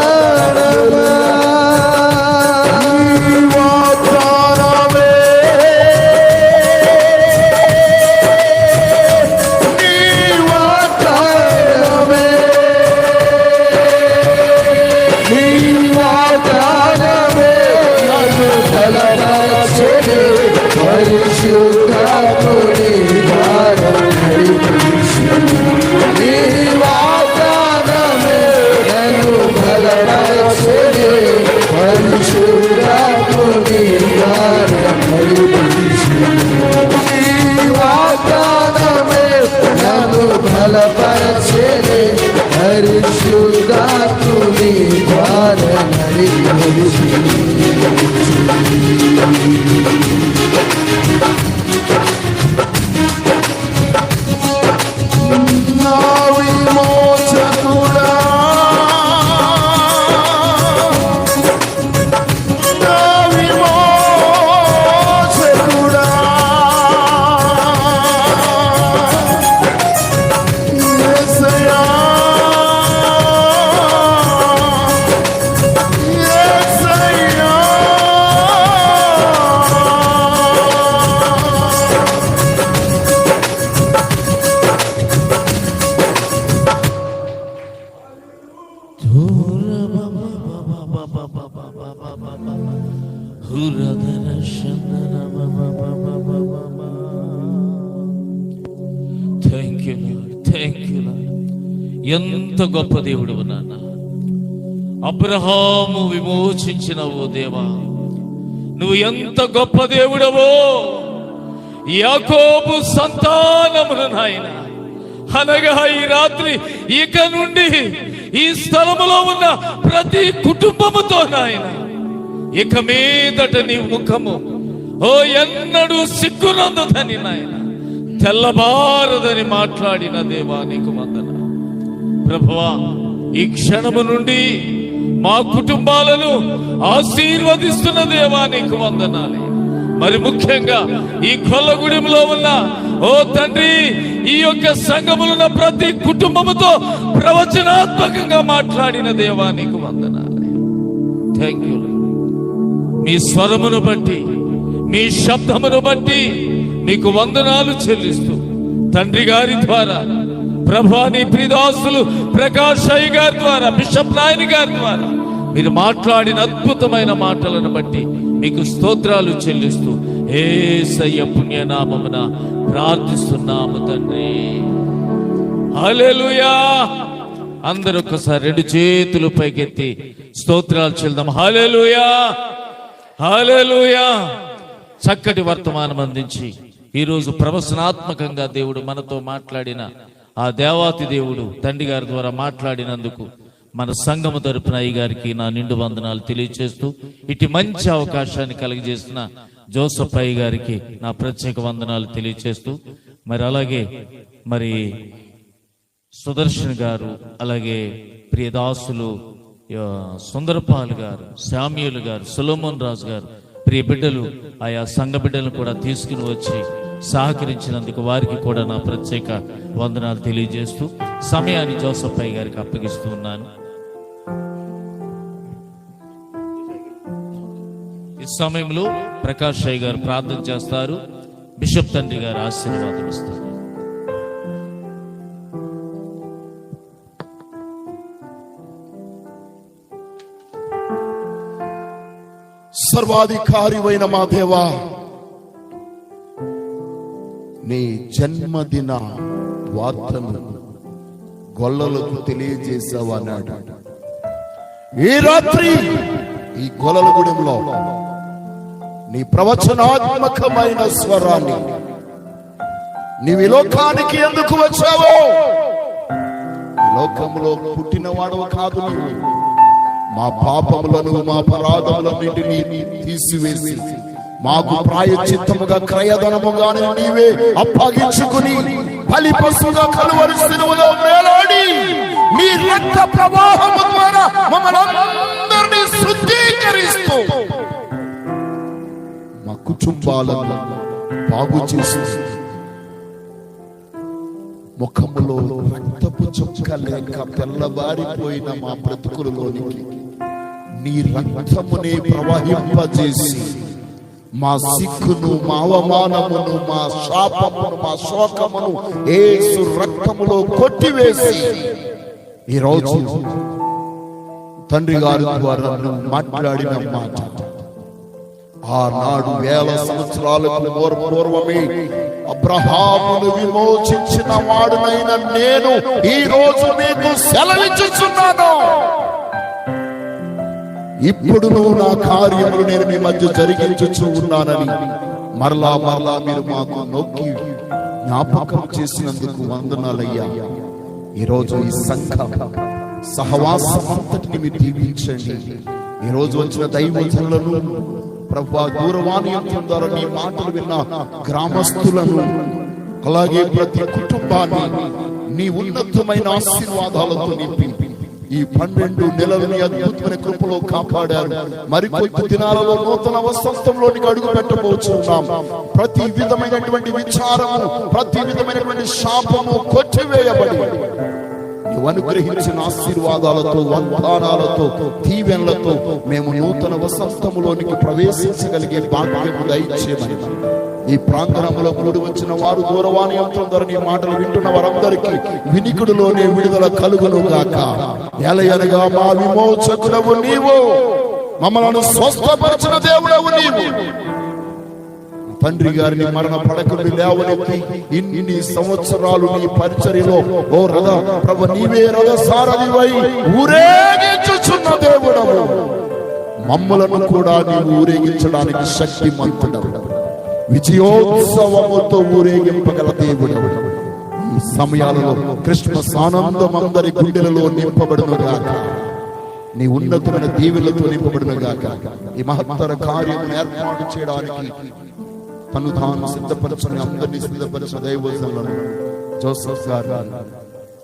Speaker 3: పరిశుద్ధాత్ముని ద్వారా నడిపించు. నీ వాగ్దానమే నన్ను బలపరచును. పరిశుద్ధాత్ముని ద్వారా నడిపించు. నీ వాగ్దానమే నన్ను బలపరచును. పరిశుద్ధాత్ముని ద్వారా నడిపించు.
Speaker 6: నా విమోచకుడా, నా విమోచకుడా, యేసయ్యా, యేసయ్యా.
Speaker 1: Thank you Lord, thank you Lord. ఎంత గొప్ప దేవుడు నాన్న. అబ్రహాము విమోచించినవు దేవా, నువ్వు ఎంత గొప్ప దేవుడవో. యాకోబు సంతానమును నాయన, అనగా ఈ రాత్రి ఇక నుండి ఈ స్థలములో ఉన్న ప్రతి కుటుంబముతో నాయన, ఇక మీదట నీ ముఖము ఓ ఎన్నడూ సిగ్గునందుదని నాయన, తెల్లబారదని మాట్లాడిన దేవా నీకు వందన. ప్రభువా, ఈ క్షణము నుండి మా కుటుంబాలను ఆశీర్వదిస్తున్న దేవా నీకు వందనాలి. మరి ముఖ్యంగా ఈ కొల్లగూడెంలో ఉన్న ఓ ఓ తండ్రి, ఈ యొక్క సంఘములున్న ప్రతి కుటుంబముతో ప్రవచనాత్మకంగా మాట్లాడిన దేవా నీకు వందనాలు. Thank you. మీ స్వరమును బట్టి, మీ శబ్దమును బట్టి నీకు వందనాలు చెల్లిస్తూ, తండ్రి గారి ద్వారా, ప్రభువా నీ ప్రియదాసులు ప్రకాష్ అయ్య గారి ద్వారా, బిషప్ నాయని గారి ద్వారా మీరు మాట్లాడిన అద్భుతమైన మాటలను బట్టి మీకు స్తోత్రాలు చెల్లిస్తూ యేసయ్య పుణ్యనామమున ప్రార్థిస్తున్నాము తండ్రి. హల్లెలూయా. అందరూ ఒక్కసారి రెండు చేతులు పైకెత్తి స్తోత్రాలు చెల్దాం. హల్లెలూయా, హల్లెలూయా. చక్కటి వర్తమానం అందించి ఈరోజు ప్రవచనాత్మకంగా దేవుడు మనతో మాట్లాడిన ఆ దేవాతి దేవుడు తండ్రి గారి ద్వారా మాట్లాడినందుకు మన సంఘము తరపున అయ్య గారికి నా నిండు వందనాలు తెలియజేస్తూ, ఇటు మంచి అవకాశాన్ని కలిగజేసిన జోసఫ్ అయ్య గారికి నా ప్రత్యేక వందనాలు తెలియజేస్తూ, మరి అలాగే మరి సుదర్శన్ గారు, అలాగే ప్రియదాసులు సుందరపాల్ గారు, శామ్యూల్ గారు, సొలొమోన్ రాజు గారు, ప్రియ బిడ్డలు, ఆయా సంఘ బిడ్డలను కూడా తీసుకుని వచ్చి సహకరించినందుకు వారికి కూడా నా ప్రత్యేక వందనాలు తెలియజేస్తూ సమయాన్ని జోసఫ్ అయ్య గారికి అప్పగిస్తూ ఉన్నాను. ఈ సమయంలో ప్రకాష్ అయ్య గారు ప్రార్థన చేస్తారు. బిషప్ తండ్రి గారు ఆశీర్వాదం ఇస్తారు.
Speaker 6: సర్వాధికారివైన మా దేవా, నీ జన్మదిన వార్తను గొల్లలకు తెలియజేసావన్నాడు. ఈ రాత్రి ఈ గొల్లలగూడెంలో నీ ప్రవచనాత్మకమైన స్వరాన్ని నీవి లోకానికి ఎందుకు వచ్చావో, ఈ లోకంలో పుట్టినవాడవు కాదు నీవు. మా పాపములను, మా అపరాధములన్నింటినీ తీసివేసి మాకు ప్రాయశ్చిత్తముగా క్రయధనముగా నీవే అప్పగించుకుని బలి పశువుగా కలువరి శిలువలో వేలాడి మీ రక్త ప్రవాహము ద్వారా మమ్మల్ని అందరినీ శుద్ధీకరిస్తూ మా కుటుంబాలను బాగు చేసి ముఖములో రక్తపు చుక్క లేక తెల్లబారిపోయిన మా బ్రతుకులలోనికి నీ రక్తమునే ప్రవహింపజేసి మా సిక్కును, మా అవమానమును, మా శాపమును, మా శోకమును యేసు రక్తములో కొట్టివేసి ఈరోజు తండ్రి గారి ద్వారా మాట్లాడిన మాట ఆనాడు 1000 సంవత్సరాలకు పూర్వమే అబ్రహామును విమోచించిన వాడునైన నేను ఈ రోజు మీకు సెలవిచ్చుచున్నాను. ఇప్పుడు నువ్వు నా కార్యములు నేను మీ మధ్య జరిగించుచు ఉన్నానని మరలా మీరు మాకు నొక్కి జ్ఞాపకం చేసినందుకు వందనాలయ్యా. ఈరోజు ఈ సంఘ సహవాసం అంతటిని మీరు దీవించండి. ఈరోజు వచ్చిన దైవజనులను ప్రభువా, దూరవాణి యంత్రం ద్వారా నీ మాటలు విన్న గ్రామస్తులను, అలాగే ప్రతి కుటుంబాన్ని నీ ఉన్నతమైన ఆశీర్వాదాలతో నింపి ఈ 12 నెలలని అద్భుతమైన కృపలో కాపాడారు. మరికొద్ది దినాలలో నూతన వసంతంలోనికి అడుగు పెట్టబోతున్నాం. ప్రతి విధమైనటువంటి విచారము, ప్రతి విధమైనటువంటి శాపము కొట్టివేయబడి నీవు అనుగ్రహించిన ఆశీర్వాదాలతో, వాగ్దానాలతో, దీవెనలతో మేము నూతన వసంతములోనికి ప్రవేశించగలిగే భాగ్యము దయచేయమని ఈ ప్రాంగణంలో కూడి వచ్చిన వారు, దూరవాణి యంత్రం ద్వారా నీ మాటలు వింటున్న వారందరికీ వినికుడిలోనే విడుదల కలుగును గాక. ఎలయనగా మా విమోచకుడవు నీవు, మమ్మలను స్వస్థపరిచిన దేవుడవు నీవు. తండ్రి గారిని మరణ పడకుని లేవనెత్తి ఇన్ని సంవత్సరాలు నీ పరిచర్యలో ఓ రథ ప్రభు నీవే రథ సారథివై ఊరేగించుచున్న దేవుడవు. మమ్మలను కూడా నీవు ఊరేగించడానికి శక్తిమంతుడవు, విజయోత్సవముతో ఊరేగింపగల దేవుడవు. ఈ సమయాలలో క్రిస్మస్ ఆనందం అందరి గుండెలలో నింపబడును గాక. నీ ఉన్నతమైన దీవెనలతో నింపబడును గాక. ఈ మహత్తర కార్యమును ఏర్పాటు చేయడానికి తను తాను సిద్ధపరచుని అందరినీ సిద్ధపరిచిన దైవజనులను, జోసఫ్ గారు,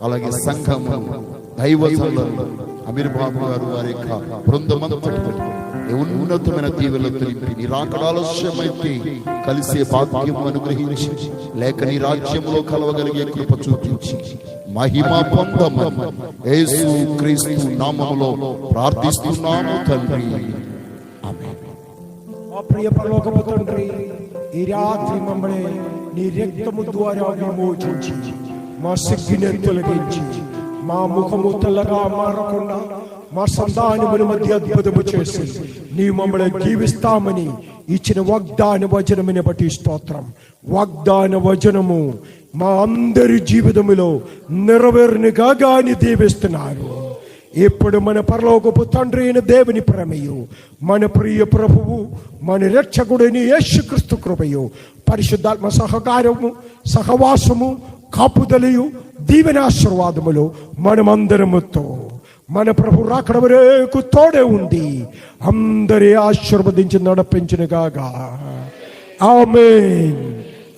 Speaker 6: అలాగే సంఘము, దైవజనులను, అమీర్ బాబు గారు, వారి యొక్క బృందమంతటి నీ ఉన్నతమైన దీవెనలతో నింపి నీ రాకడ ఆలస్యమైతే కలిసే భాగ్యం అనుగ్రహించి లేక నీ రాజ్యంలో కలవగలిగే కృప చూపించి మహిమ పొందమని యేసు క్రీస్తు నామములో ప్రార్థిస్తున్నాము తండ్రి. ఆమేన్.
Speaker 5: మా ప్రియ పరలోకపు తండ్రి, ఈ రాత్రి మమ్మల్ని నీ రక్తము ద్వారా విమోచించి మా సిగ్గుని తొలగించి మా ముఖము తెల్లగా మారకుండా మా సంతానముల మధ్య అద్భుతము చేసి నీ మమ్మల్ని జీవిస్తామని ఇచ్చిన వాగ్దాన వచనముని బట్టి స్తోత్రం. వాగ్దాన వచనము మా అందరి జీవితములో నెరవేరునిగా గాని దీవిస్తున్నారు. ఇప్పుడు మన పరలోకపు తండ్రి అయిన దేవుని ప్రేమయు, మన ప్రియ ప్రభువు, మన రక్షకుడైన యేసుక్రీస్తు కృపయు, పరిశుద్ధాత్మ సహకారము, సహవాసము, కాపుదలయు, దీవెనాశీర్వాదములు మనమందరముతో మన ప్రభు రాకడ వరకు తోడే ఉంది అందరి ఆశీర్వదించి నడిపించునుగాక. ఆమేన్,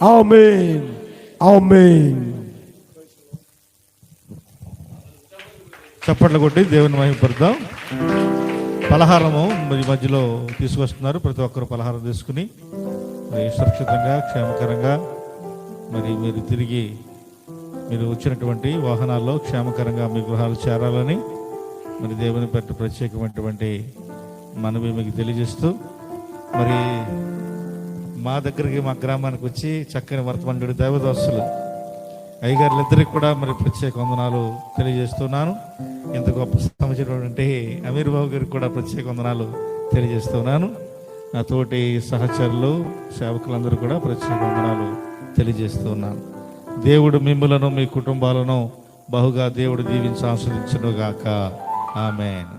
Speaker 5: ఆమేన్, ఆమేన్.
Speaker 7: చప్పట్లు కొట్టి దేవుని మహిమపడతాం. పలహారము మరి మధ్యలో తీసుకొస్తున్నారు. ప్రతి ఒక్కరు పలహారం తీసుకుని మరి సురక్షితంగా క్షేమకరంగా మరి మీరు తిరిగి మీరు వచ్చినటువంటి వాహనాల్లో క్షేమకరంగా మీ గృహాలు చేరాలని మరి దేవుని పట్ల ప్రత్యేకమైనటువంటి మనవి మీకు తెలియజేస్తూ మరి మా దగ్గరికి మా గ్రామానికి వచ్చి చక్కని వర్తమానుడు దేవదాసులు అయ్యగారులిద్దరికి కూడా మరి ప్రత్యేక వందనాలు తెలియజేస్తున్నాను. ఇంత గొప్ప సంవత్సరం అమీర్ బాబు గారికి కూడా ప్రత్యేక వందనాలు తెలియజేస్తున్నాను. నా తోటి సహచరులు సేవకులందరూ కూడా ప్రత్యేక వందనాలు తెలియజేస్తున్నాను. దేవుడు మిమ్ములను మీ కుటుంబాలను బహుగా దేవుడు దీవించి ఆస్వాదించునుగాక. ఆమేన్.